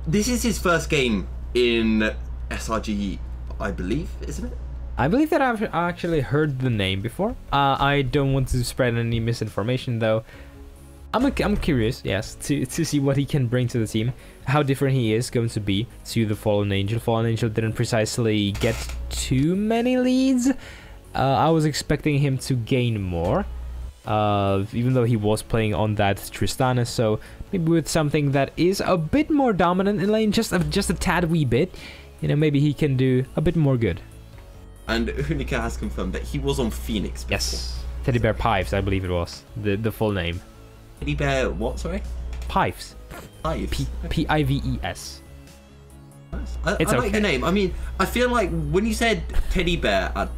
This is his first game in SRG, I believe, isn't it? I believe that I've actually heard the name before. I don't want to spread any misinformation, though. I'm curious, yes, to see what he can bring to the team, how different he is going to be to the Fallen Angel. Fallen Angel didn't precisely get too many leads. I was expecting him to gain more, even though he was playing on that Tristana, so maybe with something that is a bit more dominant in lane, just a tad wee bit, you know, maybe he can do a bit more good. And Hunika has confirmed that he was on Phoenix before. Yes, Teddy Bear Pives, I believe it was, the full name. Teddy Bear what, sorry? Pives. Pives. P-I-V-E-S. I like the name. I mean, I feel like when you said Teddy Bear at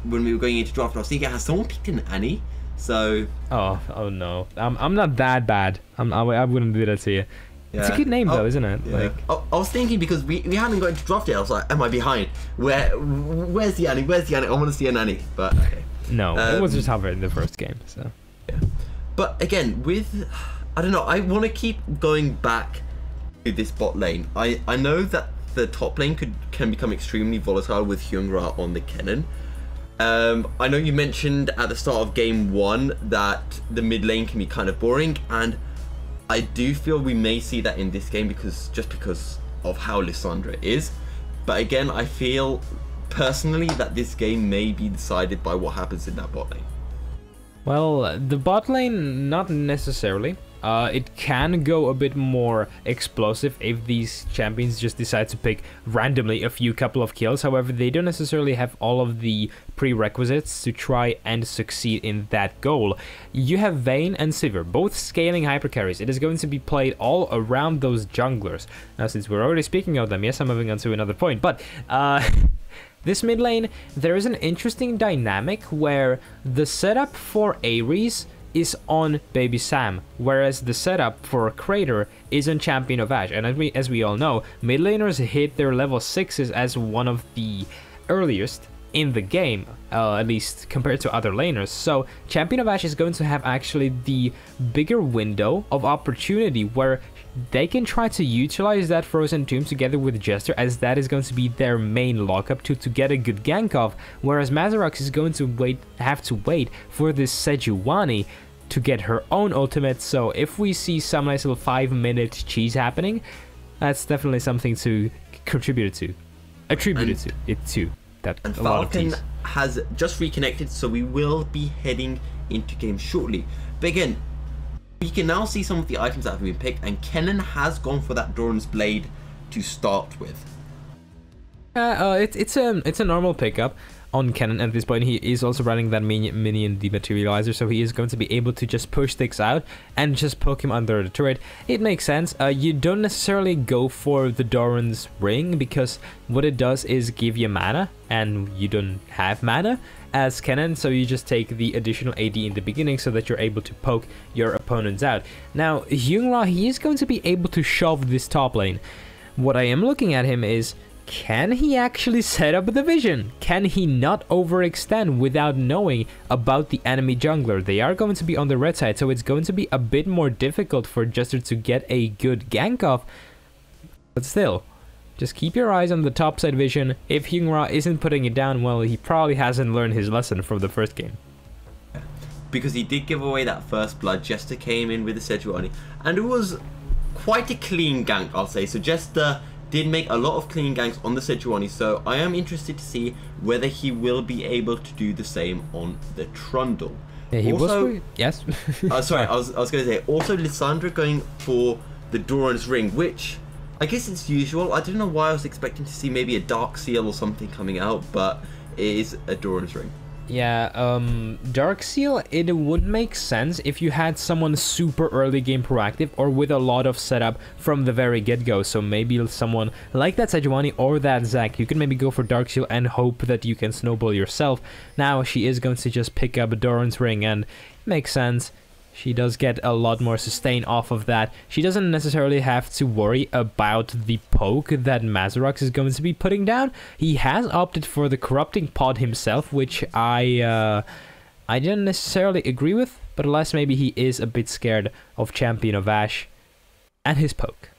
when we were going into draft, I was thinking, has someone picked an Annie? So... Oh no. I'm not that bad. I wouldn't do that to you. Yeah. It's a good name though, isn't it? Yeah. Like, I was thinking because we hadn't got into draft yet. I was like, am I behind? Where's the Annie? Where's the Annie? I want to see an Annie. But okay. No, it was just hover in the first game. So. Yeah. But again, with... I don't know. I want to keep going back to this bot lane. I know that the top lane can become extremely volatile with Hyungra on the cannon. I know you mentioned at the start of game 1 that the mid lane can be kind of boring, and I do feel we may see that in this game because of how Lissandra is. But again, I feel personally that this game may be decided by what happens in that bot lane. Well, the bot lane, not necessarily. It can go a bit more explosive if these champions just decide to pick randomly a couple of kills. However, they don't necessarily have all of the prerequisites to try and succeed in that goal. You have Vayne and Sivir, both scaling hyper carries. It is going to be played all around those junglers. Now, since we're already speaking of them, yes, I'm moving on to another point, but this mid lane, there is an interesting dynamic where the setup for Aries is on Baby Sam, whereas the setup for Crater is on Champion of Ash. And as we all know, mid laners hit their level 6s as one of the earliest in the game, at least compared to other laners. So Champion of Ash is going to have actually the bigger window of opportunity where they can try to utilize that Frozen Tomb together with Jester, as that is going to be their main lockup to get a good gank off, whereas Mazarox is going to have to wait for this Sejuani to get her own ultimate. So if we see some nice little 5-minute cheese happening, that's definitely something to attribute to that. And a lot of Falcon tease. has just reconnected, so we will be heading into game shortly. But again, we can now see some of the items that have been picked, and Kennen has gone for that Doran's Blade to start with. It's a normal pickup on Kennen at this point. He is also running that minion dematerializer, so he is going to be able to just push things out and just poke him under the turret. It makes sense. You don't necessarily go for the Doran's Ring, because what it does is give you mana, and you don't have mana as Kennen, so you just take the additional AD in the beginning so that you're able to poke your opponents out. Now, Hyungra, he is going to be able to shove this top lane. What I am looking at him is, can he actually set up the vision? Can he not overextend without knowing about the enemy jungler? They are going to be on the red side, so it's going to be a bit more difficult for Jester to get a good gank off. But still, just keep your eyes on the top side vision. If Hyungra isn't putting it down, well, he probably hasn't learned his lesson from the first game. Because he did give away that first blood. Jester came in with the Sejuani, and it was quite a clean gank, I'll say. So Jester did make a lot of clean ganks on the Sejuani, so I am interested to see whether he will be able to do the same on the Trundle. Yeah, he also, was. Yes. Sorry, I was going to say, also Lissandra going for the Doran's Ring, which I guess it's usual. I don't know why I was expecting to see maybe a Dark Seal or something coming out, but it is a Doran's Ring. Yeah, Dark Seal, it would make sense if you had someone super early game proactive or with a lot of setup from the very get-go. So maybe someone like that Sejuani or that Zac, you can maybe go for Dark Seal and hope that you can snowball yourself. Now she is going to just pick up Doran's Ring, and it makes sense. She does get a lot more sustain off of that. She doesn't necessarily have to worry about the poke that Mazarox is going to be putting down. He has opted for the corrupting pod himself, which I didn't necessarily agree with, but alas, maybe he is a bit scared of Champion of Ash and his poke.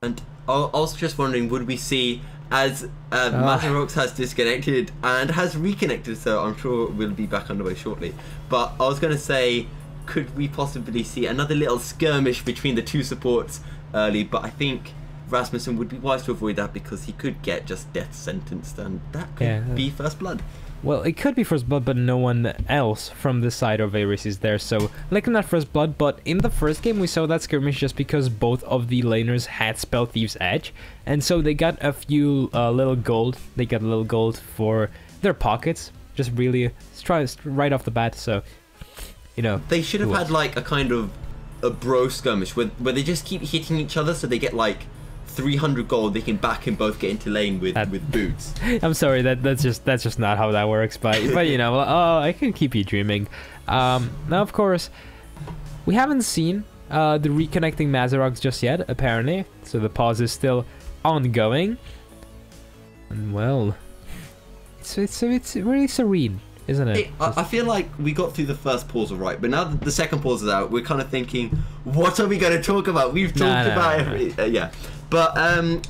And I was just wondering, would we see, as Mazarox has disconnected and has reconnected, so I'm sure we'll be back underway shortly, but I was going to say, could we possibly see another little skirmish between the two supports early? But I think Rasmussen would be wise to avoid that, because he could get just death sentenced, and that could be first blood. Well, it could be first blood, but no one else from the side of Aries is there, so likely not first blood. But in the first game we saw that skirmish just because both of the laners had Spell Thieves Edge, and so they got a few little gold. They got a little gold for their pockets, just really right off the bat, so you know, they should have had like a kind of a bro skirmish where they just keep hitting each other, so they get like 300 gold. They can back and both get into lane with boots. I'm sorry, that's just not how that works. But you know, I can keep you dreaming. Now, of course, we haven't seen the reconnecting Mazarox just yet, apparently. So the pause is still ongoing. And well, it's really serene, isn't it? I feel like we got through the first pause alright, but now that the second pause is out, we're kind of thinking, what are we going to talk about? We've talked about yeah. But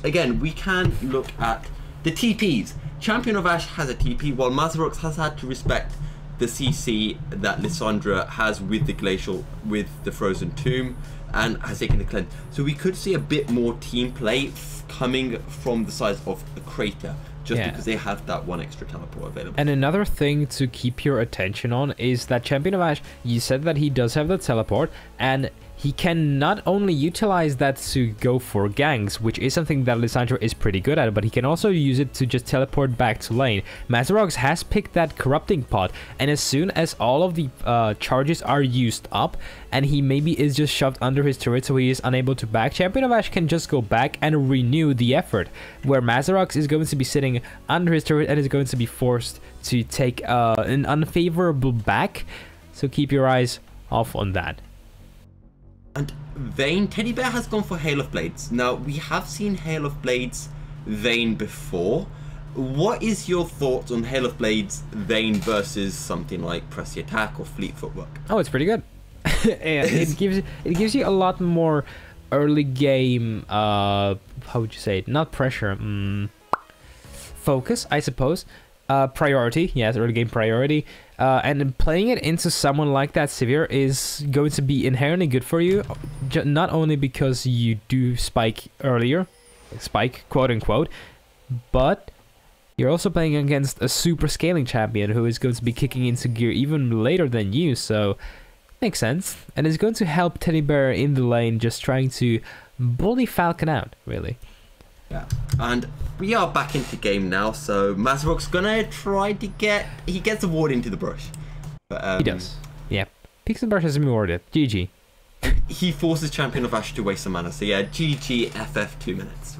again, we can look at the TPs. Champion of Ash has a TP, while Mazarox has had to respect the CC that Lissandra has with the Glacial, with the Frozen Tomb, and has taken the cleanse. So we could see a bit more team play coming from the side of the Crater, just because they have that one extra teleport available. And another thing to keep your attention on is that Champion of Ash, you said that he does have the teleport, and he can not only utilize that to go for ganks, which is something that Lissandra is pretty good at, but he can also use it to just teleport back to lane. Mazarox has picked that corrupting pot, and as soon as all of the charges are used up, and he maybe is just shoved under his turret so he is unable to back, Champion of Ash can just go back and renew the effort, where Mazarox is going to be sitting under his turret and is going to be forced to take an unfavorable back, so keep your eyes off on that. And Vayne, Teddy Bear has gone for Hail of Blades. Now, we have seen Hail of Blades Vayne before. What is your thoughts on Hail of Blades Vayne versus something like Press the Attack or Fleet Footwork? Oh, it's pretty good. And it gives you a lot more early game, how would you say it? Not pressure, focus, I suppose. Priority, yes, early game priority. And playing it into someone like that Sivir is going to be inherently good for you, not only because you do spike earlier, spike quote unquote, but you're also playing against a super scaling champion who is going to be kicking into gear even later than you, so makes sense. And it's going to help Teddy Bear in the lane just trying to bully Falcon out, really. Yeah, and we are back into game now, so Mazarok's gonna try to he gets the ward into the brush. But, he does. Yeah. Peaks and brush has been warded. GG. He forces Champion of Ash to waste some mana, so yeah, GG FF 2 minutes.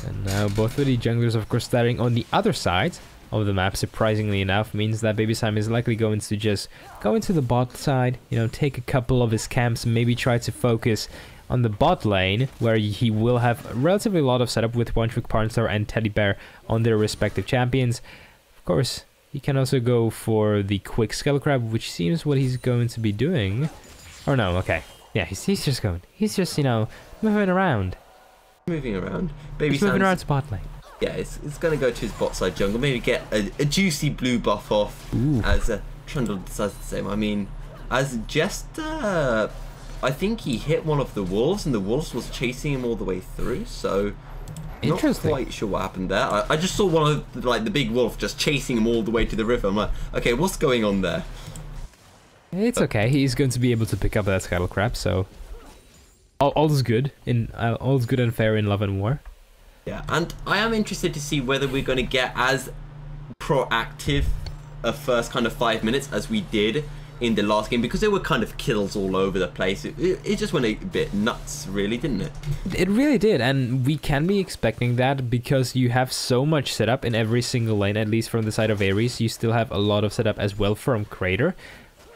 And now both of the junglers, of course, starting on the other side of the map, surprisingly enough, means that Baby Sam is likely going to just go into the bot side, you know, take a couple of his camps, maybe try to focus on the bot lane, where he will have a relatively lot of setup with One Trick Parnstar and Teddy Bear on their respective champions. Of course, he can also go for the quick Skull Crab, which seems what he's going to be doing. Or no, okay. Yeah, he's just going. He's just, you know, moving around. Moving around. Baby He's moving around to bot lane. Yeah, it's going to go to his bot side jungle, maybe get a juicy blue buff off. Ooh. As Trundle decides the same. I mean, as Jester, I think he hit one of the wolves, and the wolves was chasing him all the way through. So, not quite sure what happened there. I just saw one of the big wolf just chasing him all the way to the river. I'm like, okay, what's going on there? It's okay. He's going to be able to pick up that Scuttle Crab, so all's good all's good and fair in love and war. Yeah, and I am interested to see whether we're going to get as proactive a first kind of 5 minutes as we did in the last game, because there were kind of kills all over the place. It just went a bit nuts, really, didn't it? It really did, and we can be expecting that because you have so much setup in every single lane, at least from the side of Aries. You still have a lot of setup as well from Crater.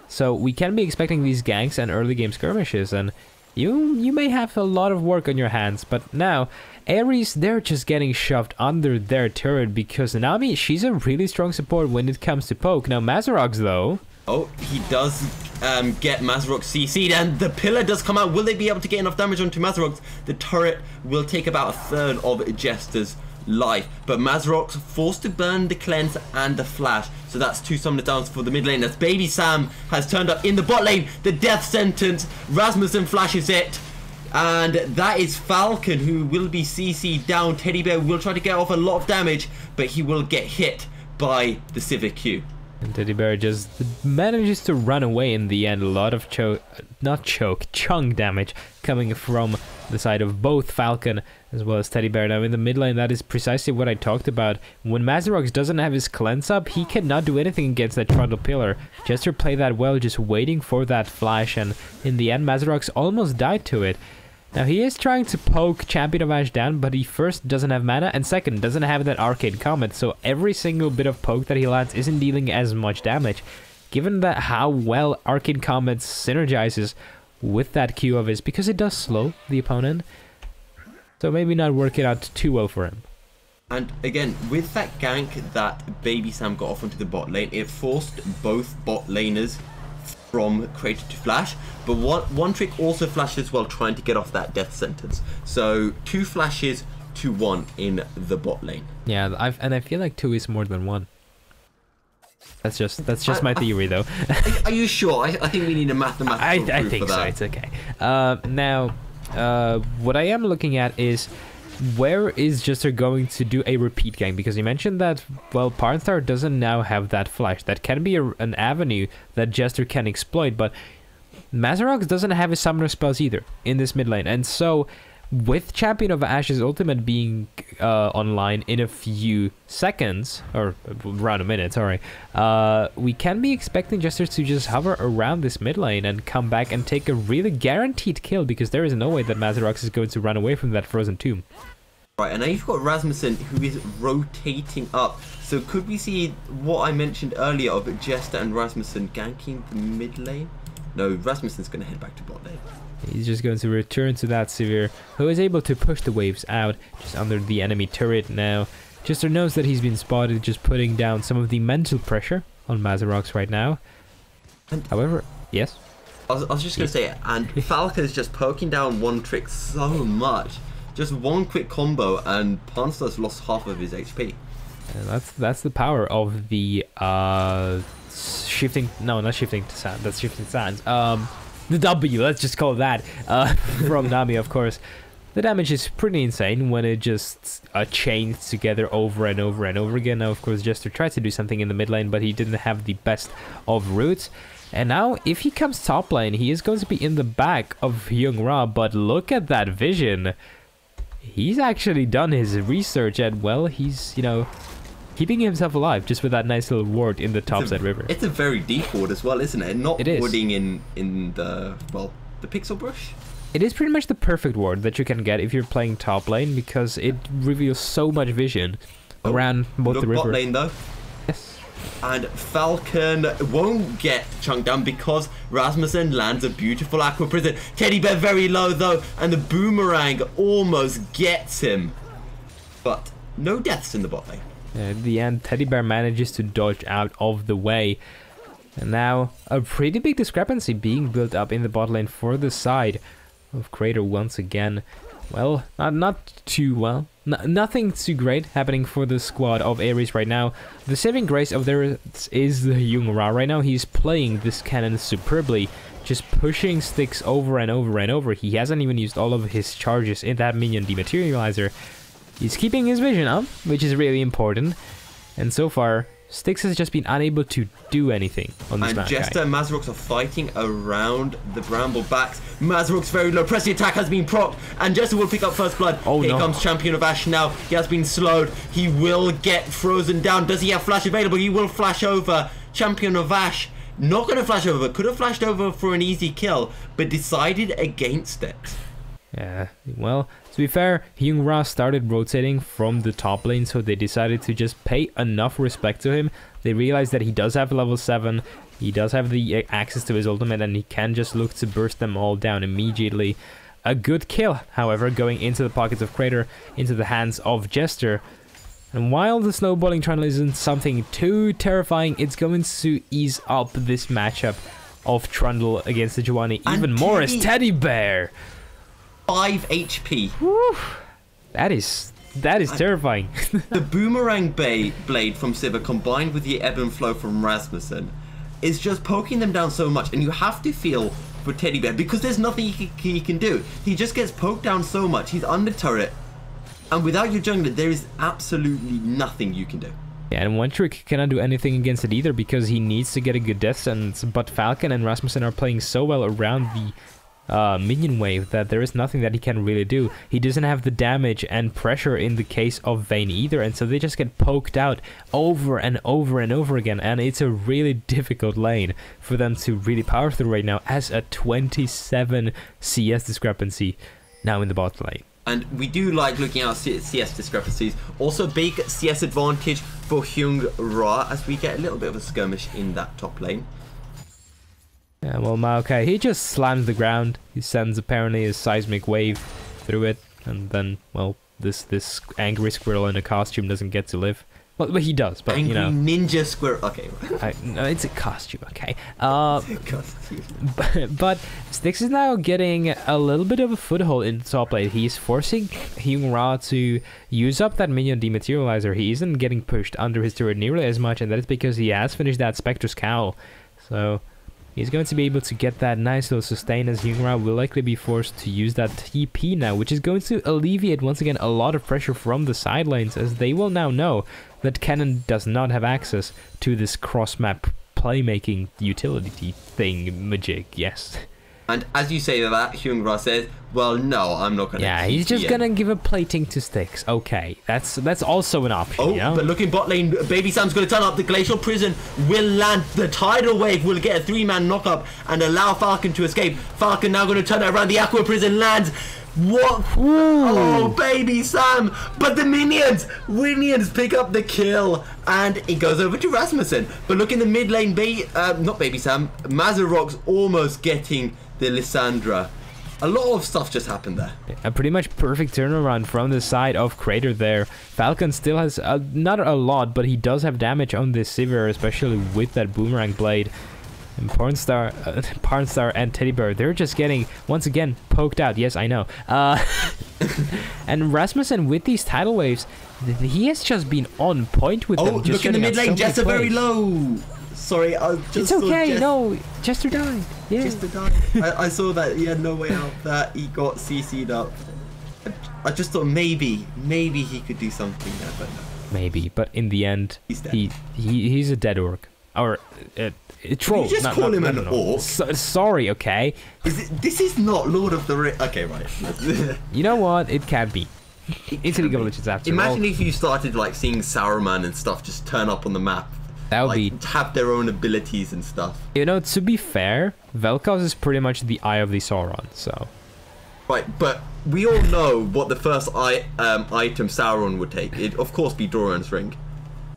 So we can be expecting these ganks and early game skirmishes, and you may have a lot of work on your hands. But now, Aries, they're just getting shoved under their turret because Nami, she's a really strong support when it comes to poke. Now Mazarox, though... Oh, he does get Mazarok CC'd, and the pillar does come out. Will they be able to get enough damage onto Mazarok? The turret will take about a third of Jester's life, but Mazarok forced to burn the cleanse and the flash, so that's 2 summoners down for the mid lane. As Baby Sam has turned up in the bot lane, the death sentence, Rasmussen flashes it, and that is Falcon who will be CC'd down. Teddy Bear will try to get off a lot of damage, but he will get hit by the Civic Q. And Teddy Bear just manages to run away in the end. A lot of chunk damage coming from the side of both Falcon as well as Teddy Bear. Now in the mid lane, that is precisely what I talked about. When Mazarox doesn't have his cleanse up, he cannot do anything against that Trundle Pillar. Jester played that well, just waiting for that flash, and in the end Mazarox almost died to it. Now he is trying to poke Champion of Ash down, but he first doesn't have mana, and second doesn't have that Arcade Comet, so every single bit of poke that he lands isn't dealing as much damage. Given that how well Arcade Comet synergizes with that Q of his, because it does slow the opponent, so maybe not working out too well for him. And again, with that gank that Baby Sam got off onto the bot lane, it forced both bot laners from Crater to flash, but one trick also flashed as well, trying to get off that death sentence. So 2 flashes to 1 in the bot lane. Yeah, I feel like 2 is more than 1. That's just my theory, though. Are you sure? I think we need a mathematical proof I think for that. so. It's okay. Now, what I am looking at is, where is Jester going to do a repeat gank? Because you mentioned that, well, Parnstar doesn't now have that flash. That can be an avenue that Jester can exploit, but Mazarox doesn't have his summoner spells either in this mid lane, and so with Champion of Ash's ultimate being online in a few seconds, or around a minute, sorry, we can be expecting Jester to just hover around this mid lane and come back and take a really guaranteed kill, because there is no way that Mazarox is going to run away from that Frozen Tomb. Right, and now you've got Rasmussen, who is rotating up. So could we see what I mentioned earlier of Jester and Rasmussen ganking the mid lane? No, Rasmussen's going to head back to bot lane. He's just going to return to that Severe, who is able to push the waves out just under the enemy turret now. Jester knows that he's been spotted, just putting down some of the mental pressure on Mazarox right now. And however, yes? I was just going to say, and Falcon's just poking down one trick so much. Just one quick combo and Panstar's lost half of his HP. And that's the power of the shifting, no, not shifting sand, that's shifting sands. The W, let's just call it that, from Nami, of course. The damage is pretty insane when it just chains together over and over and over again. Now, of course, Jester tried to do something in the mid lane, but he didn't have the best of routes. And now, if he comes top lane, he is going to be in the back of Hyung Ra, but look at that vision. He's actually done his research, and, well, he's, you know, keeping himself alive just with that nice little ward in the topside river. It's a very deep ward as well, isn't it? Not it is. warding in the, well, the pixel brush. It is pretty much the perfect ward that you can get if you're playing top lane, because it reveals so much vision around both the river. Bot lane though. Yes. And Falcon won't get chunked down because Rasmussen lands a beautiful Aqua Prison. Teddy Bear very low though, and the boomerang almost gets him. But no deaths in the bot lane. At the end, Teddy Bear manages to dodge out of the way. And now, a pretty big discrepancy being built up in the bot lane for the side of Crater once again. Well, not too well. Nothing too great happening for the squad of Aries right now. The saving grace of theirs is the Hyung Ra. Right now, he's playing this cannon superbly, just pushing sticks over and over and over. He hasn't even used all of his charges in that minion dematerializer. He's keeping his vision up, which is really important. And so far, Styx has just been unable to do anything on this map. And Jester and Mazarox are fighting around the bramble backs. Mazarox very low. Press the attack has been procced. And Jester will pick up first blood. Oh, Here no. comes Champion of Ash now. He has been slowed. He will get frozen down. Does he have flash available? He will flash over. Champion of Ash not going to flash over. Could have flashed over for an easy kill, but decided against it. Yeah, well, to be fair, Hyung Ra started rotating from the top lane, so they decided to just pay enough respect to him. They realized that he does have level 7, he does have the access to his ultimate, and he can just look to burst them all down immediately. A good kill, however, going into the pockets of Crater, into the hands of Jester. And while the snowballing triangle isn't something too terrifying, it's going to ease up this matchup of Trundle against the Sejuani even more as Teddy Bear. 5 HP. Whew. That is terrifying. The boomerang blade from Sivir combined with the ebb and flow from Rasmussen is just poking them down so much, and you have to feel for Teddy Bear because there's nothing he can do. He just gets poked down so much. He's under turret, and without your jungler, there is absolutely nothing you can do. Yeah, and one trick cannot do anything against it either because he needs to get a good death sentence. But Falcon and Rasmussen are playing so well around the minion wave that there is nothing that he can really do. He doesn't have the damage and pressure in the case of Vayne either, and so they just get poked out over and over and over again, and it's a really difficult lane for them to really power through right now as a 27 CS discrepancy now in the bot lane. And we do like looking at CS discrepancies. Also big CS advantage for Hyung Ra as we get a little bit of a skirmish in that top lane. Yeah, well, Maokai, he just slams the ground. He sends apparently a seismic wave through it, and then, well, this angry squirrel in a costume doesn't get to live. Well, but he does, but angry you know. ninja squirrel. Okay. No, it's a costume, okay. Costume. But Styx is now getting a little bit of a foothold in the top lane. He's forcing Hyung Ra to use up that minion dematerializer. He isn't getting pushed under his turret nearly as much, and that is because he has finished that Spectre's Cowl. So he's going to be able to get that nice little sustain, as Hyung Ra will likely be forced to use that TP now, which is going to alleviate once again a lot of pressure from the side lanes, as they will now know that Cannon does not have access to this cross-map playmaking utility thing magic. Yes. And as you say that, Hyungra says, well, no, I'm not going to. Yeah, he's just gonna give a plating to Styx. Okay, that's also an option. Oh, you know? but look in bot lane. Baby Sam's going to turn up. The Glacial Prison will land. The Tidal Wave will get a 3-man knock-up and allow Falcon to escape. Falcon now going to turn it around. The Aqua Prison lands. What? Ooh. Oh, Baby Sam. But the minions pick up the kill. And it goes over to Rasmussen. But look in the mid lane. Not Baby Sam. Mazarok's almost getting the Lissandra. A lot of stuff just happened there. A pretty much perfect turnaround from the side of Crater there. Falcon still has not a lot, but he does have damage on this Sivir, especially with that Boomerang Blade. And Pornstar and Teddy Bear, they're just getting, once again, poked out. Yes, I know. And Rasmussen, with these tidal waves, he has just been on point with them. Oh, look in the mid lane. Jester very low. Sorry, I just It's okay, no, Jester died. Yeah. Jester died. I saw that he had no way out, that he got CC'd up. I just thought maybe he could do something there, but no. Maybe, but in the end, He's dead. he's a dead orc. Or a troll. You just call him an orc? Sorry, okay? This is not Lord of the Rings. Okay, right. You know what? It can be. It's League of Legends after all. Imagine if you started like seeing Saruman and stuff just turn up on the map. That would Like, be... have their own abilities and stuff. You know, to be fair, Vel'Koz is pretty much the Eye of the Sauron, so... Right, but we all know what the first item Sauron would take. It'd of course be Doran's ring.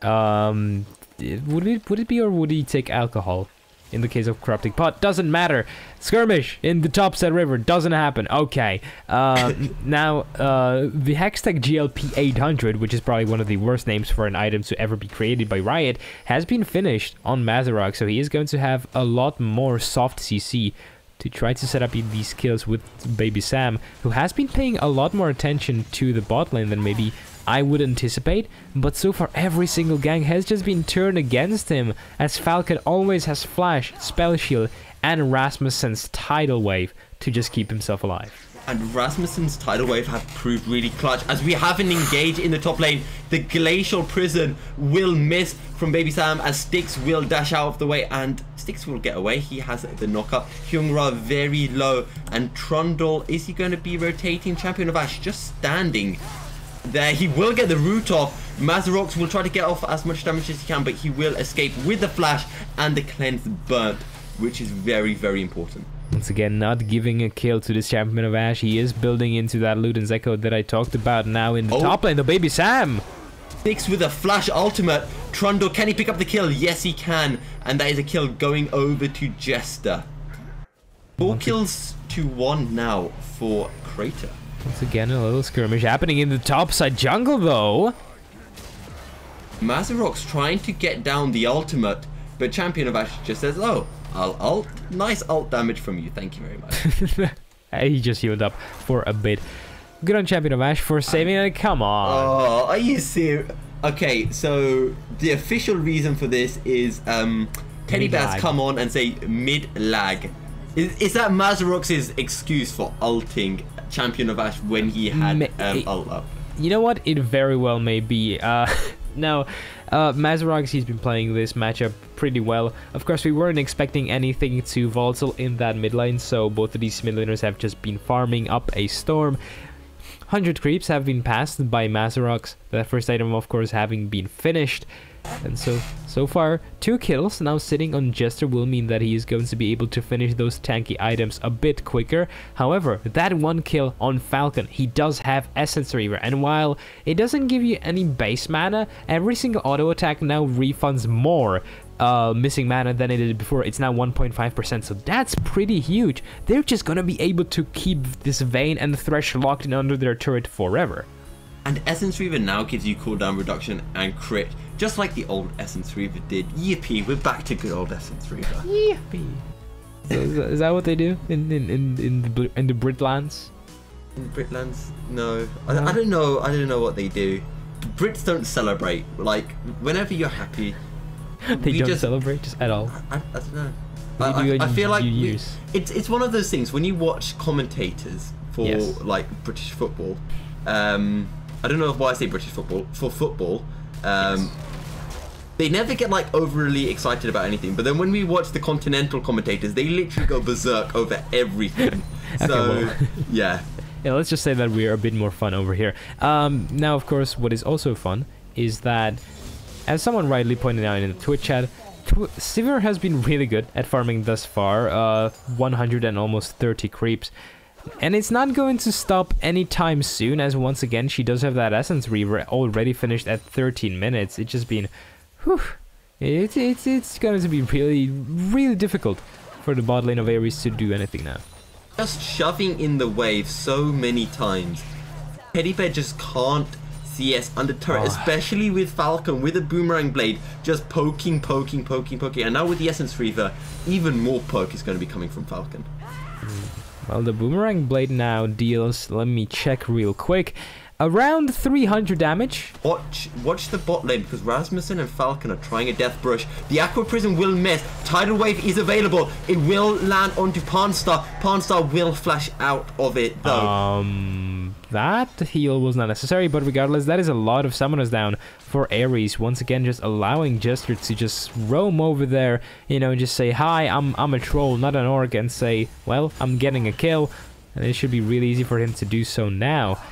Would it be, or would he take alcohol? In the case of Corrupting Pot, doesn't matter. Skirmish in the Topset River doesn't happen. Okay. Now, the Hextech GLP 800, which is probably one of the worst names for an item to ever be created by Riot, has been finished on Mazarok, so he is going to have a lot more soft CC to try to set up these kills with Baby Sam, who has been paying a lot more attention to the bot lane than maybe I would anticipate, but so far every single gang has just been turned against him, as Falcon always has Flash, Spell Shield, and Rasmussen's Tidal Wave to just keep himself alive. And Rasmussen's Tidal Wave have proved really clutch, as we haven't engaged in the top lane. The Glacial Prison will miss from Baby Sam, as Styx will dash out of the way, and Styx will get away. He has the knock-up. Hyungra very low, and Trundle, is he going to be rotating? Champion of Ash just standing there. He will get the root off. Mazarok will try to get off as much damage as he can, but he will escape with the flash and the cleanse burnt, which is very, very important. Once again, not giving a kill to this Champion of Ash. He is building into that Luden's Echo that I talked about now in the top lane, the Baby Sam. Styx with a flash ultimate. Trundle, can he pick up the kill? Yes, he can. And that is a kill going over to Jester. 4 kills to 1 now for Crater. Once again, a little skirmish happening in the top side jungle, though. Mazarok's trying to get down the ultimate, but Champion of Ash just says, oh, I'll ult. Nice ult damage from you. Thank you very much. He just healed up for a bit. Good on Champion of Ash for saving it. Come on. Oh, are you serious? Okay, so the official reason for this is Teddy Bears come on and say mid-lag. Is that Mazarok's excuse for ulting Champion of Ash when he had ult up? You know what? It very well may be. Now, Mazarok, he's been playing this matchup pretty well. Of course, we weren't expecting anything too volatile in that mid lane, so both of these mid laners have just been farming up a storm. 100 creeps have been passed by Mazarok, that first item, of course, having been finished. And so far, 2 kills now sitting on Jester will mean that he is going to be able to finish those tanky items a bit quicker. However, that 1 kill on Falcon, he does have Essence Reaver, and while it doesn't give you any base mana, every single auto attack now refunds more missing mana than it did before. It's now 1.5%, so that's pretty huge. They're just gonna be able to keep this Vayne and Thresh locked in under their turret forever. And Essence Reaver now gives you cooldown reduction and crit, just like the old Essence Reaver did. Yippee, we're back to good old Essence Reaver. Yippee. So is that what they do in the Britlands? In Britlands? No. I don't know. I don't know what they do. Brits don't celebrate. Like, whenever you're happy, They don't celebrate just at all. I don't know. I feel like it's one of those things when you watch commentators for like British football. I don't know why I say British football. For football, they never get like overly excited about anything. But then when we watch the continental commentators, they literally go berserk over everything. So, well. yeah. Yeah, let's just say that we are a bit more fun over here. Now, of course, what is also fun is that, as someone rightly pointed out in the Twitch chat, Sivir has been really good at farming thus far, 100 and almost 30 creeps. And it's not going to stop anytime soon, as once again, she does have that Essence Reaver already finished at 13 minutes. It's just been, whew, it's going to be really, really difficult for the bot lane of Aries to do anything now. Just shoving in the wave so many times. Teddy Bear just can't CS under turret, especially with Falcon, with a Boomerang Blade, just poking. And now with the Essence Reaver, even more poke is going to be coming from Falcon. Well, the Boomerang Blade now deals, let me check real quick, around 300 damage. Watch the bot lane, because Rasmussen and Falcon are trying a Death Brush. The Aqua Prism will miss. Tidal Wave is available. It will land onto Panstar. Panstar will flash out of it, though. That heal was not necessary, but regardless, that is a lot of summoners down for Aries. Once again, just allowing Jester to just roam over there, you know, just say, hi, I'm a troll, not an orc, and say, well, I'm getting a kill. And it should be really easy for him to do so now.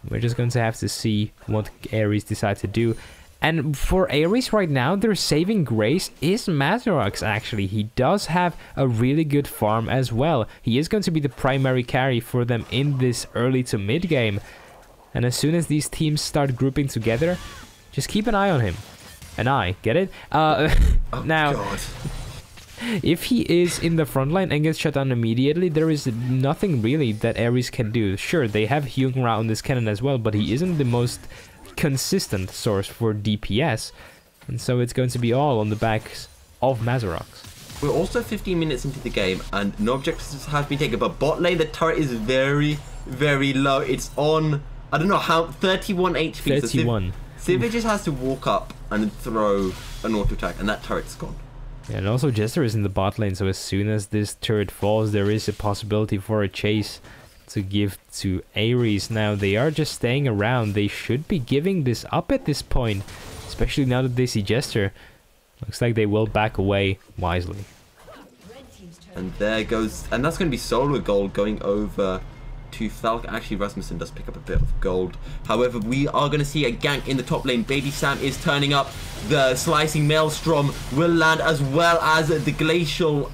We're just going to have to see what Aries decide to do. And for Aries right now, their saving grace is Mazarox, actually. He does have a really good farm as well. He is going to be the primary carry for them in this early to mid game. And as soon as these teams start grouping together, just keep an eye on him. An eye, get it? Now, God. If he is in the front line and gets shut down immediately, there is nothing really that Aries can do. Sure, they have Hyungra on this cannon as well, but he isn't the most consistent source for DPS, and so it's going to be all on the backs of Mazarox. We're also 15 minutes into the game and no objectives have been taken, but bot lane, the turret is very, very low. It's on, I don't know how, 31 HP. 31. So Sivir just has to walk up and throw an auto attack and that turret's gone. Yeah, and also Jester is in the bot lane, so as soon as this turret falls, there is a possibility for a chase to give to Aries. Now, they are just staying around. They should be giving this up at this point, especially now that they see Jester. Looks like they will back away wisely. And there goes, and that's going to be solo gold going over to Falcon. Actually, Rasmussen does pick up a bit of gold. However, we are going to see a gank in the top lane. Baby Sam is turning up. The Slicing Maelstrom will land, as well as the Glacial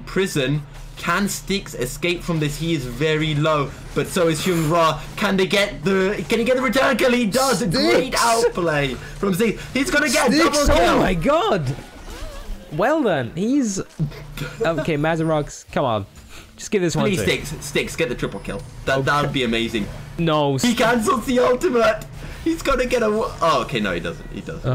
Prison. Can Styx escape from this? He is very low, but so is Hyung Ra. Can he get the return kill? He does. Styx! Great outplay from Styx. He's gonna get a double kill. Oh my god! Well then, he's okay. Mazarox, come on, just give this one. Please, to Styx, get the triple kill. That would be amazing. No, He cancels the ultimate. He's gonna get a. Oh, okay, no, he doesn't. He doesn't.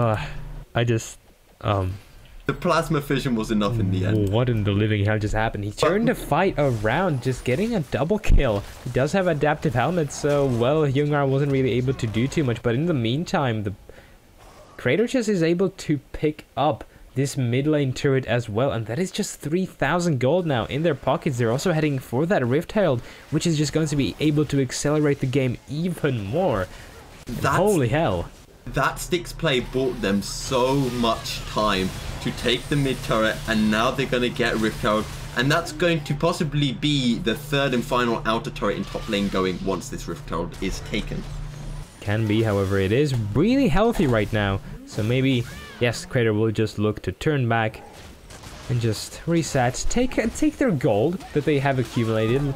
I just The plasma fission was enough in the end. What in the living hell just happened? He turned the fight around, just getting a double kill. He does have adaptive helmet, so, well, Hyungar wasn't really able to do too much. But in the meantime, the Kratos just is able to pick up this mid lane turret as well. And that is just 3,000 gold now in their pockets. They're also heading for that Rift Herald, which is just going to be able to accelerate the game even more. Holy hell. That Styx play bought them so much time to take the mid turret, and now they're going to get Rift Herald, and that's going to possibly be the third and final outer turret in top lane going once this Rift Herald is taken. Can be, however, it is really healthy right now, so maybe, yes, Crater will just look to turn back and just reset, take their gold that they have accumulated,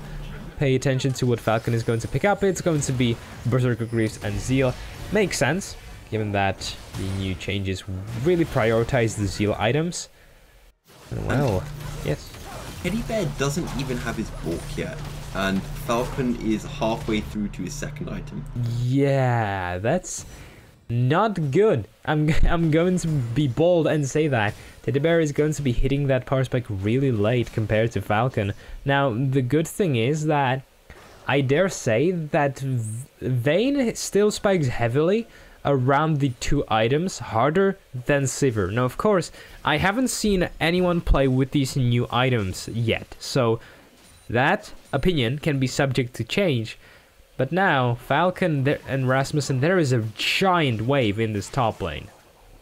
pay attention to what Falcon is going to pick up. It's going to be Berserker Greaves and Zeal. Makes sense, given that the new changes really prioritize the Zeal items. And well, yes. Teddy Bear doesn't even have his bulk yet, and Falcon is halfway through to his second item. Yeah, that's not good. I'm going to be bold and say that Teddy Bear is going to be hitting that power spike really late compared to Falcon. Now, the good thing is that I dare say that Vayne still spikes heavily around the two items harder than Sivir. Now, of course, I haven't seen anyone play with these new items yet, so that opinion can be subject to change. But now, Falcon and Rasmussen, there is a giant wave in this top lane.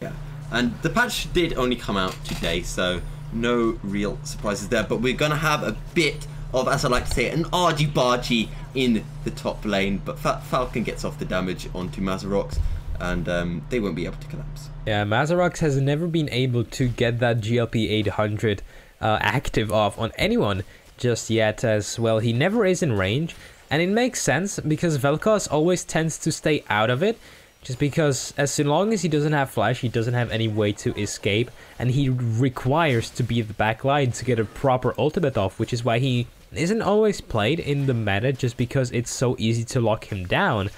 Yeah. And the patch did only come out today, so no real surprises there. But we're going to have a bit of, as I like to say, an argy-bargy in the top lane. But Falcon gets off the damage onto Mazarox, and they won't be able to collapse. Yeah, Mazarox has never been able to get that GLP 800 active off on anyone just yet as well. He never is in range, and it makes sense because Vel'Koz always tends to stay out of it, just because as long as he doesn't have flash, he doesn't have any way to escape, and he requires to be at the back line to get a proper ultimate off, which is why he isn't always played in the meta, just because it's so easy to lock him down.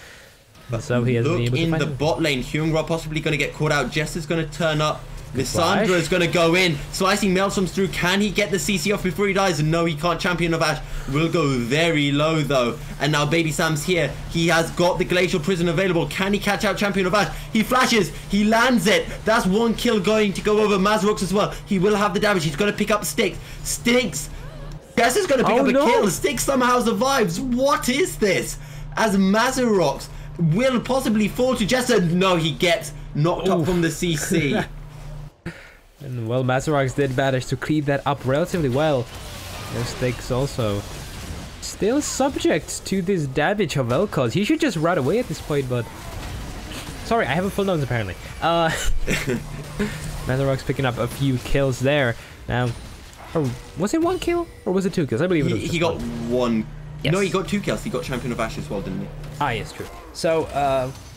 But so he hasn't been able to in find the him. bot lane, Hyungra possibly going to get caught out. Jester's going to turn up. Lissandra is going to go in, slicing Maelstroms through. Can he get the CC off before he dies? No, he can't. Champion of Ash will go very low though. And now Baby Sam's here. He has got the Glacial Prison available. Can he catch out Champion of Ash? He flashes. He lands it. That's one kill going to go over Mazarox as well. He will have the damage. He's going to pick up Styx. Styx. Jester's going to pick up a kill. Styx somehow survives. What is this? As Mazarox will possibly fall to Jester. No, he gets knocked up from the CC. And well, Mazarox did manage to clean that up relatively well. And Styx also still subject to this damage of Vel'Koz. He should just run away at this point, but... Sorry, I have a full nose apparently. Mazarox picking up a few kills there. Now, or was it one kill? Or was it two kills? I believe it was He got one. Yes. No, he got 2 kills. He got Champion of Ash as well, didn't he? Ah, yes, true. So,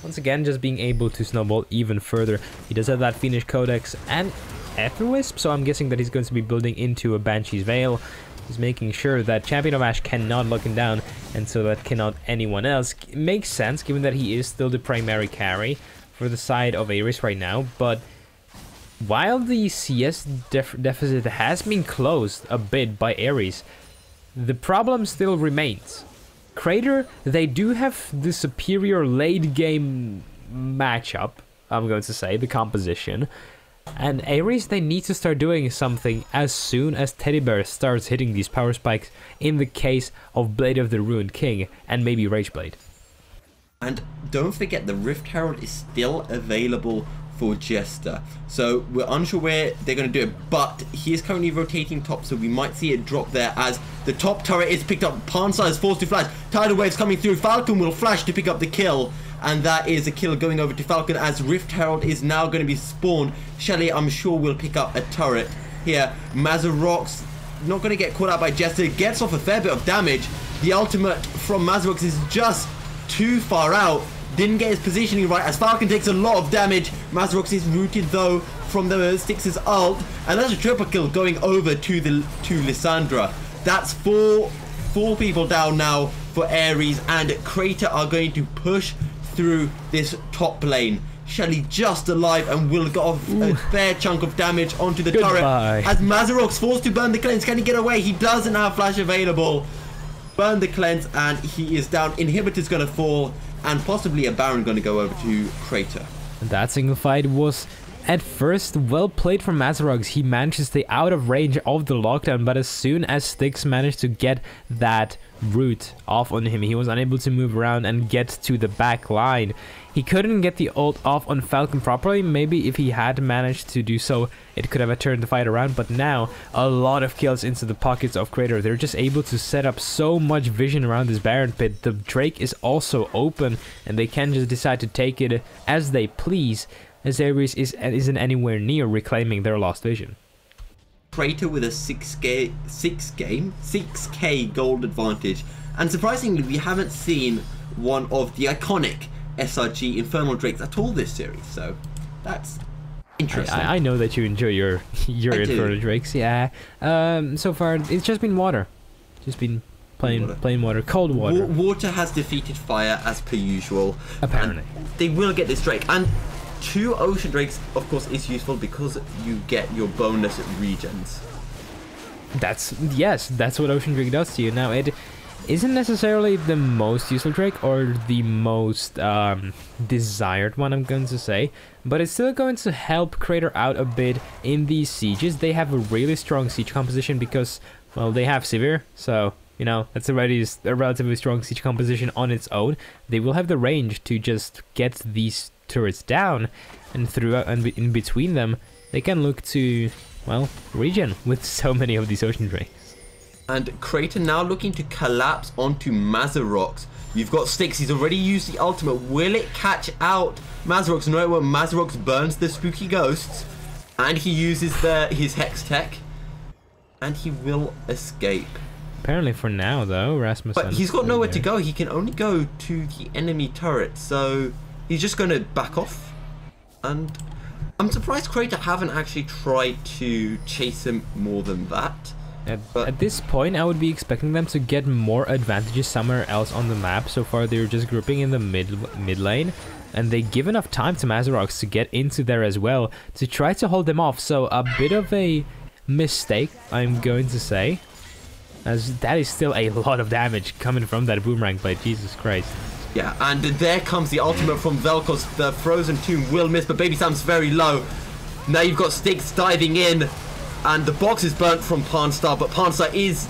once again, just being able to snowball even further. He does have that Fiendish Codex and Aetherwisp, so I'm guessing that he's going to be building into a Banshee's Veil. He's making sure that Champion of Ash cannot lock him down, and so that cannot anyone else. It makes sense, given that he is still the primary carry for the side of Aries right now, but while the CS deficit has been closed a bit by Aries, the problem still remains. Crater, they do have the superior late game matchup, I'm going to say, the composition. And Aries, they need to start doing something as soon as Teddy Bear starts hitting these power spikes in the case of Blade of the Ruined King and maybe Rageblade. And don't forget, the Rift Herald is still available for Jester. So we're unsure where they're going to do it, but he is currently rotating top, so we might see it drop there as the top turret is picked up. Pansa is forced to flash. Tidal Wave's coming through. Falcon will flash to pick up the kill, and that is a kill going over to Falcon as Rift Herald is now going to be spawned. Shelly, I'm sure, will pick up a turret here. Mazarox not going to get caught out by Jester. Gets off a fair bit of damage. The ultimate from Mazarox is just too far out. Didn't get his positioning right as Falcon takes a lot of damage. Mazarox is rooted though from the Styx's ult, and that's a triple kill going over to Lissandra. That's four people down now for Aries, and Crater are going to push through this top lane. Shelly just alive and will get off a fair chunk of damage onto the turret as Mazarox forced to burn the cleanse. Can he get away? He doesn't have flash available. Burn the cleanse and he is down. Inhibitor's going to fall, and possibly a Baron going to go over to Crater. That single fight was at first well played from Mazarox. He managed to stay out of range of the lockdown, but as soon as Styx managed to get that root off on him, he was unable to move around and get to the back line. He couldn't get the ult off on Falcon properly. Maybe if he had managed to do so, it could have turned the fight around, but now a lot of kills into the pockets of Crater. They're just able to set up so much vision around this Baron pit. The Drake is also open, and they can just decide to take it as they please, as Aries isn't anywhere near reclaiming their lost vision. Crater with a 6k gold advantage, and surprisingly we haven't seen one of the iconic SRG Infernal Drakes at all this series, so that's interesting. I know that you enjoy your Infernal Drakes, yeah. So far it's just been water, just been plain water, cold water. Water has defeated fire as per usual. Apparently, they will get this Drake, and 2 Ocean Drakes, of course, is useful because you get your bonus regens. That's what Ocean Drake does to you. Now, it isn't necessarily the most useful Drake or the most desired one, I'm going to say, but it's still going to help Crater out a bit in these sieges. They have a really strong siege composition because, well, they have Severe, so, you know, that's already a relatively strong siege composition on its own. They will have the range to just get these turrets down, and throughout and in between them, they can look to, well, regen with so many of these ocean drakes. And Crater now looking to collapse onto Mazarox. You've got Styx, he's already used the ultimate. Will it catch out Mazarox? No, it won't. Mazarox burns the spooky ghosts, and he uses his Hex Tech, and he will escape. Apparently for now, though, Rasmussen... But he's got nowhere to go. He can only go to the enemy turret, so he's just going to back off. And I'm surprised Crater haven't actually tried to chase him more than that. At this point, I would be expecting them to get more advantages somewhere else on the map. So far, they're just grouping in the mid lane, and they give enough time to Mazarox to get into there as well to try to hold them off. So a bit of a mistake, I'm going to say, as that is still a lot of damage coming from that boomerang blade. Jesus Christ. Yeah, and there comes the ultimate from Vel'Koz. The Frozen Tomb will miss, but Baby Sam's very low. Now you've got Styx diving in. And the box is burnt from Panstar, but Panstar is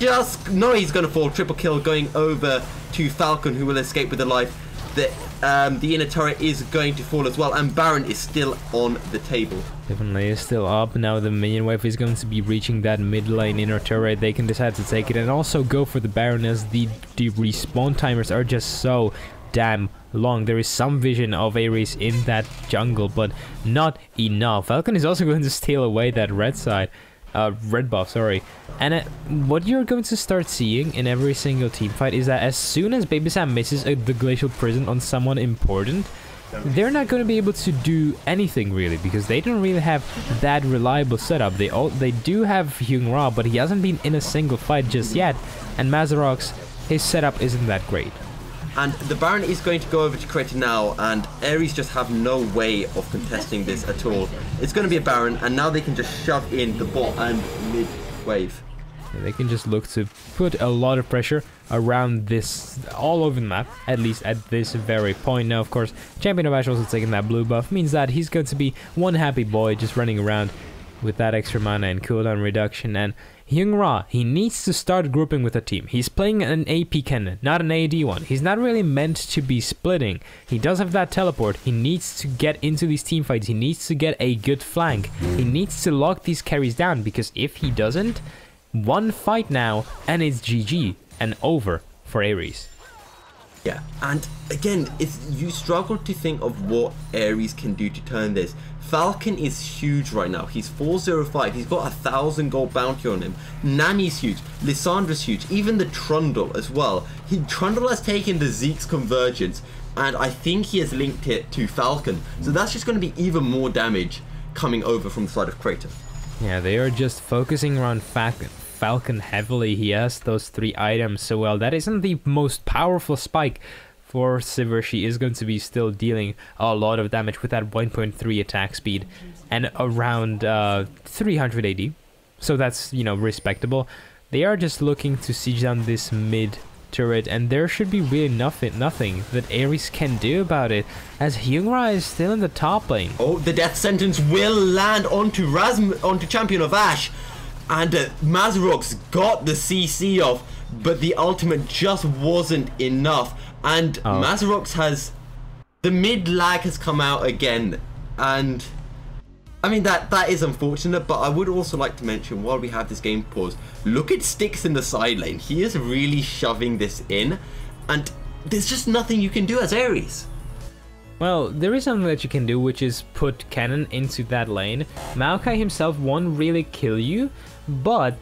just... No, he's going to fall. Triple kill going over to Falcon, who will escape with a life. The inner turret is going to fall as well, and Baron is still on the table. Definitely is still up. Now the minion wave is going to be reaching that mid lane inner turret. They can decide to take it and also go for the Baron, as the respawn timers are just so damn long. There is some vision of Aries in that jungle, but not enough. Falcon is also going to steal away that red buff, sorry. And what you're going to start seeing in every single team fight is that as soon as Baby Sam misses the Glacial Prison on someone important, they're not going to be able to do anything really, because they don't really have that reliable setup. They do have Hyung Ra, but he hasn't been in a single fight just yet, and Mazarox, his setup isn't that great. And the Baron is going to go over to Crater now, and Aries just have no way of contesting this at all. It's going to be a Baron, and now they can just shove in the bot and mid wave. Yeah, they can just look to put a lot of pressure around this, all over the map, at least at this very point. Now, of course, Champion of Ash also taking that blue buff, means that he's going to be one happy boy just running around with that extra mana and cooldown reduction. And Hyung Ra, he needs to start grouping with a team. He's playing an AP cannon, not an AD one. He's not really meant to be splitting. He does have that teleport. He needs to get into these team fights. He needs to get a good flank. He needs to lock these carries down, because if he doesn't, one fight now and it's GG and over for Aries. Yeah, and again, if you struggle to think of what Aries can do to turn this, Falcon is huge right now. He's 405. He's got 1,000 gold bounty on him. Nani's huge. Lissandra's huge. Even the Trundle as well. Trundle has taken the Zeke's convergence, and I think he has linked it to Falcon. So that's just going to be even more damage coming over from the side of Crater. Yeah, they are just focusing around Falcon heavily. He has those 3 items so well. That isn't the most powerful spike for Sivir. She is going to be still dealing a lot of damage with that 1.3 attack speed and around 300 AD. So that's, you know, respectable. They are just looking to siege down this mid turret, and there should be really nothing that Aries can do about it, as Hyung Ra is still in the top lane. Oh, the death sentence will land onto Champion of Ash, and Mazarox got the CC off, but the ultimate just wasn't enough. And Mazarox has... The mid lag has come out again, and... I mean, that is unfortunate, but I would also like to mention, while we have this game paused, look at Styx in the side lane. He is really shoving this in, and there's just nothing you can do as Aries. Well, there is something that you can do, which is put cannon into that lane. Maokai himself won't really kill you, but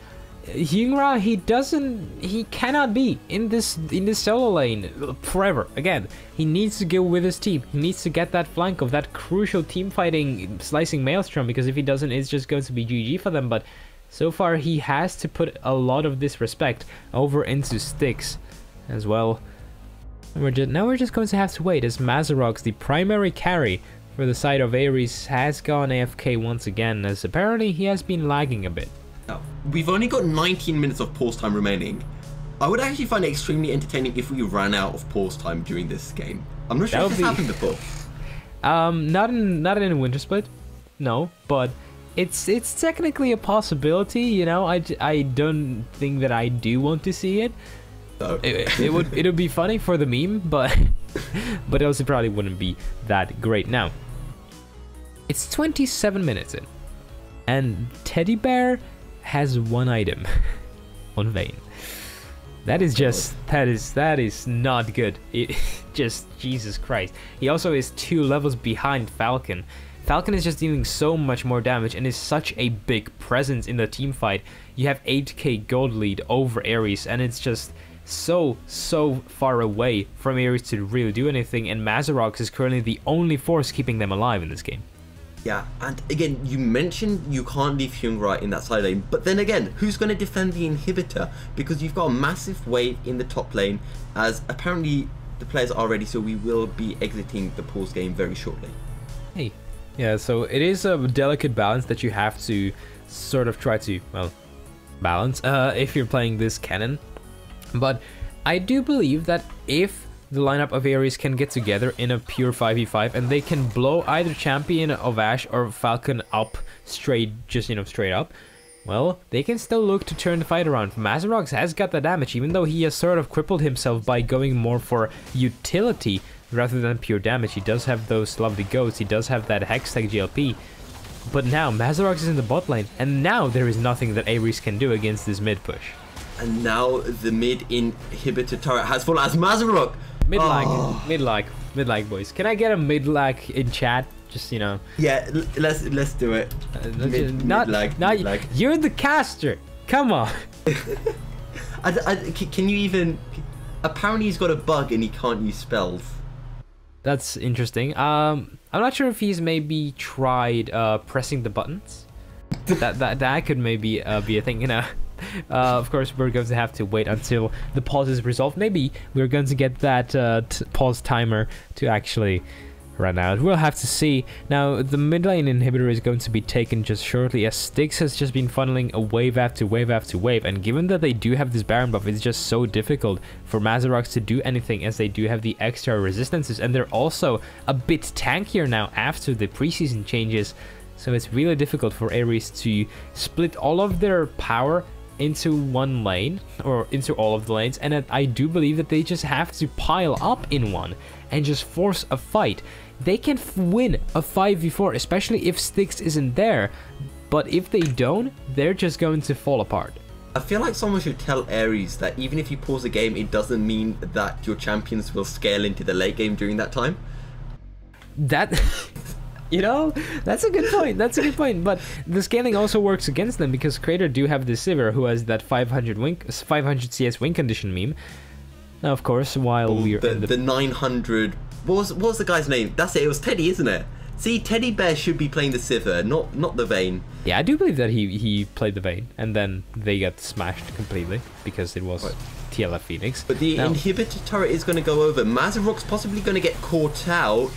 Hyung Ra, he cannot be in this solo lane forever. Again, he needs to go with his team. He needs to get that flank of that crucial team fighting slicing maelstrom, because if he doesn't, it's just going to be GG for them. But so far, he has to put a lot of this respect over into Styx as well. And now we're just going to have to wait, as Mazarox, the primary carry for the side of Aries, has gone AFK once again, as apparently he has been lagging a bit. Now, we've only got 19 minutes of pause time remaining. I would actually find it extremely entertaining if we ran out of pause time during this game. I'm not sure if this happened before. Not in Wintersplit, no, but it's technically a possibility. You know, I don't think that I do want to see it. No. It would be funny for the meme, but but it also probably wouldn't be that great. Now, it's 27 minutes in, and Teddy Bear has one item on Vayne. That is just, that is not good. It just, Jesus Christ. He also is 2 levels behind Falcon. Falcon is just dealing so much more damage and is such a big presence in the team fight. You have 8k gold lead over Aries, and it's just so far away from Aries to really do anything, and Mazarox is currently the only force keeping them alive in this game. Yeah, and again, you mentioned you can't leave Hyungra in that side lane, but then again, who's going to defend the inhibitor? Because you've got a massive wave in the top lane, as apparently the players are ready, so we will be exiting the pause game very shortly. Hey. Yeah, so it is a delicate balance that you have to sort of try to, well, balance if you're playing this cannon. But I do believe that if the lineup of Aries can get together in a pure 5v5 and they can blow either champion of Ash or Falcon up straight, just, straight up, well, they can still look to turn the fight around. Mazarox has got the damage, even though he has sort of crippled himself by going more for utility rather than pure damage. He does have those lovely goats, he does have that Hextech GLP, but now Mazarox is in the bot lane, and now there is nothing that Aries can do against this mid push. And now the mid inhibitor turret has fallen as Mazarox. Mid lag, boys. Can I get a mid lag in chat? Just, Yeah, let's do it. Not mid lag. You're the caster. Come on. Can you even? Apparently he's got a bug and he can't use spells. That's interesting. I'm not sure if he's maybe tried pressing the buttons. that could maybe be a thing, Of course, we're going to have to wait until the pause is resolved. Maybe we're going to get that pause timer to actually run out. We'll have to see. Now, the mid lane inhibitor is going to be taken just shortly, as Styx has just been funneling a wave after wave after wave, and given that they do have this Baron buff, it's just so difficult for Mazarox to do anything, as they do have the extra resistances, and they're also a bit tankier now after the preseason changes, so it's really difficult for Aries to split all of their power into one lane, or into all of the lanes, and I do believe that they just have to pile up in one and just force a fight. They can win a 5v4, especially if Styx isn't there, but if they don't, they're just going to fall apart. I feel like someone should tell Aries that even if you pause a game, it doesn't mean that your champions will scale into the late game during that time. That... that's a good point. That's a good point. But the scaling also works against them, because Crater do have this Sivir who has that 500 CS win condition meme. Now, of course, while we're the 900. What was the guy's name? That's it. It was Teddy, isn't it? See, Teddy Bear should be playing the Sivir, not the Vayne. Yeah, I do believe that he played the Vayne, and then they got smashed completely because it was TLF Phoenix. But the inhibitor turret is going to go over. Mazarock's possibly going to get caught out,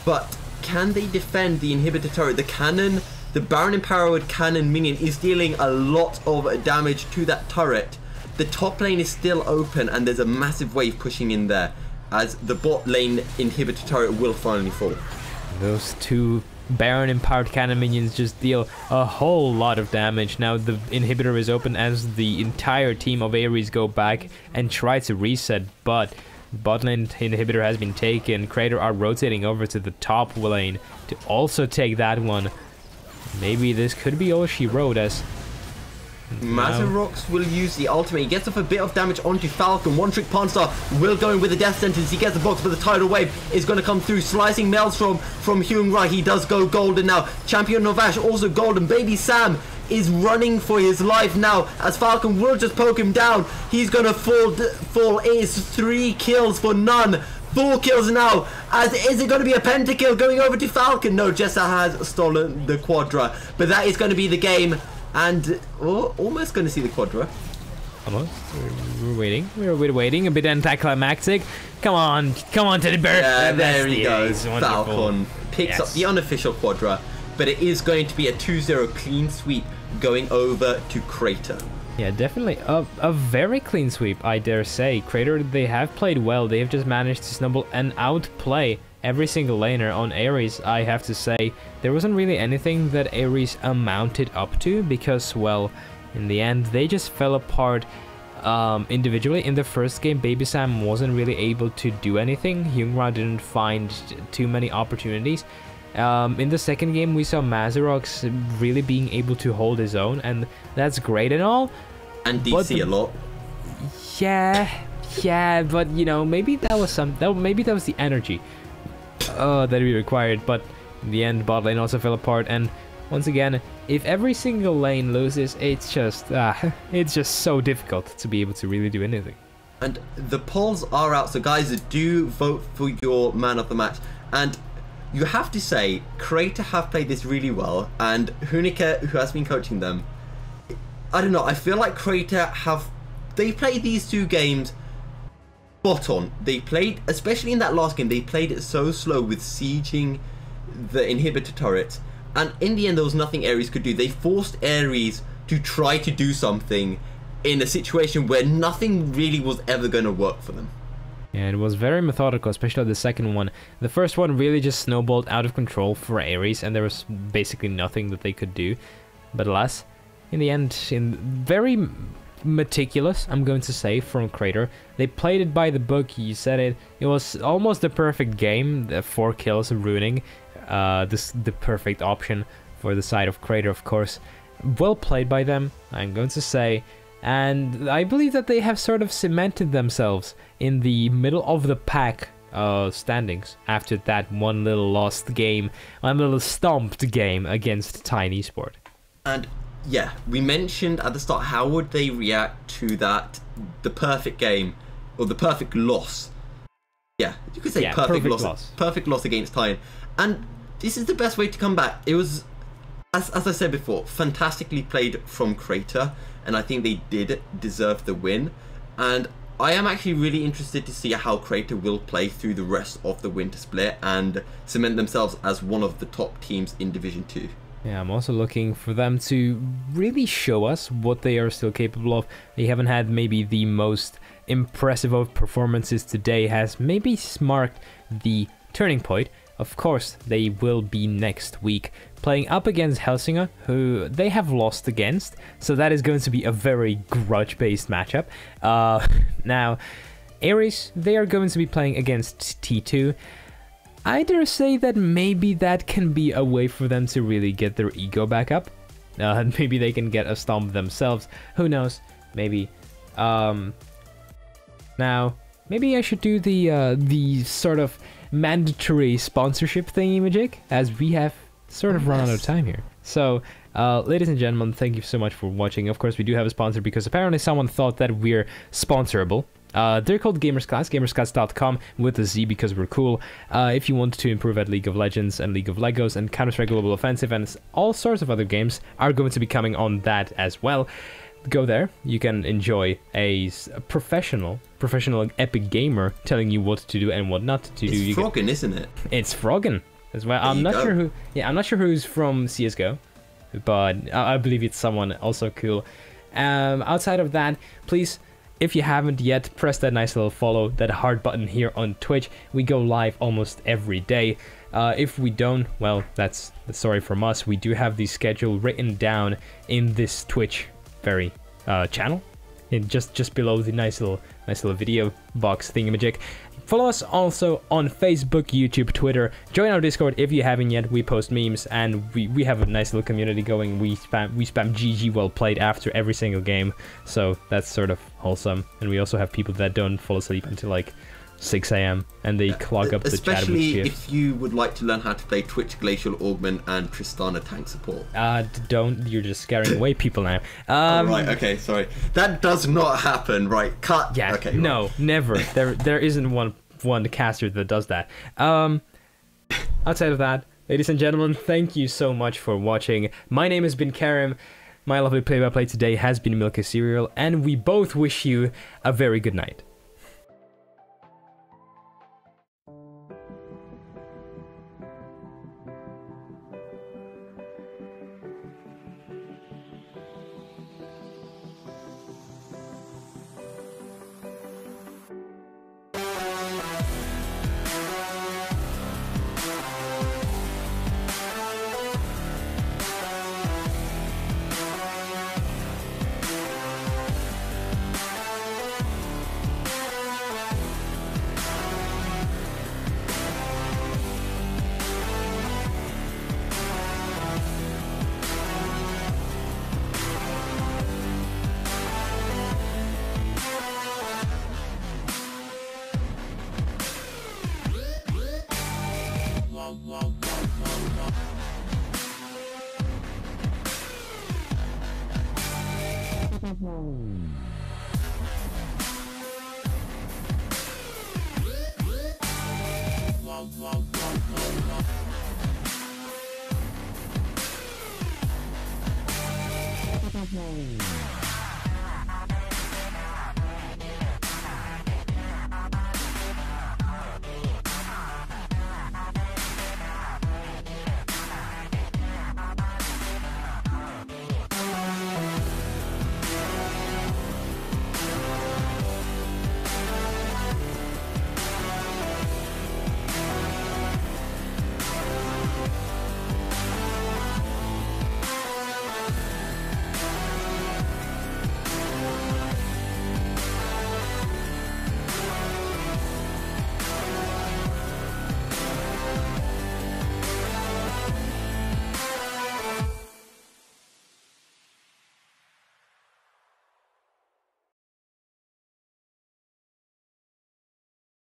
but can they defend the inhibitor turret? The cannon, the Baron empowered cannon minion is dealing a lot of damage to that turret. The top lane is still open, and there's a massive wave pushing in there, as the bot lane inhibitor turret will finally fall. Those 2 Baron empowered cannon minions just deal a whole lot of damage. Now the inhibitor is open as the entire team of Aries go back and try to reset, but bot lane inhibitor has been taken. Crater are rotating over to the top lane to also take that one. Maybe this could be all she wrote, as Mazarox will use the ultimate. He gets off a bit of damage onto Falcon. One trick Pawn Star will go in with the death sentence. He gets the box, but the tidal wave is going to come through. Slicing Maelstrom from Hyungra. He does go golden now. Champion Novash also golden. Baby Sam is running for his life now, as Falcon will just poke him down. He's going to fall. It is 3 kills for none. 4 kills now. As is it going to be a pentakill going over to Falcon? No, Jessa has stolen the Quadra, but that is going to be the game. And almost going to see the Quadra. Almost. We're waiting. We're waiting. A bit anticlimactic. Come on, Teddy Bear. Yeah, there he goes. Wonderful. Falcon picks up the unofficial Quadra, but it is going to be a 2-0 clean sweep going over to Crater. Yeah, definitely a very clean sweep, I dare say. Crater, they have played well. They have just managed to snubble and outplay every single laner on Aries. I have to say, there wasn't really anything that Aries amounted up to, because, well, in the end, they just fell apart individually. In the first game, Baby Sam wasn't really able to do anything. Hyungra didn't find too many opportunities. In the second game, we saw Mazarox really being able to hold his own, and that's great and all. And DC a lot. Yeah, but you know, maybe that was the energy that we required. But in the end, bot lane also fell apart, and once again, if every single lane loses, it's just so difficult to be able to really do anything. And the polls are out, so guys, do vote for your man of the match. And you have to say, Crater have played this really well, and Hunike, who has been coaching them, I don't know, I feel like Crater they played these two games spot on. They played, especially in that last game, they played it so slow with sieging the inhibitor turrets, and in the end there was nothing Aries could do. They forced Aries to try to do something in a situation where nothing really was ever going to work for them. Yeah, it was very methodical, especially the second one. The first one really just snowballed out of control for Aries, and there was basically nothing that they could do. But alas, in the end, very meticulous, I'm going to say, from Crater. They played it by the book, you said it. It was almost the perfect game, the 4 kills ruining the perfect option for the side of Crater, of course. Well played by them, I'm going to say. And I believe that they have sort of cemented themselves in the middle of the pack standings after that one little lost game, one little stomped game against Tiny Sport. And yeah, we mentioned at the start, how would they react to that, the perfect game, or the perfect loss? Yeah, you could say perfect loss. Perfect loss against Tiny. And this is the best way to come back. It was, as I said before, fantastically played from Crater, and I think they did deserve the win. And I am actually really interested to see how Crater will play through the rest of the Wintersplit and cement themselves as one of the top teams in Division 2. Yeah, I'm also looking for them to really show us what they are still capable of. They haven't had maybe the most impressive of performances today, has maybe marked the turning point. Of course, they will be next week playing up against Helsinger, who they have lost against, so that is going to be a very grudge-based matchup. Now, Aries, they are going to be playing against T2. I dare say that maybe that can be a way for them to really get their ego back up. Maybe they can get a stomp themselves. Who knows? Maybe. Now, maybe I should do the sort of mandatory sponsorship thingy-majig, as we have sort of run out of time here. So, ladies and gentlemen, thank you so much for watching. Of course, we do have a sponsor because apparently someone thought that we're sponsorable. They're called GamersClass, gamersclass.com with a Z because we're cool. If you want to improve at League of Legends and League of Legos and Counter-Strike Global Offensive and all sorts of other games are going to be coming on that as well. Go there, you can enjoy a professional epic gamer telling you what to do and what not to do. It's Froggen, isn't it? It's Froggen as well. I'm not sure who's from CSGO, but I believe it's someone also cool. Outside of that, please, if you haven't yet, press that nice little follow, that heart button here on Twitch. We go live almost every day. If we don't, well, that's sorry from us. We do have the schedule written down in this Twitch very channel, just below the nice little video box thingamajig. Follow us also on Facebook, YouTube, Twitter. Join our Discord if you haven't yet. We post memes and we have a nice little community going. We spam GG well played after every single game, so that's sort of wholesome. And we also have people that don't fall asleep until like 6 AM and they clog up the chat with Especially if you would like to learn how to play Twitch Glacial Augment and Tristana tank support. Don't, you're just scaring away people now. Right, okay, sorry. That does not happen, right? Cut. Yeah, okay, no, right. never. There isn't one caster that does that. Outside of that, ladies and gentlemen, thank you so much for watching. My name has been Karim. My lovely play-by-play today has been Milky Cereal, and we both wish you a very good night.